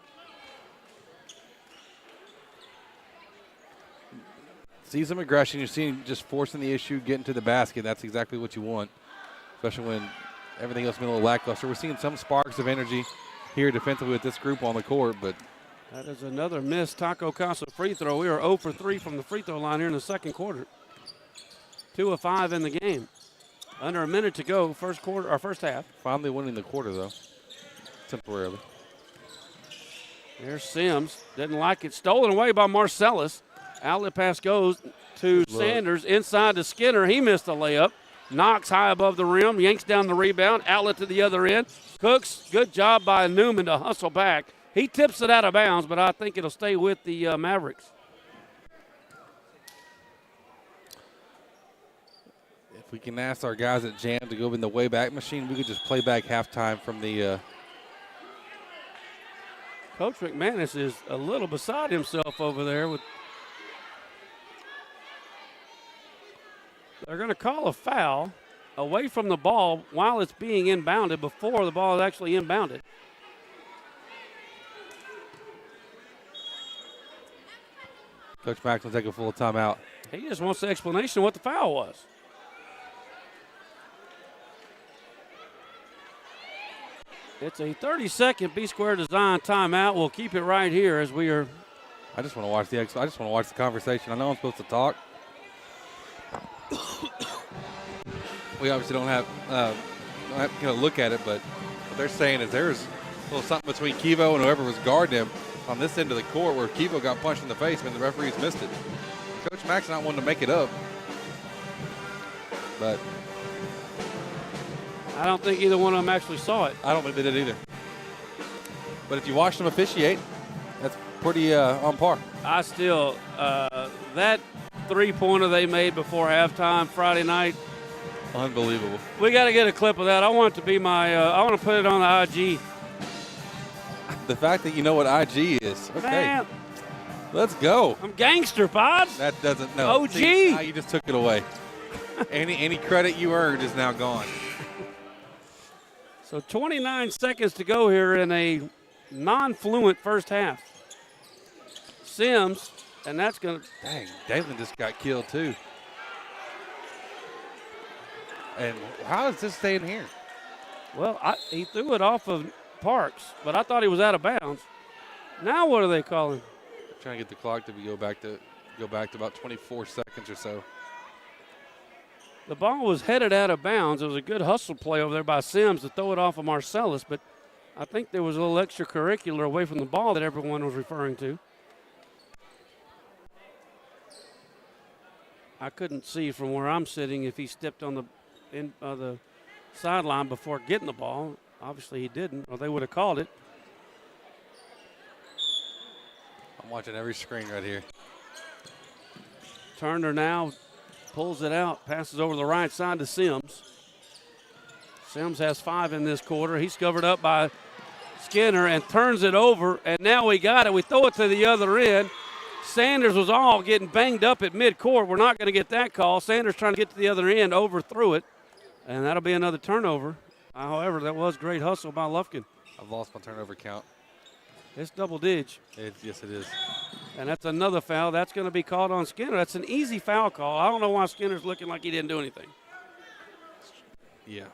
See some aggression. You're seeing just forcing the issue, getting to the basket. That's exactly what you want, especially when everything else has been a little lackluster. We're seeing some sparks of energy here defensively with this group on the court, but that is another missed Taco Casa free throw. We are 0 for 3 from the free throw line here in the second quarter. 2 of 5 in the game. Under a minute to go, first half. Finally winning the quarter, though, temporarily. There's Sims. Didn't like it. Stolen away by Marcellus. Outlet pass goes to Sanders, inside to Skinner. He missed a layup. Knocks high above the rim, yanks down the rebound, outlet to the other end. Cooks, good job by Newman to hustle back. He tips it out of bounds, but I think it'll stay with the Mavericks. If we can ask our guys at Jam to go in the way back machine, we could just play back halftime from the Coach McManus is a little beside himself over there. They're going to call a foul away from the ball while it's being inbounded before the ball is actually inbounded. Coach Max will take a full timeout. He just wants the explanation of what the foul was. It's a 30-second B-square design timeout. We'll keep it right here as we are. I just want to watch the conversation. I know I'm supposed to talk. We obviously don't have to look at it, but what they're saying is there's a little something between Kevo and whoever was guarding him on this end of the court where Kevo got punched in the face and the referees missed it. Coach Mack's not wanting to make it up, but I don't think either one of them actually saw it. I don't think they did either. But if you watch them officiate, that's pretty on par. I still, that three-pointer they made before halftime Friday night, unbelievable. We got to get a clip of that. I want it to be I want to put it on the IG. The fact that you know what IG is. Okay. Man, let's go. I'm gangster, Pod. That doesn't, no. OG. See, now you just took it away. any credit you earned is now gone. So 29 seconds to go here in a non-fluent first half. Sims, and that's going to. Dang, Dalen just got killed too. And how is this staying here? Well, he threw it off of Parks, but I thought he was out of bounds. Now what are they calling? They're trying to get the clock to go back to about 24 seconds or so. The ball was headed out of bounds. It was a good hustle play over there by Sims to throw it off of Marcellus, but I think there was a little extracurricular away from the ball that everyone was referring to. I couldn't see from where I'm sitting if he stepped on the sideline before getting the ball. Obviously he didn't, or they would have called it. I'm watching every screen right here. Turner now pulls it out, passes over the right side to Sims. Sims has 5 in this quarter. He's covered up by Skinner and turns it over, and now we got it. We throw it to the other end. Sanders was all getting banged up at midcourt. We're not going to get that call. Sanders trying to get to the other end, overthrew it, and that'll be another turnover. However, that was great hustle by Lufkin. I've lost my turnover count. It's double dig. Yes, it is. And that's another foul. That's going to be called on Skinner. That's an easy foul call. I don't know why Skinner's looking like he didn't do anything. Yeah,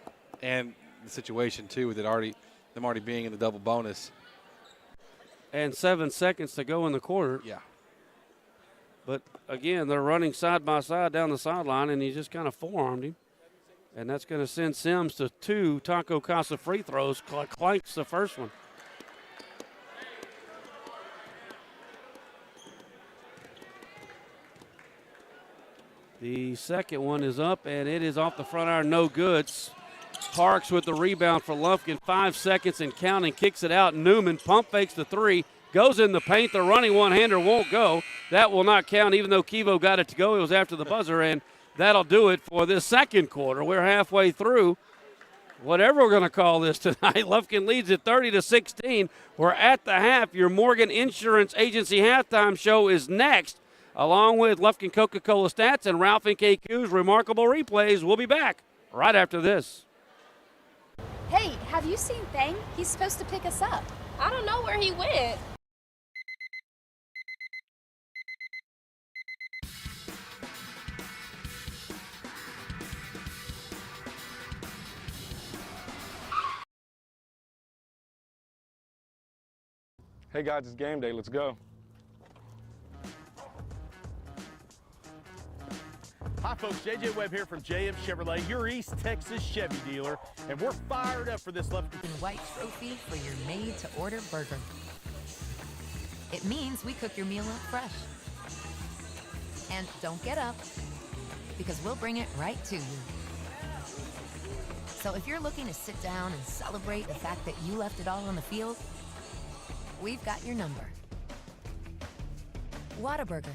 and the situation, too, with them already being in the double bonus. And 7 seconds to go in the quarter. Yeah. But, again, they're running side by side down the sideline, and he just kind of forearmed him. And that's going to send Sims to 2 Taco Casa free throws. Clanks the first one. The second one is up, and it is off the front iron, no good. Parks with the rebound for Lufkin. 5 seconds and counting, kicks it out. Newman pump fakes the 3, goes in the paint. The running one-hander won't go. That will not count, even though Kevo got it to go. It was after the buzzer, and that'll do it for this second quarter. We're halfway through. Whatever we're going to call this tonight, Lufkin leads at 30-16. We're at the half. Your Morgan Insurance Agency halftime show is next, along with Lufkin Coca-Cola stats and Ralph and KQ's remarkable replays. We'll be back right after this. Hey, have you seen Thang? He's supposed to pick us up. I don't know where he went. Hey guys, it's game day. Let's go. Hi folks, JJ Webb here from JM Chevrolet, your East Texas Chevy dealer, and we're fired up for this left. White trophy for your made-to-order burger. It means we cook your meal up fresh. And don't get up, because we'll bring it right to you. So if you're looking to sit down and celebrate the fact that you left it all on the field, we've got your number. Whataburger,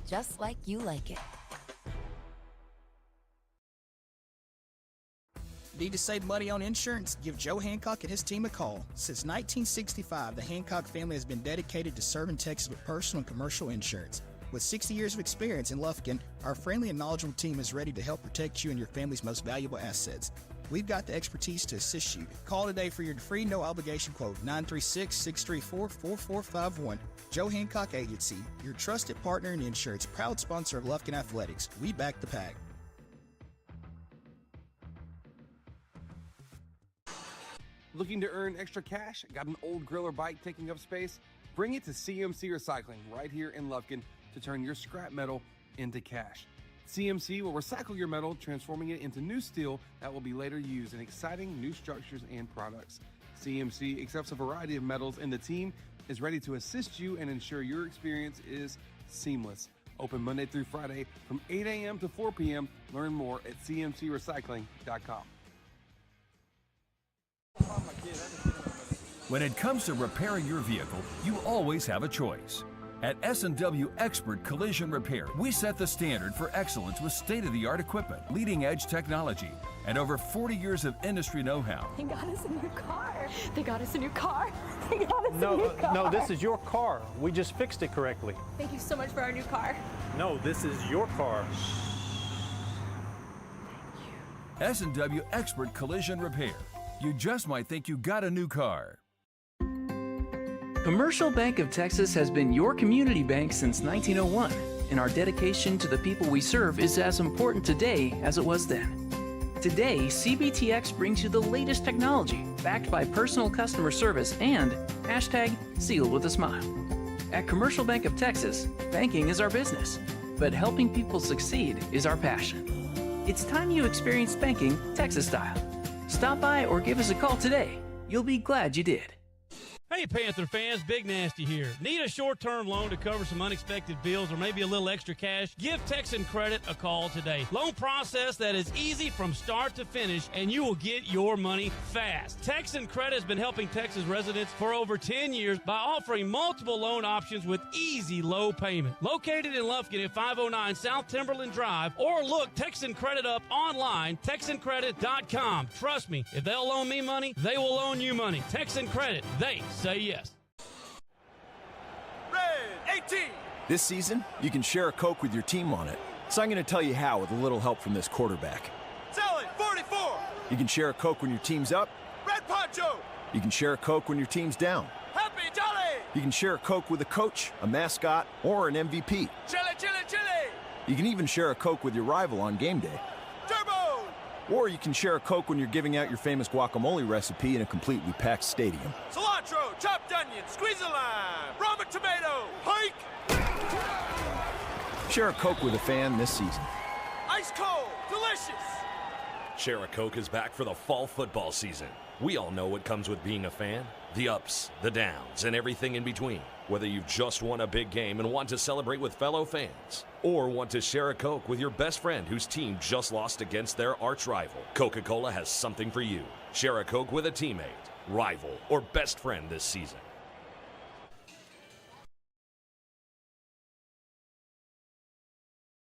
just like you like it. Need to save money on insurance? Give Joe Hancock and his team a call. Since 1965, the Hancock family has been dedicated to serving Texas with personal and commercial insurance. With 60 years of experience in Lufkin, our friendly and knowledgeable team is ready to help protect you and your family's most valuable assets. We've got the expertise to assist you. Call today for your free no-obligation quote, 936-634-4451. Joe Hancock Agency, your trusted partner in insurance, proud sponsor of Lufkin Athletics. We back the pack. Looking to earn extra cash? Got an old grill or bike taking up space? Bring it to CMC Recycling right here in Lufkin to turn your scrap metal into cash. CMC will recycle your metal, transforming it into new steel that will be later used in exciting new structures and products. CMC accepts a variety of metals, and the team is ready to assist you and ensure your experience is seamless. Open Monday through Friday from 8 a.m. to 4 p.m. Learn more at cmcrecycling.com. When it comes to repairing your vehicle, you always have a choice. At S&W Expert Collision Repair, we set the standard for excellence with state-of-the-art equipment, leading-edge technology, and over 40 years of industry know-how. They got us a new car. They got us a new car. They got us a new car. No, this is your car. We just fixed it correctly. Thank you so much for our new car. No, this is your car. S&W Expert Collision Repair. You just might think you got a new car. Commercial Bank of Texas has been your community bank since 1901, and our dedication to the people we serve is as important today as it was then. Today, CBTX brings you the latest technology, backed by personal customer service and #sealed with a smile. At Commercial Bank of Texas, banking is our business, but helping people succeed is our passion. It's time you experience banking Texas style. Stop by or give us a call today. You'll be glad you did. Hey, Panther fans, Big Nasty here. Need a short-term loan to cover some unexpected bills or maybe a little extra cash? Give Texan Credit a call today. Loan process that is easy from start to finish, and you will get your money fast. Texan Credit has been helping Texas residents for over 10 years by offering multiple loan options with easy low payment. Located in Lufkin at 509 South Timberland Drive, or look Texan Credit up online, TexanCredit.com. Trust me, if they'll loan me money, they will loan you money. Texan Credit, they say yes. Red 18. This season, you can share a Coke with your team on it. So I'm going to tell you how with a little help from this quarterback. Sally 44. You can share a Coke when your team's up. Red Poncho. You can share a Coke when your team's down. Happy Jolly. You can share a Coke with a coach, a mascot, or an MVP. Chili, chili, chili. You can even share a Coke with your rival on game day. Turbo. Or you can share a Coke when you're giving out your famous guacamole recipe in a completely packed stadium. Cilantro, chopped onion, squeeze a lime, Roma tomato, hike. Share a Coke with a fan this season. Ice cold, delicious. Share a Coke is back for the fall football season. We all know what comes with being a fan. The ups, the downs, and everything in between. Whether you've just won a big game and want to celebrate with fellow fans, or want to share a Coke with your best friend whose team just lost against their arch rival, Coca-Cola has something for you. Share a Coke with a teammate, rival, or best friend this season.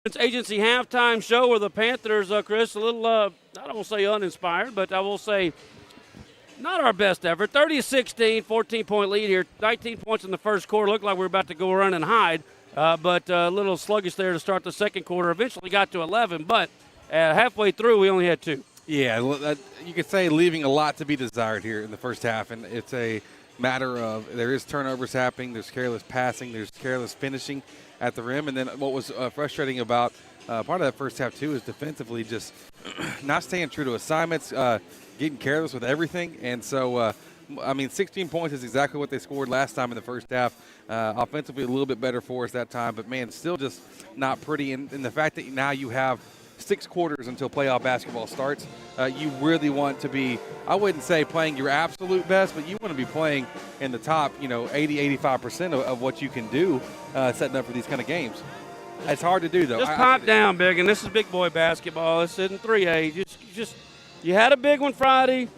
It's agency halftime show where the Panthers, Chris, a little, I don't want to say uninspired, but I will say not our best effort. 30-16, 14-point lead here. 19 points in the first quarter. Looked like we were about to go run and hide, but a little sluggish there to start the second quarter. Eventually got to 11, but halfway through we only had 2. Yeah, you could say leaving a lot to be desired here in the first half, and it's a matter of there is turnovers happening, there's careless passing, there's careless finishing at the rim, and then what was frustrating about part of that first half too is defensively just not staying true to assignments, getting careless with everything, and so 16 points is exactly what they scored last time in the first half. Offensively a little bit better for us that time, but man, still just not pretty, and the fact that now you have 6 quarters until playoff basketball starts, you really want to be, I wouldn't say playing your absolute best, but you want to be playing in the top, 80-85% of what you can do setting up for these kind of games. It's hard to do, though. Just pipe down, big, and this is big boy basketball. It's in 3A. You had a big one Friday.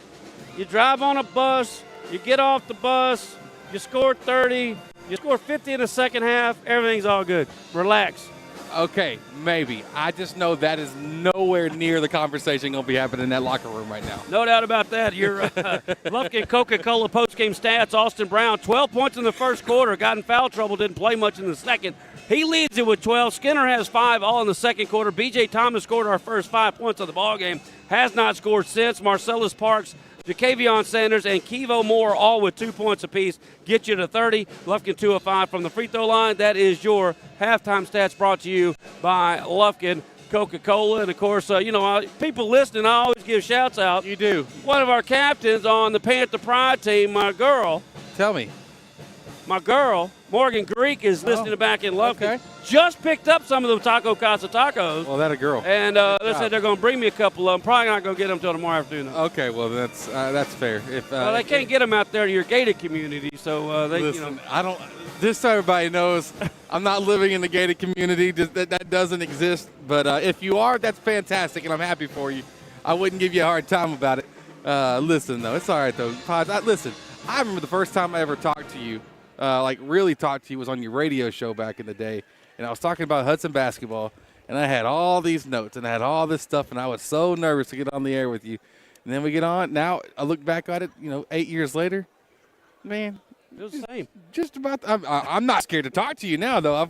You drive on a bus. You get off the bus. You score 30. You score 50 in the second half. Everything's all good. Relax. Okay, maybe. I just know that is nowhere near the conversation going to be happening in that locker room right now. No doubt about that. Your Lufkin Coca-Cola postgame stats, Austin Brown, 12 points in the first quarter, got in foul trouble, didn't play much in the second. He leads it with 12. Skinner has 5, all in the second quarter. B.J. Thomas scored our first 5 points of the ballgame, has not scored since. Marcellus Parks, Jacavion Sanders, and Kevo Moore all with 2 points apiece. Get you to 30. Lufkin 2 of 5 from the free throw line. That is your halftime stats brought to you by Lufkin Coca-Cola. And, of course, people listening, I always give shouts out. You do. One of our captains on the Panther Pride team, my girl. Tell me. My girl, Morgan Greek, is listening back in Lufkin. Okay. Just picked up some of them Taco Casa tacos. Well, that a girl. And they said they're going to bring me a couple of them. Probably not going to get them until tomorrow afternoon. Though. Okay, well, that's fair. Well, they can't get them out there to your gated community, so they, listen, I don't. Just so everybody knows, I'm not living in the gated community. That doesn't exist. But if you are, that's fantastic, and I'm happy for you. I wouldn't give you a hard time about it. Listen, though, it's all right, though. Pods, listen, I remember the first time I ever talked to you, really talked to you, was on your radio show back in the day. And I was talking about Hudson basketball, and I had all these notes, and I had all this stuff, and I was so nervous to get on the air with you. And then we get on. Now I look back at it, 8 years later, man. It was the same. Just about. I'm not scared to talk to you now, though. I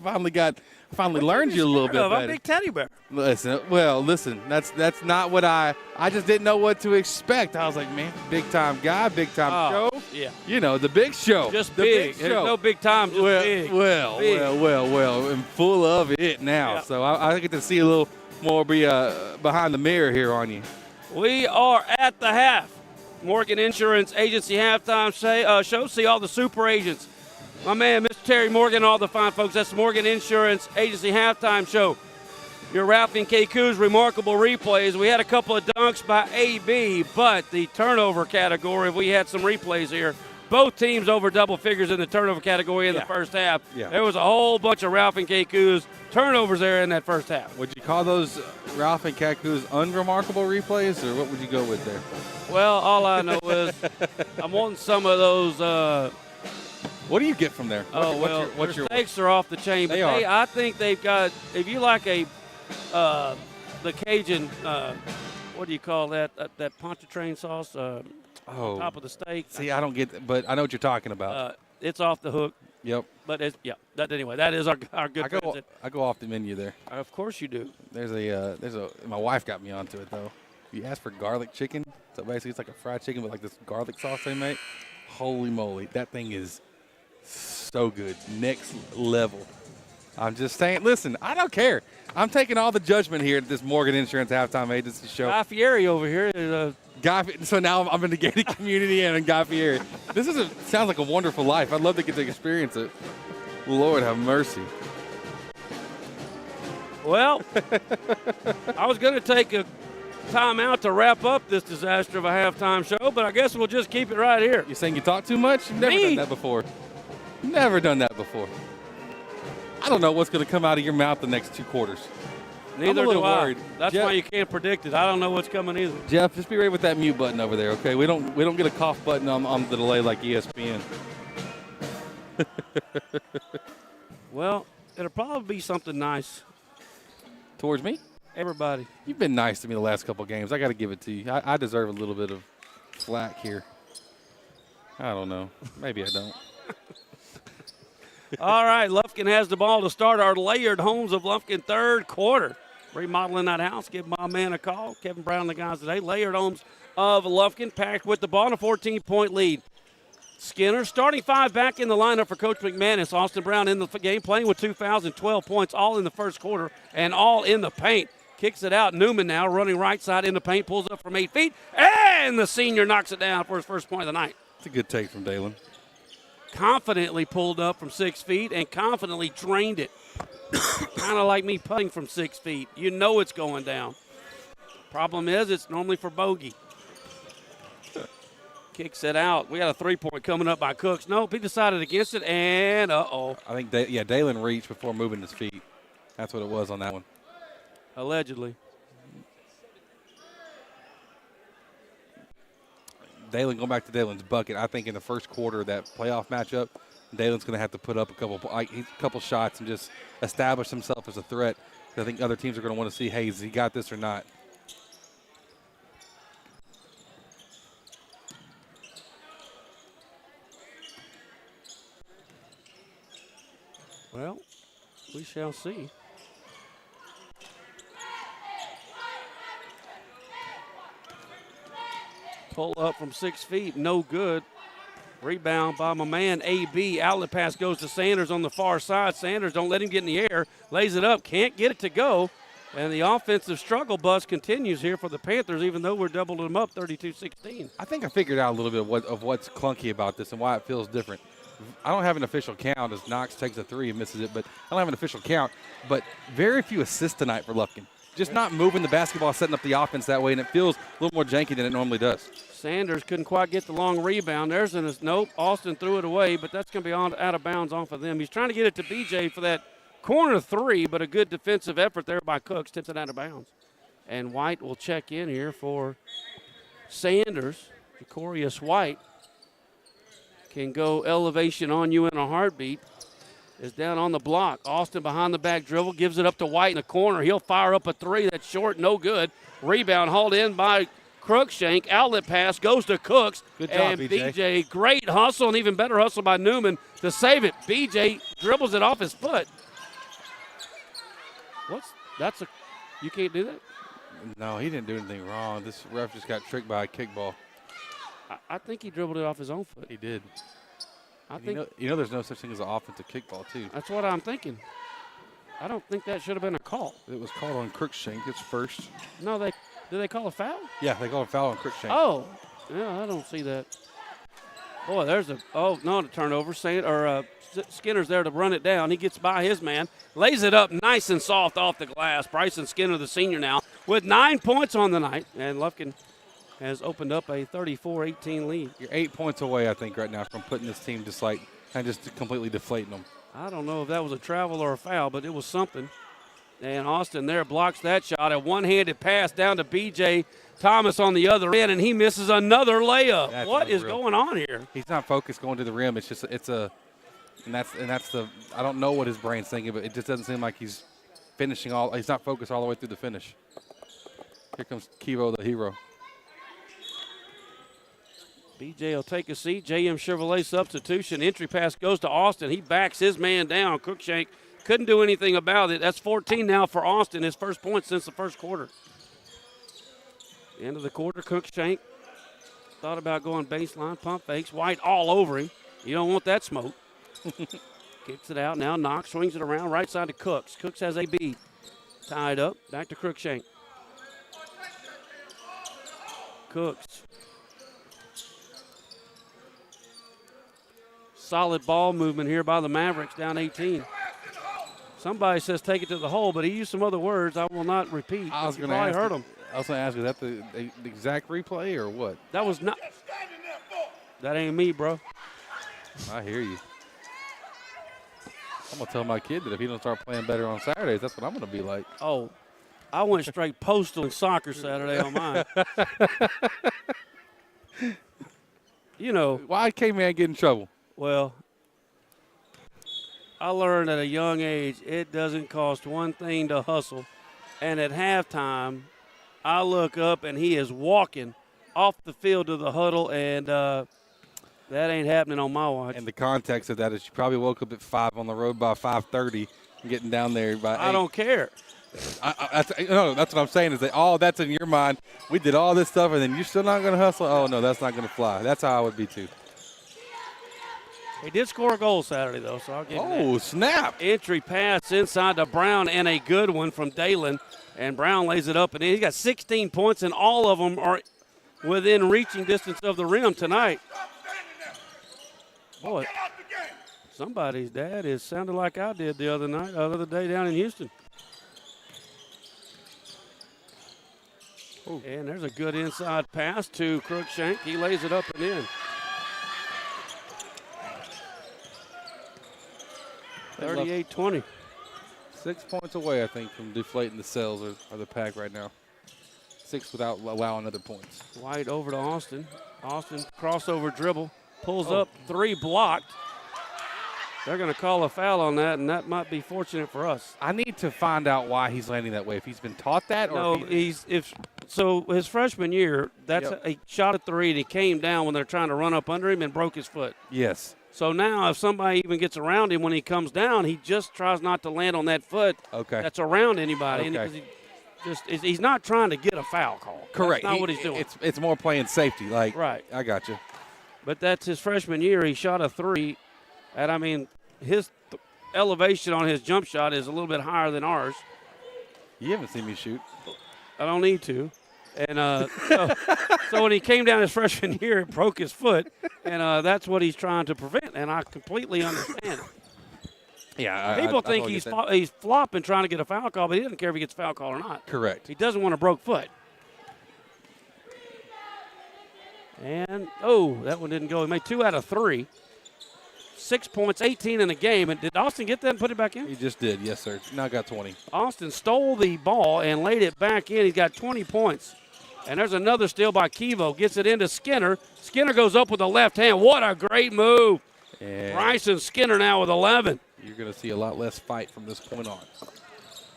finally learned you a little bit better. I'm a big teddy bear. Listen. That's not what I just didn't know what to expect. I was like, man, big time guy, big time show. Yeah. The big show. Just the big. Big There's show. no big time. Just big. Well. I'm full of it now. Yeah. So I get to see a little more behind the mirror here on you. We are at the half. Morgan Insurance Agency halftime show. See all the super agents. My man, Mr. Terry Morgan, all the fine folks. That's Morgan Insurance Agency halftime show. Your Ralph and Keku's remarkable replays. We had a couple of dunks by AB, but the turnover category, we had some replays here. Both teams over double figures in the turnover category in the first half. Yeah. There was a whole bunch of Ralph and Keku's turnovers there in that first half. Would you call those Ralph and Keku's unremarkable replays, or what would you go with there? Well, all I know is I'm wanting some of those. What do you get from there? What's your steaks are off the chain. But I think they've got, if you like the Cajun, what do you call that? That pontchartrain sauce top of the steak. See, I don't get, but I know what you're talking about. It's off the hook. Yep. But anyway, that is our good friends. I go off the menu there. Of course you do. There's a my wife got me onto it though. You ask for garlic chicken, so basically it's like a fried chicken with like this garlic sauce they make. Holy moly, that thing is so good, next level. I'm just saying, listen, I don't care. I'm taking all the judgment here at this Morgan Insurance Halftime Agency show. Guy Fieri over here is so now I'm in the gated community and in Guy Fieri. This sounds like a wonderful life. I'd love to get to experience it. Lord have mercy. Well, I was going to take a time out to wrap up this disaster of a halftime show, but I guess we'll just keep it right here. You saying you talk too much? You've never done that before. Never done that before. I don't know what's going to come out of your mouth the next 2 quarters. Neither do I. Worried. That's Jeff, why you can't predict it. I don't know what's coming either. Jeff, just be ready with that mute button over there, okay? We don't get a cough button on the delay like ESPN. Well, it'll probably be something nice. Towards me? Everybody. You've been nice to me the last couple games. I got to give it to you. I deserve a little bit of flack here. I don't know. Maybe I don't. All right, Lufkin has the ball to start our Layered Homes of Lufkin third quarter. Remodeling that house. Give my man a call. Kevin Brown and the guys today. Layered Homes of Lufkin packed with the ball and a 14-point lead. Skinner starting 5 back in the lineup for Coach McManus. Austin Brown in the game playing with 2 fouls and 12 points all in the first quarter and all in the paint. Kicks it out. Newman now running right side in the paint. Pulls up from 8 feet. And the senior knocks it down for his first point of the night. It's a good take from Dalen. Confidently pulled up from 6 feet and confidently drained it. Kind of like me putting from 6 feet. You know it's going down. Problem is it's normally for bogey. Kicks it out. We got a 3-point coming up by Cooks. Nope, he decided against it, and I think, Dalen reached before moving his feet. That's what it was on that one. Allegedly. Dalen, going back to Dalen's bucket, I think in the first quarter of that playoff matchup, Dalen's going to have to put up a couple shots and just establish himself as a threat. I think other teams are going to want to see, hey, has he got this or not? Well, we shall see. Pull up from 6 feet, no good. Rebound by my man, AB. Outlet pass goes to Sanders on the far side. Sanders, don't let him get in the air. Lays it up, can't get it to go. And the offensive struggle bus continues here for the Panthers, even though we're doubling them up 32-16. I think I figured out a little bit of what's clunky about this and why it feels different. I don't have an official count as Knox takes a 3 and misses it, but I don't have an official count. But very few assists tonight for Lufkin. Just not moving the basketball, setting up the offense that way, and it feels a little more janky than it normally does. Sanders couldn't quite get the long rebound. There's an nope. Austin threw it away, but that's going to be out of bounds off of them. He's trying to get it to BJ for that corner 3, but a good defensive effort there by Cooks. Tips it out of bounds. And White will check in here for Sanders. Jacorius White can go elevation on you in a heartbeat. Is down on the block. Austin behind the back dribble, gives it up to White in the corner. He'll fire up a 3. That's short, no good. Rebound hauled in by Crookshank. Outlet pass goes to Cooks. Good job, and BJ, great hustle, and even better hustle by Newman to save it. BJ dribbles it off his foot. You can't do that? No, he didn't do anything wrong. This ref just got tricked by a kickball. I think he dribbled it off his own foot. He did. I think you know there's no such thing as an offensive kickball, too. That's what I'm thinking. I don't think that should have been a call. It was called on Crookshank. It's first. No, did they call a foul? Yeah, they called a foul on Crookshank. Oh, yeah, I don't see that. Boy, there's a turnover. Skinner's there to run it down. He gets by his man, lays it up nice and soft off the glass. Bryson Skinner, the senior now, with 9 points on the night, and Lufkin has opened up a 34-18 lead. You're 8 points away, I think, right now from putting this team just completely deflating them. I don't know if that was a travel or a foul, but it was something. And Austin there blocks that shot. A one-handed pass down to B.J. Thomas on the other end, and he misses another layup. What is going on here? He's not focused going to the rim. It's I don't know what his brain's thinking, but it just doesn't seem like he's he's not focused all the way through the finish. Here comes Kivo, the hero. BJ will take a seat. JM Chevrolet substitution. Entry pass goes to Austin. He backs his man down. Crookshank couldn't do anything about it. That's 14 now for Austin, his first point since the first quarter. End of the quarter, Crookshank thought about going baseline, pump fakes. White all over him. You don't want that smoke. Kicks it out now. Knox swings it around right side to Cooks. Cooks has AB tied up. Back to Crookshank. Cooks. Solid ball movement here by the Mavericks, down 18. Somebody says take it to the hole, but he used some other words I will not repeat. I was going to ask him. I was going to ask, is that the exact replay or what? That was not. That ain't me, bro. I hear you. I'm going to tell my kid that if he don't start playing better on Saturdays, that's what I'm going to be like. Oh, I went straight postal in soccer Saturday on mine. You know. Why can't man get in trouble? Well, I learned at a young age it doesn't cost one thing to hustle. And at halftime, I look up and he is walking off the field to the huddle, and that ain't happening on my watch. And the context of that is you probably woke up at 5 on the road by 5:30 and getting down there by 8. I don't care. That's what I'm saying is that, that's in your mind. We did all this stuff, and then you're still not going to hustle? Oh, no, that's not going to fly. That's how I would be, too. He did score a goal Saturday, though, so I'll give him that. Oh, snap. Entry pass inside to Brown, and a good one from Dalen. And Brown lays it up and in. He's got 16 points, and all of them are within reaching distance of the rim tonight. Boy, somebody's dad is sounded like I did the other day down in Houston. Ooh. And there's a good inside pass to Crookshank. He lays it up and in. 38-20. 6 points away, I think, from deflating the cells of the pack right now. 6 without allowing other points. White over to Austin. Austin crossover dribble, pulls up, 3 blocked. They're going to call a foul on that, and that might be fortunate for us. I need to find out why he's landing that way. If he's been taught that, or no, so his freshman year, that's a shot at 3, and he came down when they're trying to run up under him and broke his foot. Yes. So now if somebody even gets around him when he comes down, he just tries not to land on that foot that's around anybody. Okay. And he's not trying to get a foul call. Correct. That's not what he's doing. It's more playing safety. Right. I got you. But that's his freshman year. He shot a 3. And, I mean, his elevation on his jump shot is a little bit higher than ours. You haven't seen me shoot. I don't need to. And so when he came down his freshman year, it broke his foot. And that's what he's trying to prevent. And I completely understand it. Yeah, People I think he's flopping trying to get a foul call, but he doesn't care if he gets a foul call or not. Correct. He doesn't want a broke foot. And, that one didn't go. He made 2 out of 3. 6 points, 18 in the game. And did Austin get that and put it back in? He just did, yes, sir. Now got 20. Austin stole the ball and laid it back in. He's got 20 points. And there's another steal by Kevo. Gets it into Skinner. Skinner goes up with the left hand. What a great move. And Bryson Skinner now with 11. You're going to see a lot less fight from this point on.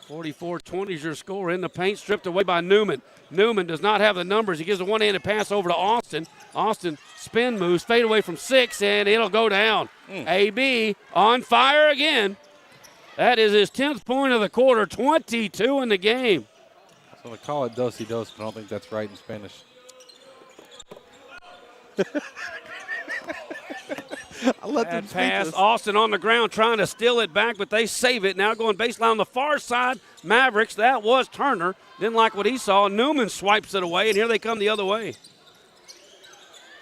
44-20 is your score. In the paint, stripped away by Newman. Newman does not have the numbers. He gives a one-handed pass over to Austin. Austin spin moves, fade away from 6, and it'll go down. AB on fire again. That is his 10th point of the quarter, 22 in the game. I'm going to call it do-si-dos, but I don't think that's right in Spanish. I'll let them pass. Austin on the ground trying to steal it back, but they save it. Now going baseline on the far side. Mavericks, that was Turner. Didn't like what he saw. Newman swipes it away, and here they come the other way.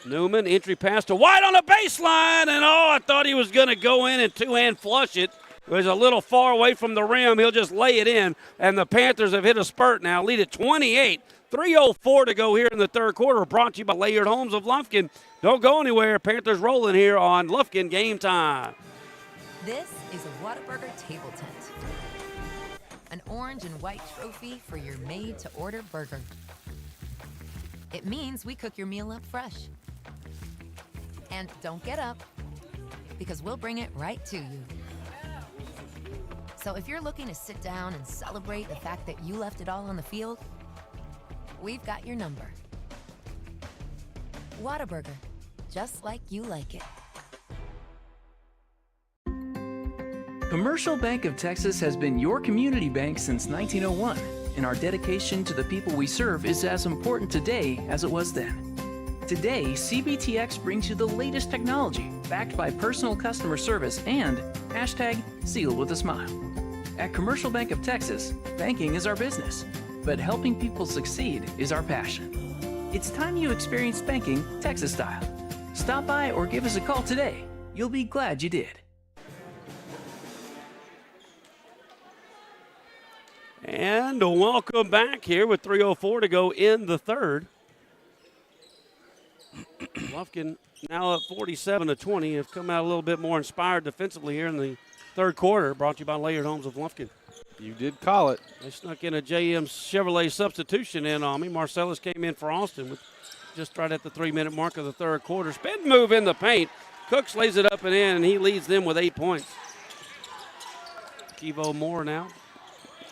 Newman, entry pass to White on the baseline, and I thought he was going to go in and two-hand flush it. It was a little far away from the rim. He'll just lay it in, and the Panthers have hit a spurt now, lead at 28. 3:04 to go here in the third quarter, brought to you by Layered Homes of Lufkin. Don't go anywhere. Panthers rolling here on Lufkin Game Time. This is a Whataburger table tent. An orange and white trophy for your made-to-order burger. It means we cook your meal up fresh. And don't get up, because we'll bring it right to you. So if you're looking to sit down and celebrate the fact that you left it all on the field, we've got your number. Whataburger, just like you like it. Commercial Bank of Texas has been your community bank since 1901, and our dedication to the people we serve is as important today as it was then. Today, CBTX brings you the latest technology, backed by personal customer service and #sealed with a smile. At Commercial Bank of Texas, banking is our business, but helping people succeed is our passion. It's time you experienced banking Texas style. Stop by or give us a call today. You'll be glad you did. And welcome back here with 3:04 to go in the third. Lufkin now up 47-20, have come out a little bit more inspired defensively here in the third quarter, brought to you by Layered Homes of Lufkin. You did call it. They snuck in a JM Chevrolet substitution in on me. Marcellus came in for Austin with just right at the 3-minute mark of the third quarter. Spin move in the paint. Cooks lays it up and in, and he leads them with 8 points. Kevo Moore now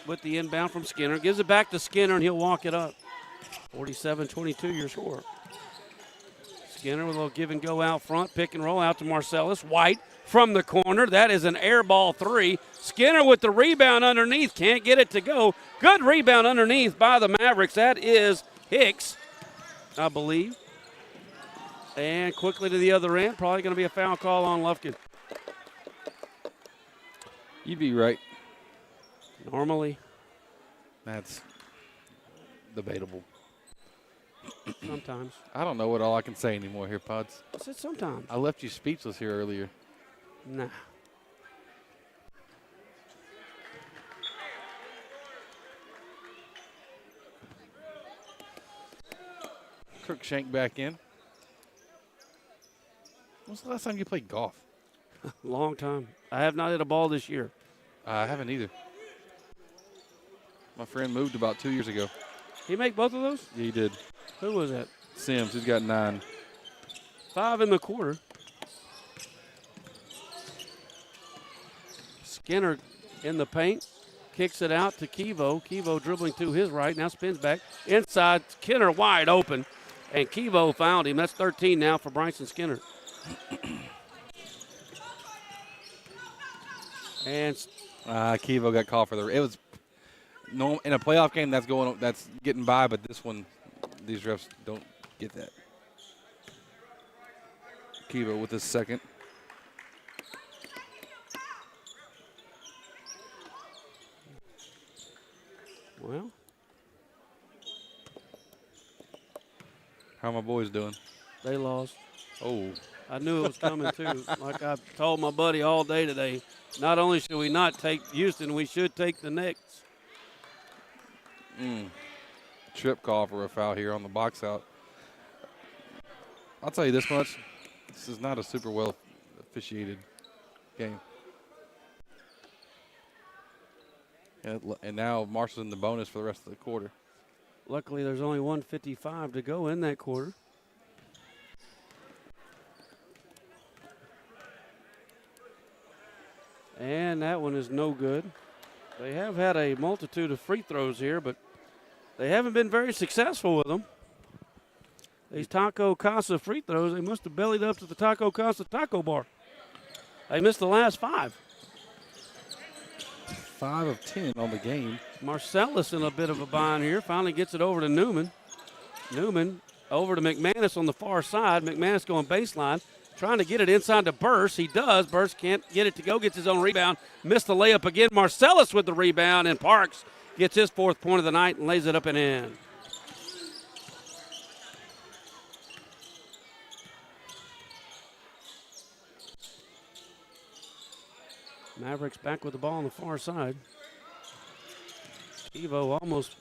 with the inbound from Skinner. Gives it back to Skinner, and he'll walk it up. 47-22 your score. Skinner with a little give and go out front. Pick and roll out to Marcellus. White from the corner. That is an air ball three. Skinner with the rebound underneath. Can't get it to go. Good rebound underneath by the Mavericks. That is Hicks, I believe. And quickly to the other end. Probably going to be a foul call on Lufkin. You'd be right. Normally. That's debatable. Sometimes. I don't know what all I can say anymore here, Pods. I said sometimes. I left you speechless here earlier. Nah. Crookshank back in. When's the last time you played golf? Long time. I have not hit a ball this year. I haven't either. My friend moved about 2 years ago. He make both of those? Yeah, he did. Who was that? Sims, he's got 9. 5 in the quarter. Skinner in the paint. Kicks it out to Kevo. Kevo dribbling to his right. Now spins back. Inside, Skinner wide open. And Kevo found him. That's 13 now for Bryson Skinner. And Kevo got called for it was no in a playoff game that's getting by, but this one, these refs don't get that. Kevo with his second. Well, how are my boys doing? They lost. Oh. I knew it was coming, too. Like I told my buddy all day today, not only should we not take Houston, we should take the Knicks. Trip call for a foul here on the box out. I'll tell you this much. This is not a super well officiated game. And now Marshall's in the bonus for the rest of the quarter. Luckily, there's only 1:55 to go in that quarter. And that one is no good. They have had a multitude of free throws here, but they haven't been very successful with them. These Taco Casa free throws, they must have bellied up to the Taco Casa taco bar. They missed the last 5. 5 of 10 on the game. Marcellus in a bit of a bind here. Finally gets it over to Newman. Newman over to McManus on the far side. McManus going baseline. Trying to get it inside to Burse. He does. Burse can't get it to go. Gets his own rebound. Missed the layup again. Marcellus with the rebound. And Parks gets his 4th point of the night and lays it up and in. Mavericks back with the ball on the far side. Kevo almost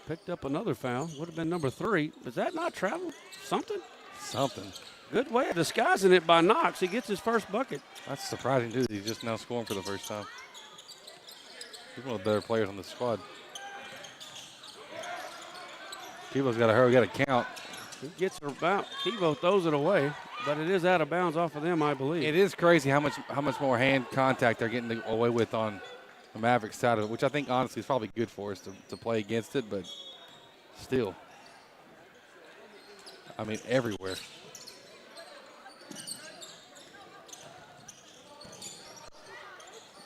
picked up another foul. Would have been number 3. Is that not travel? Something? Something. Good way of disguising it by Knox. He gets his first bucket. That's surprising, too. He's just now scoring for the first time. He's one of the better players on the squad. Kevo's got to hurry, got to count. He gets her about. Kevo throws it away, but it is out of bounds off of them, I believe. It is crazy how much more hand contact they're getting away with on the Mavericks side of it, which I think honestly is probably good for us to play against it, but still. I mean, everywhere.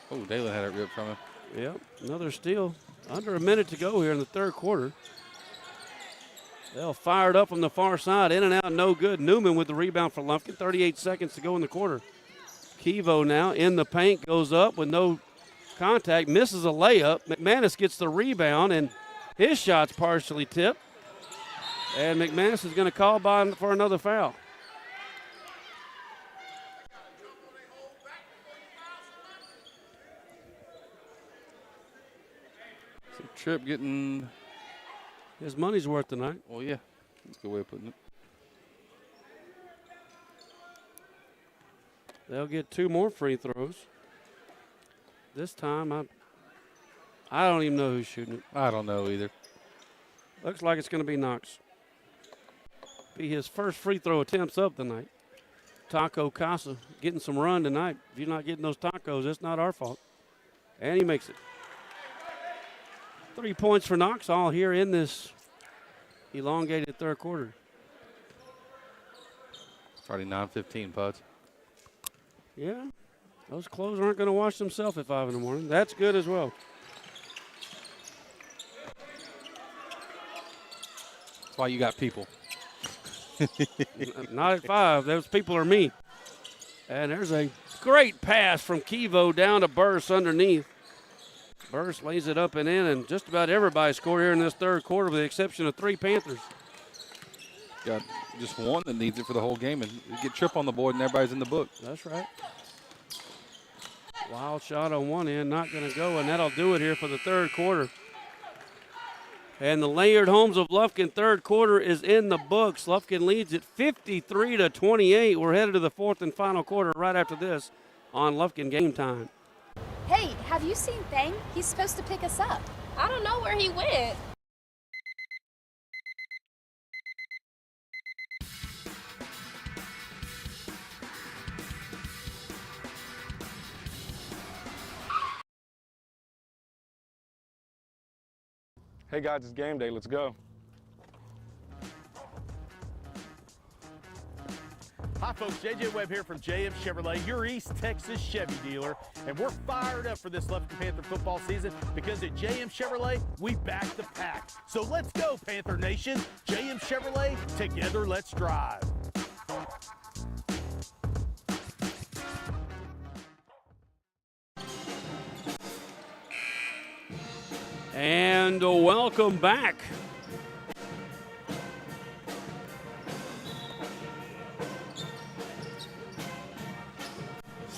Oh, Dalen had it ripped from him. Yep, another steal. Under a minute to go here in the 3rd quarter. They'll fire it up from the far side. In and out, no good. Newman with the rebound for Lumpkin. 38 seconds to go in the quarter. Kevo now in the paint, goes up with no contact, misses a layup. McManus gets the rebound, and his shot's partially tipped. And McManus is going to call by for another foul. So Tripp getting his money's worth tonight. Well, yeah. That's a good way of putting it. They'll get 2 more free throws. This time, I don't even know who's shooting it. I don't know either. Looks like it's going to be Knox. Be his first free throw attempts up tonight. Taco Casa getting some run tonight. If you're not getting those tacos, it's not our fault. And he makes it. 3 points for Knox, all here in this elongated 3rd quarter. It's already 9:15, Puds. Yeah, those clothes aren't going to wash themselves at 5 in the morning. That's good as well. That's why you got people. Not at 5. Those people are me. And there's a great pass from Kevo down to Burse underneath. Burse lays it up and in, and just about everybody scored here in this 3rd quarter with the exception of 3 Panthers. Got just one that needs it for the whole game, and you get Tripp on the board and everybody's in the book. That's right. Wild shot on one end, not going to go, and that'll do it here for the 3rd quarter. And the Layered Homes of Lufkin 3rd quarter is in the books. Lufkin leads it 53-28. We're headed to the 4th and final quarter right after this on Lufkin Game Time. Hey, have you seen Thang? He's supposed to pick us up. I don't know where he went. Hey guys, it's game day. Let's go. Hi folks, JJ Webb here from JM Chevrolet, your East Texas Chevy dealer, and we're fired up for this Lufkin Panther football season because at JM Chevrolet, we back the pack. So let's go, Panther Nation. JM Chevrolet, together let's drive. And welcome back.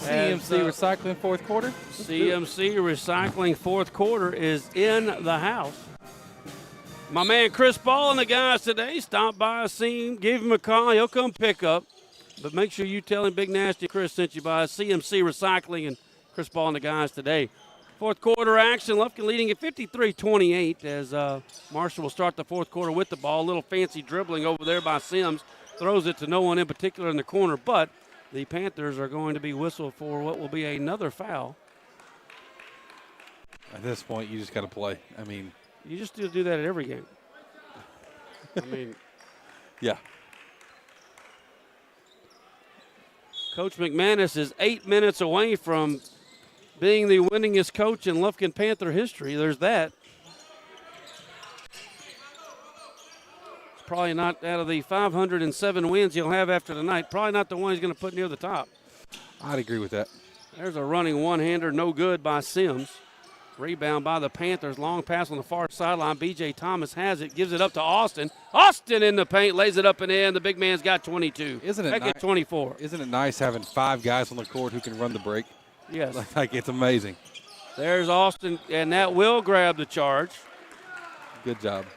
CMC Recycling fourth quarter. CMC Recycling fourth quarter is in the house. My man Chris Ball and the guys today stop by, see him, give him a call. He'll come pick up. But make sure you tell him Big Nasty Chris sent you by CMC Recycling and Chris Ball and the guys today. Fourth quarter action, Lufkin leading at 53-28 as Marshall will start the fourth quarter with the ball. A little fancy dribbling over there by Sims. Throws it to no one in particular in the corner, but the Panthers are going to be whistled for what will be another foul. At this point, you just got to play. I mean, you just do that at every game. I mean, yeah. Coach McManus is 8 minutes away from being the winningest coach in Lufkin Panther history. There's that. It's probably not, out of the 507 wins he'll have after tonight, probably not the one he's going to put near the top. I'd agree with that. There's a running one-hander, no good by Sims. Rebound by the Panthers. Long pass on the far sideline. B.J. Thomas has it, gives it up to Austin. Austin in the paint, lays it up and in. The big man's got 22. Isn't it nice? 24. Isn't it nice having 5 guys on the court who can run the break? Yes. Like it's amazing. There's Austin, and that will grab the charge. Good job.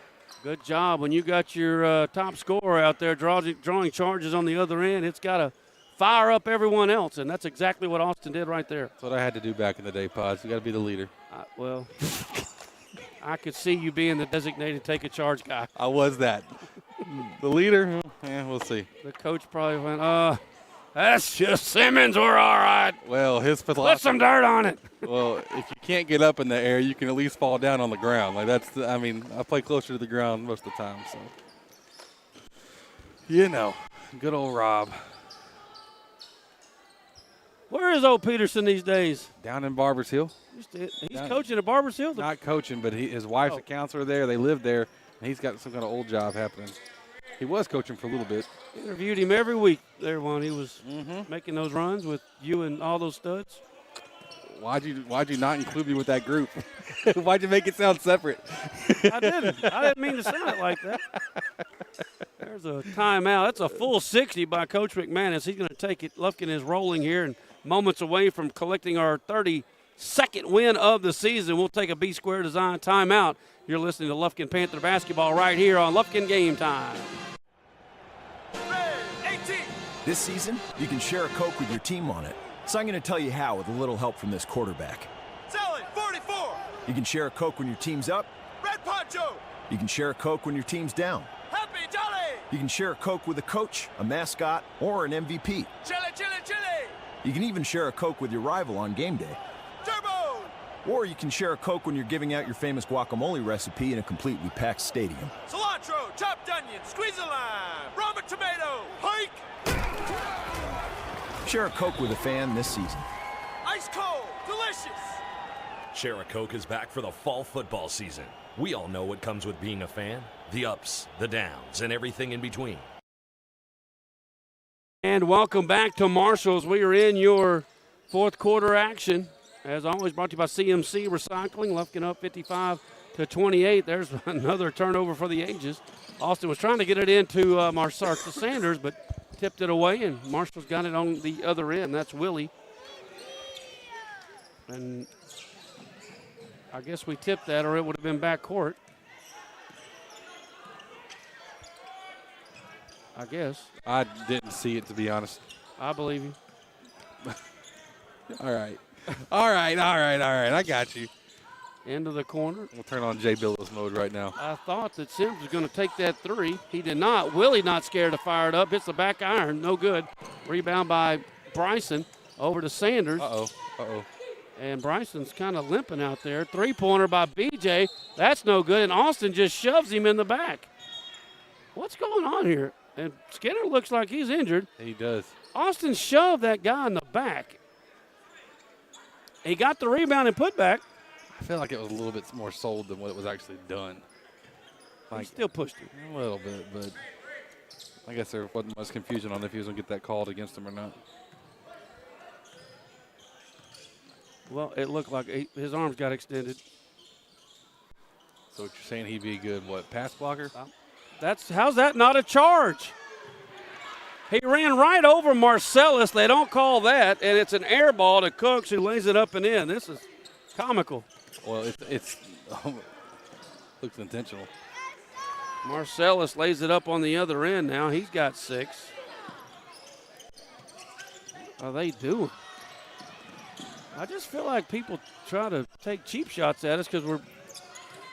Good job. When you got your top scorer out there drawing charges on the other end, it's got to fire up everyone else, and that's exactly what Austin did right there. That's what I had to do back in the day, Pods. You got to be the leader. Well, I could see you being the designated take-a-charge guy. I was that. The leader? Yeah, we'll see. The coach probably went, that's just Simmons. We're all right. Well, his philosophy. Put some dirt on it. Well, if you can't get up in the air, you can at least fall down on the ground. Like that's. I mean, I play closer to the ground most of the time, so. You know, good old Rob. Where is old Peterson these days? Down in Barbers Hill. He's coaching at Barbers Hill? Not coaching, but his wife's a counselor there. They live there, and he's got some kind of old job happening. He was coaching for a little bit. Interviewed him every week there when he was making those runs with you and all those studs. Why'd you not include me with that group? Why'd you make it sound separate? I didn't mean to sound it like that. There's a timeout. That's a full 60 by Coach McManus. He's going to take it. Lufkin is rolling here and moments away from collecting our 32nd win of the season. We'll take a B-square design timeout. You're listening to Lufkin Panther basketball right here on Lufkin Game Time. This season, you can share a Coke with your team on it. So I'm going to tell you how with a little help from this quarterback. Selling 44. You can share a Coke when your team's up. Red Poncho. You can share a Coke when your team's down. Happy Jolly. You can share a Coke with a coach, a mascot, or an MVP. Chili, chili, chili. You can even share a Coke with your rival on game day. Turbo. Or you can share a Coke when you're giving out your famous guacamole recipe in a completely packed stadium. Cilantro, chopped onion, squeeze a lime, Roma tomato, hike. Share a Coke with a fan this season. Ice cold, delicious. Share a Coke is back for the fall football season. We all know what comes with being a fan. The ups, the downs, and everything in between. And welcome back to Marshall's. We are in your fourth quarter action. As always, brought to you by CMC Recycling. Lufkin up 55-28. There's another turnover for the ages. Austin was trying to get it into to Sanders, but tipped it away, and Marshall's got it on the other end. That's Willie. And I guess we tipped that, or it would have been backcourt. I guess. I didn't see it, to be honest. I believe you. All right. All right. I got you. Into the corner. We'll turn on Jay Billows mode right now. I thought that Sims was going to take that three. He did not. Willie not scared to fire it up. Hits the back iron. No good. Rebound by Bryson over to Sanders. Uh-oh. And Bryson's kind of limping out there. Three-pointer by BJ. That's no good. And Austin just shoves him in the back. What's going on here? And Skinner looks like he's injured. He does. Austin shoved that guy in the back. He got the rebound and put back. I feel like it was a little bit more sold than what it was actually done. He still pushed him. A little bit, but I guess there wasn't much confusion on if he was going to get that called against him or not. Well, it looked like his arms got extended. So what you're saying, he'd be a good, pass blocker? How's that not a charge? He ran right over Marcellus. They don't call that, and it's an air ball to Cooks, who lays it up and in. This is comical. Well, it's looks intentional. Marcellus lays it up on the other end now. He's got 6. What are they doing? I just feel like people try to take cheap shots at us because we're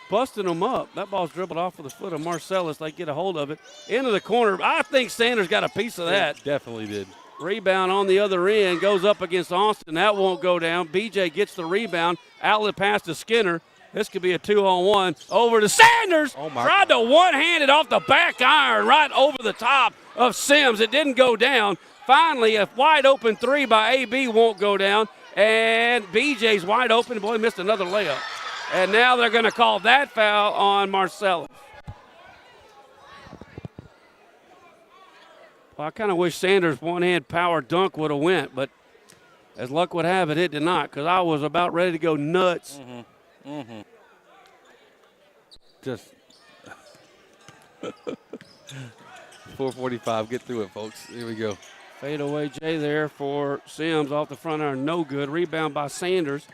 busting them up. That ball's dribbled off with the foot of Marcellus. They get a hold of it. Into the corner. I think Sanders got a piece of that. He definitely did. Rebound on the other end. Goes up against Austin. That won't go down. BJ gets the rebound. Outlet pass to Skinner. This could be a 2-on-1. Over to Sanders. Tried to one-hand it off the back iron right over the top of Sims. It didn't go down. Finally, a wide open three by AB won't go down. And BJ's wide open. Boy, missed another layup. And now they're going to call that foul on Marcellus. Well, I kind of wish Sanders' one-hand power dunk would have went, but as luck would have it, it did not, because I was about ready to go nuts. Just 4:45. Get through it, folks. Here we go. Fade away Jay there for Sims off the front iron. No good. Rebound by Sanders.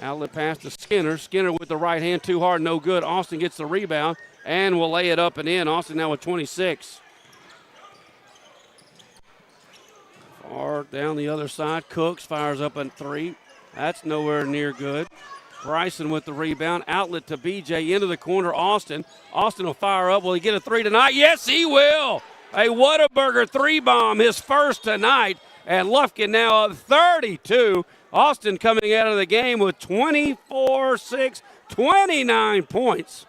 Outlet pass to Skinner. Skinner with the right hand. Too hard. No good. Austin gets the rebound and will lay it up and in. Austin now with 26. Far down the other side. Cooks fires up a 3. That's nowhere near good. Bryson with the rebound. Outlet to BJ into the corner. Austin. Austin will fire up. Will he get a 3 tonight? Yes, he will. A Whataburger 3-bomb, his first tonight. And Lufkin now up 32. Austin coming out of the game with 24-6, 29 points.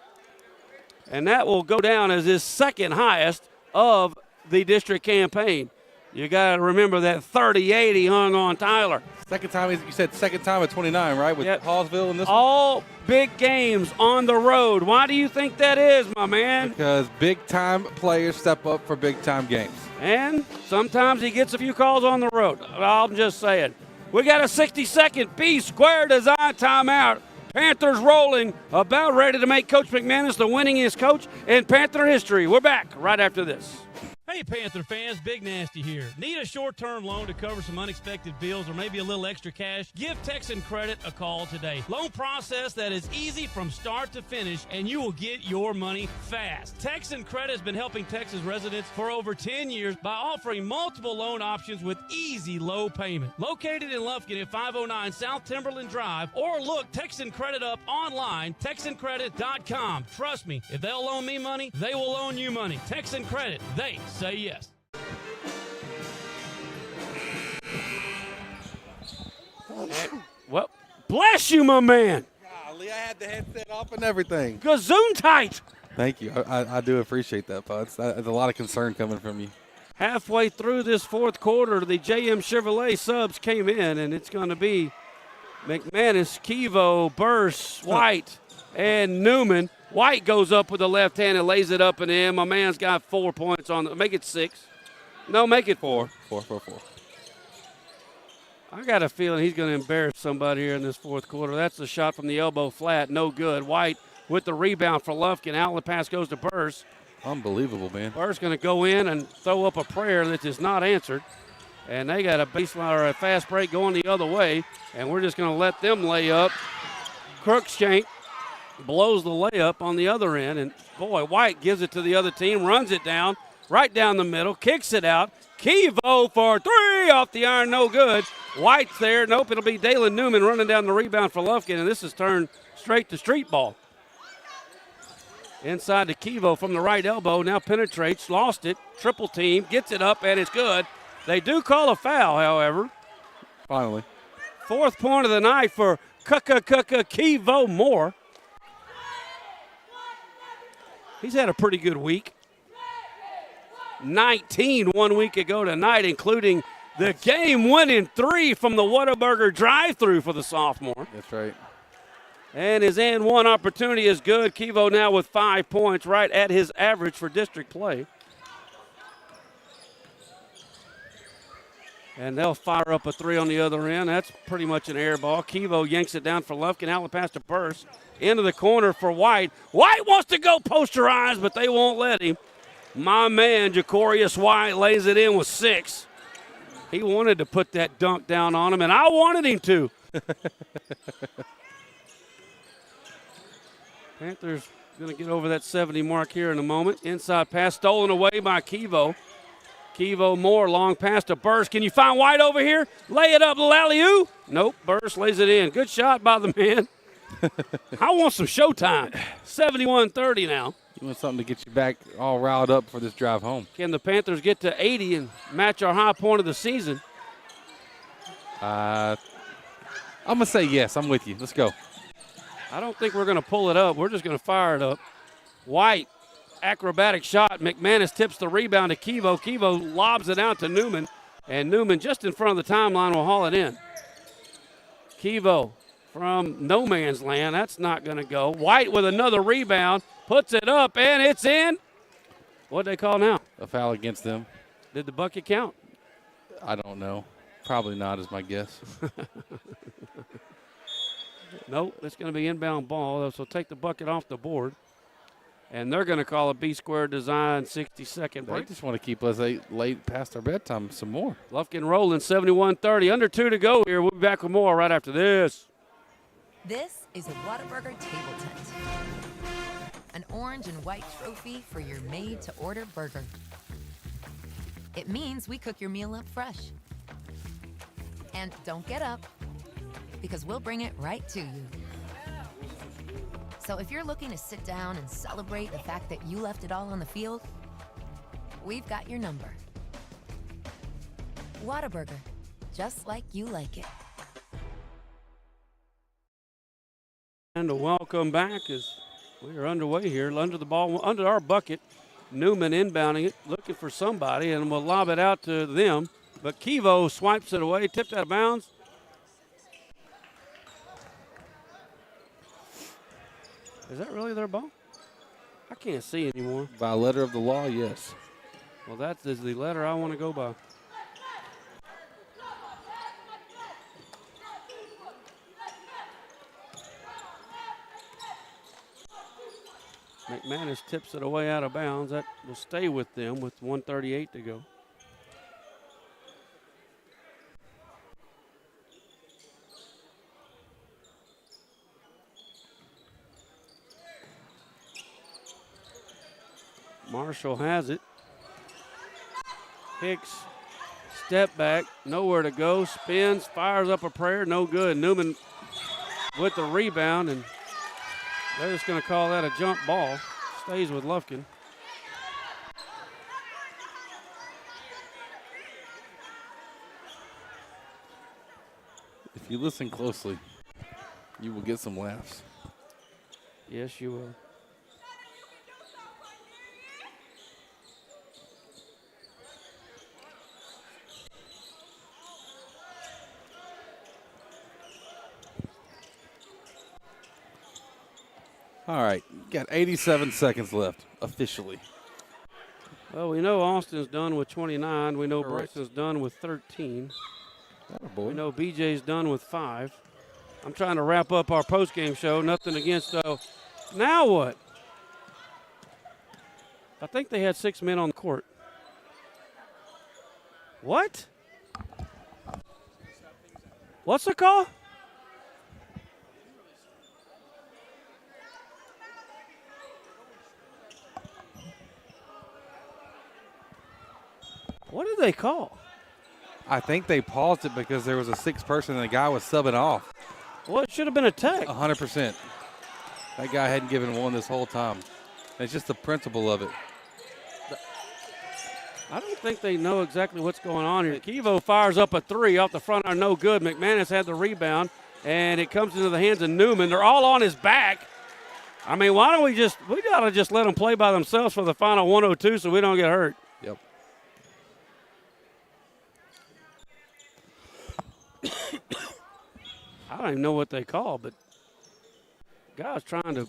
And that will go down as his second highest of the district campaign. You got to remember that 38 he hung on Tyler. Second time, you said second time at 29, right? With Hallsville and this all big games on the road. Why do you think that is, my man? Because big-time players step up for big-time games. And sometimes he gets a few calls on the road. I'm just saying. We got a 60-second B-square design timeout. Panthers rolling, about ready to make Coach McManus the winningest coach in Panther history. We're back right after this. Hey, Panther fans, Big Nasty here. Need a short-term loan to cover some unexpected bills or maybe a little extra cash? Give Texan Credit a call today. Loan process that is easy from start to finish, and you will get your money fast. Texan Credit has been helping Texas residents for over 10 years by offering multiple loan options with easy low payment. Located in Lufkin at 509 South Timberland Drive, or look Texan Credit up online, TexanCredit.com. Trust me, if they'll loan me money, they will loan you money. Texan Credit, they say yes. Well, bless you, my man. Golly, I had the headset off and everything. Gazoon tight. Thank you. I do appreciate that, Bud. There's a lot of concern coming from you. Halfway through this fourth quarter, the JM Chevrolet subs came in, and it's going to be McManus, Kevo, Burse, White, and Newman. White goes up with the left hand and lays it up and in. My man's got 4 points on it. Make it 6. No, make it 4. 4. I got a feeling he's going to embarrass somebody here in this fourth quarter. That's the shot from the elbow flat. No good. White with the rebound for Lufkin. Outlet pass goes to Burse. Unbelievable, man. Burse going to go in and throw up a prayer that is not answered. And they got a baseline or a fast break going the other way. And we're just going to let them lay up. Crookshank blows the layup on the other end. And, boy, White gives it to the other team, runs it down. right down the middle, kicks it out. Kevo for three off the iron, no good. White's there. Nope, it'll be Dalen Newman running down the rebound for Lufkin, and this is turned straight to street ball. Inside to Kevo from the right elbow, now penetrates, lost it, triple team, gets it up, and it's good. They do call a foul, however. Finally. 4th point of the night for Kevo Moore. He's had a pretty good week. 19 1 week ago tonight, including the game-winning 3 from the Whataburger drive-thru for the sophomore. That's right. And his and one opportunity is good. Kevo now with 5 points, right at his average for district play. And they'll fire up a 3 on the other end. That's pretty much an air ball. Kevo yanks it down for Lufkin. Out past to Burse. Into the corner for White. White wants to go posterize, but they won't let him. My man, Jacorius White, lays it in with 6. He wanted to put that dunk down on him, and I wanted him to. Panthers going to get over that 70 mark here in a moment. Inside pass stolen away by Kevo. Kevo Moore, long pass to Burse. Can you find White over here? Lay it up, Laliu. Nope, Burse lays it in. Good shot by the man. I want some showtime. 71-30 now. You want something to get you back all riled up for this drive home. Can the Panthers get to 80 and match our high point of the season? I'm going to say yes. I'm with you. Let's go. I don't think we're going to pull it up. We're just going to fire it up. White, acrobatic shot. McManus tips the rebound to Kevo. Kevo lobs it out to Newman, and Newman just in front of the timeline will haul it in. Kevo from no man's land. That's not going to go. White with another rebound, puts it up, and it's in. What'd they call now? A foul against them. Did the bucket count? I don't know. Probably not is my guess. Nope, it's going to be inbound ball, so take the bucket off the board. And they're going to call a B-square design 60-second break. They just want to keep us late past our bedtime some more. Lufkin rolling 71-30. Under 2 to go here. We'll be back with more right after this. This is a Whataburger table tent. An orange and white trophy for your made-to-order burger. It means we cook your meal up fresh. And don't get up, because we'll bring it right to you. So if you're looking to sit down and celebrate the fact that you left it all on the field, we've got your number. Whataburger, just like you like it. And welcome back as we are underway here. Under the ball, under our bucket. Newman inbounding it, looking for somebody, and we'll lob it out to them. But Kevo swipes it away, tipped out of bounds. Is that really their ball? I can't see anymore. By letter of the law, yes. Well, that is the letter I want to go by. McManus tips it away out of bounds. That will stay with them with 1:38 to go. Marshall has it. Hicks, step back, nowhere to go, spins, fires up a prayer, no good. Newman with the rebound, and they're just going to call that a jump ball. Stays with Lufkin. If you listen closely, you will get some laughs. Yes, you will. All right, got 87 seconds left, officially. Well, we know Austin's done with 29. We know Correct. Bryson's done with 13. Boy. We know BJ's done with 5. I'm trying to wrap up our postgame show. Nothing against, though. Now what? I think they had 6 men on the court. What? What's the call? What did they call? I think they paused it because there was a sixth person and the guy was subbing off. Well, it should have been a tech. 100%. That guy hadn't given one this whole time. It's just the principle of it. I don't think they know exactly what's going on here. Kevo fires up a three off the front, are no good. McManus had the rebound, and it comes into the hands of Newman. They're all on his back. I mean, why don't we got to just let them play by themselves for the final 102 so we don't get hurt. Yep. I don't even know what they call, but guy's trying to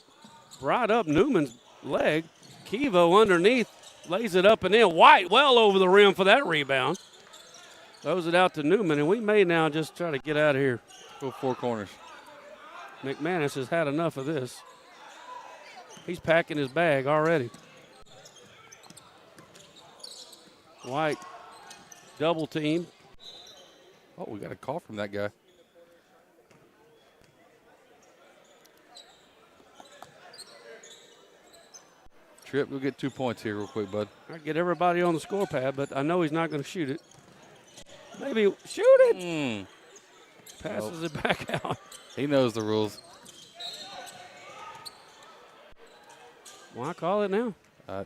ride up Newman's leg. Kevo underneath, lays it up and in. White well over the rim for that rebound. Throws it out to Newman, and we may now just try to get out of here. Go four corners. McManus has had enough of this. He's packing his bag already. White double team. Oh, we got a call from that guy. Tripp, we'll get 2 points here real quick, bud. I get everybody on the score pad, but I know he's not going to shoot it. Maybe shoot it. Passes it back out. He knows the rules. Why call it now? To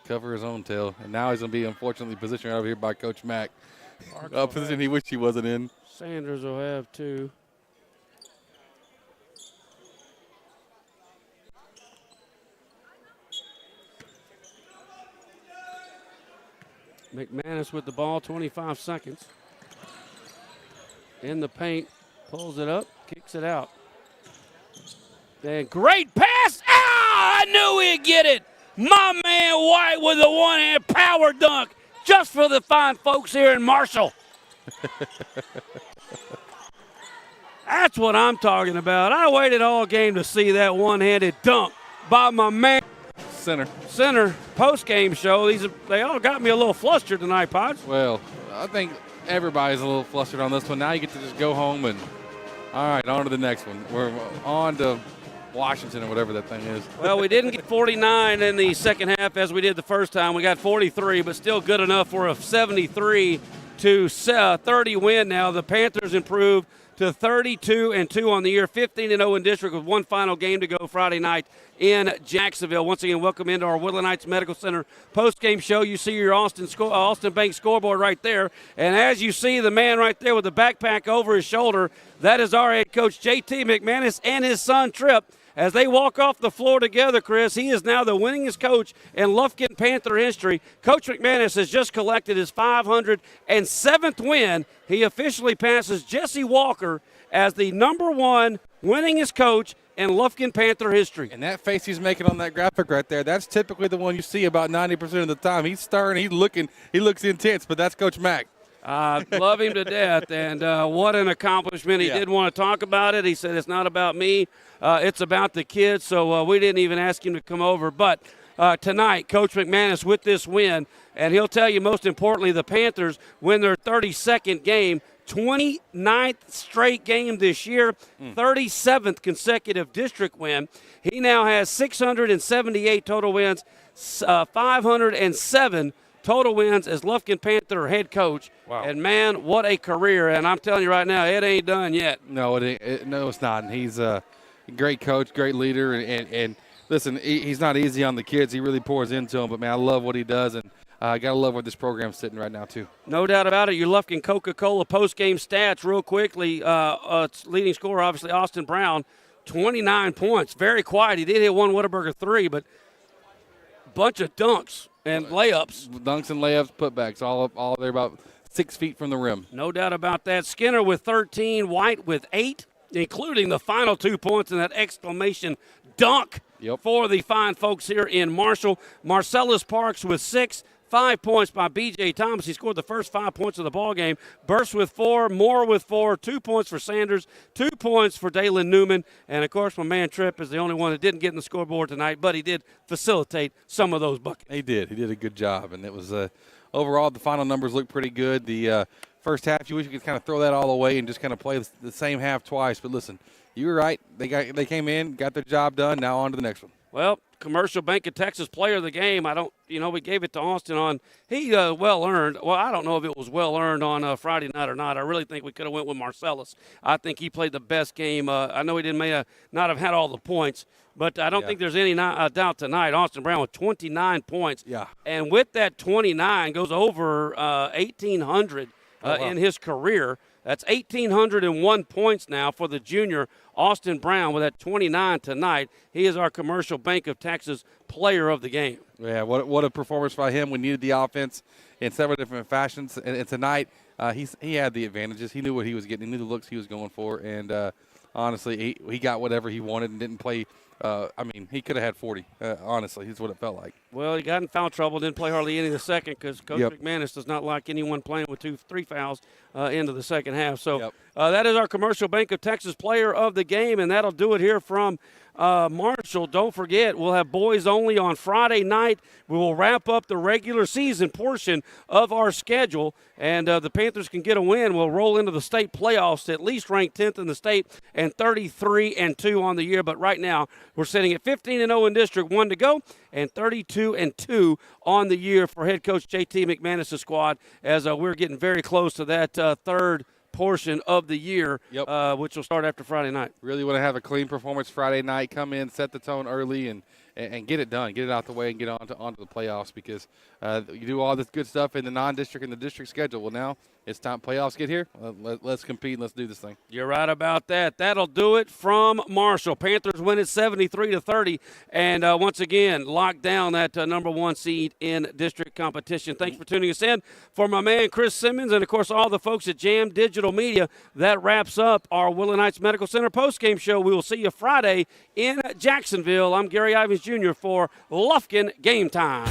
cover his own tail. And now he's going to be, unfortunately, positioned over here by Coach Mack. A position he wished he wasn't in. Sanders will have two. McManus with the ball, 25 seconds. In the paint, pulls it up, kicks it out. And great pass. I knew he'd get it. My man White with a one-hand power dunk just for the fine folks here in Marshall. That's what I'm talking about. I waited all game to see that one-handed dunk by my man. Center post-game show. They all got me a little flustered tonight, Pods. Well, I think everybody's a little flustered on this one. Now you get to just go home and, all right, on to the next one. We're on to Washington or whatever that thing is. Well, we didn't get 49 in the second half as we did the first time. We got 43, but still good enough for a 73-30 win now. The Panthers improved to 32-2 on the year, 15-0 in district with one final game to go Friday night in Jacksonville. Once again, welcome into our Woodland Heights Medical Center post-game show. You see your Austin Bank scoreboard right there. And as you see the man right there with the backpack over his shoulder, that is our head coach, J.T. McManus, and his son, Tripp. As they walk off the floor together, Chris, he is now the winningest coach in Lufkin Panther history. Coach McManus has just collected his 507th win. He officially passes Jesse Walker as the #1 winningest coach in Lufkin Panther history. And that face he's making on that graphic right there, that's typically the one you see about 90% of the time. He's stern, he looks intense, but that's Coach Mack. Love him to death, and what an accomplishment. He did want to talk about it. He said, it's not about me, it's about the kids, so we didn't even ask him to come over. But tonight, Coach McManus with this win, and he'll tell you most importantly, the Panthers win their 32nd game, 29th straight game this year, 37th consecutive district win. He now has 678 total wins, 507 total wins as Lufkin Panther head coach. Wow. And, man, what a career. And I'm telling you right now, it ain't done yet. No, no, it's not. And he's a great coach, great leader. And listen, he's not easy on the kids. He really pours into them. But, man, I love what he does. And I got to love where this program's sitting right now, too. No doubt about it. Your Lufkin Coca-Cola post-game stats real quickly. Leading scorer, obviously, Austin Brown, 29 points. Very quiet. He did hit one Whataburger 3, but bunch of dunks and layups. Dunks and layups, putbacks, all they're about 6 feet from the rim. No doubt about that. Skinner with 13, White with 8, including the final 2 points and that exclamation dunk for the fine folks here in Marshall. Marcellus Parks with 6. 5 points by B.J. Thomas. He scored the first 5 points of the ballgame. Burst with 4, Moore with 4, 2 points for Sanders, 2 points for Dalen Newman. And, of course, my man Tripp is the only one that didn't get in the scoreboard tonight, but he did facilitate some of those buckets. He did. He did a good job. And it was overall the final numbers looked pretty good. The first half, you wish you could kind of throw that all away and just kind of play the same half twice. But, listen, you were right. They came in, got their job done. Now on to the next one. Well, Commercial Bank of Texas Player of the Game. We gave it to Austin on. He well earned. Well, I don't know if it was well earned on Friday night or not. I really think we could have went with Marcellus. I think he played the best game. I know he may not have had all the points, but I don't think there's any doubt tonight. Austin Brown with 29 points. Yeah. And with that 29 goes over 1,800 in his career. That's 1,801 points now for the junior Austin Brown with that 29 tonight. He is our Commercial Bank of Texas Player of the Game. Yeah, what a performance by him. We needed the offense in several different fashions, and tonight he had the advantages. He knew what he was getting. He knew the looks he was going for, and honestly, he got whatever he wanted and didn't play. He could have had 40. Honestly, is what it felt like. Well, he got in foul trouble, didn't play hardly any of the second because Coach McManus does not like anyone playing with 2-3 fouls into the second half. So that is our Commercial Bank of Texas Player of the Game, and that'll do it here from Marshall. Don't forget, we'll have boys only on Friday night. We will wrap up the regular season portion of our schedule, and the Panthers can get a win. We'll roll into the state playoffs, at least ranked 10th in the state and 33-2 on the year. But right now, we're sitting at 15-0 in District 1 to go and 32-2 on the year for head coach JT McManus' squad, as we're getting very close to that third portion of the year, which will start after Friday night. Really want to have a clean performance Friday night, come in, set the tone early, and get it done, get it out the way, and get onto the playoffs, because you do all this good stuff in the non-district and the district schedule. Well, now it's time playoffs get here. Let's compete and let's do this thing. You're right about that. That'll do it from Marshall. Panthers win it 73-30, and once again lock down that number 1 seed in district competition. Thanks for tuning us in. For my man Chris Simmons and of course all the folks at Jam Digital Media, that wraps up our Willow Heights Medical Center postgame show. We will see you Friday in Jacksonville. I'm Gary Ivins Jr. for Lufkin Game Time.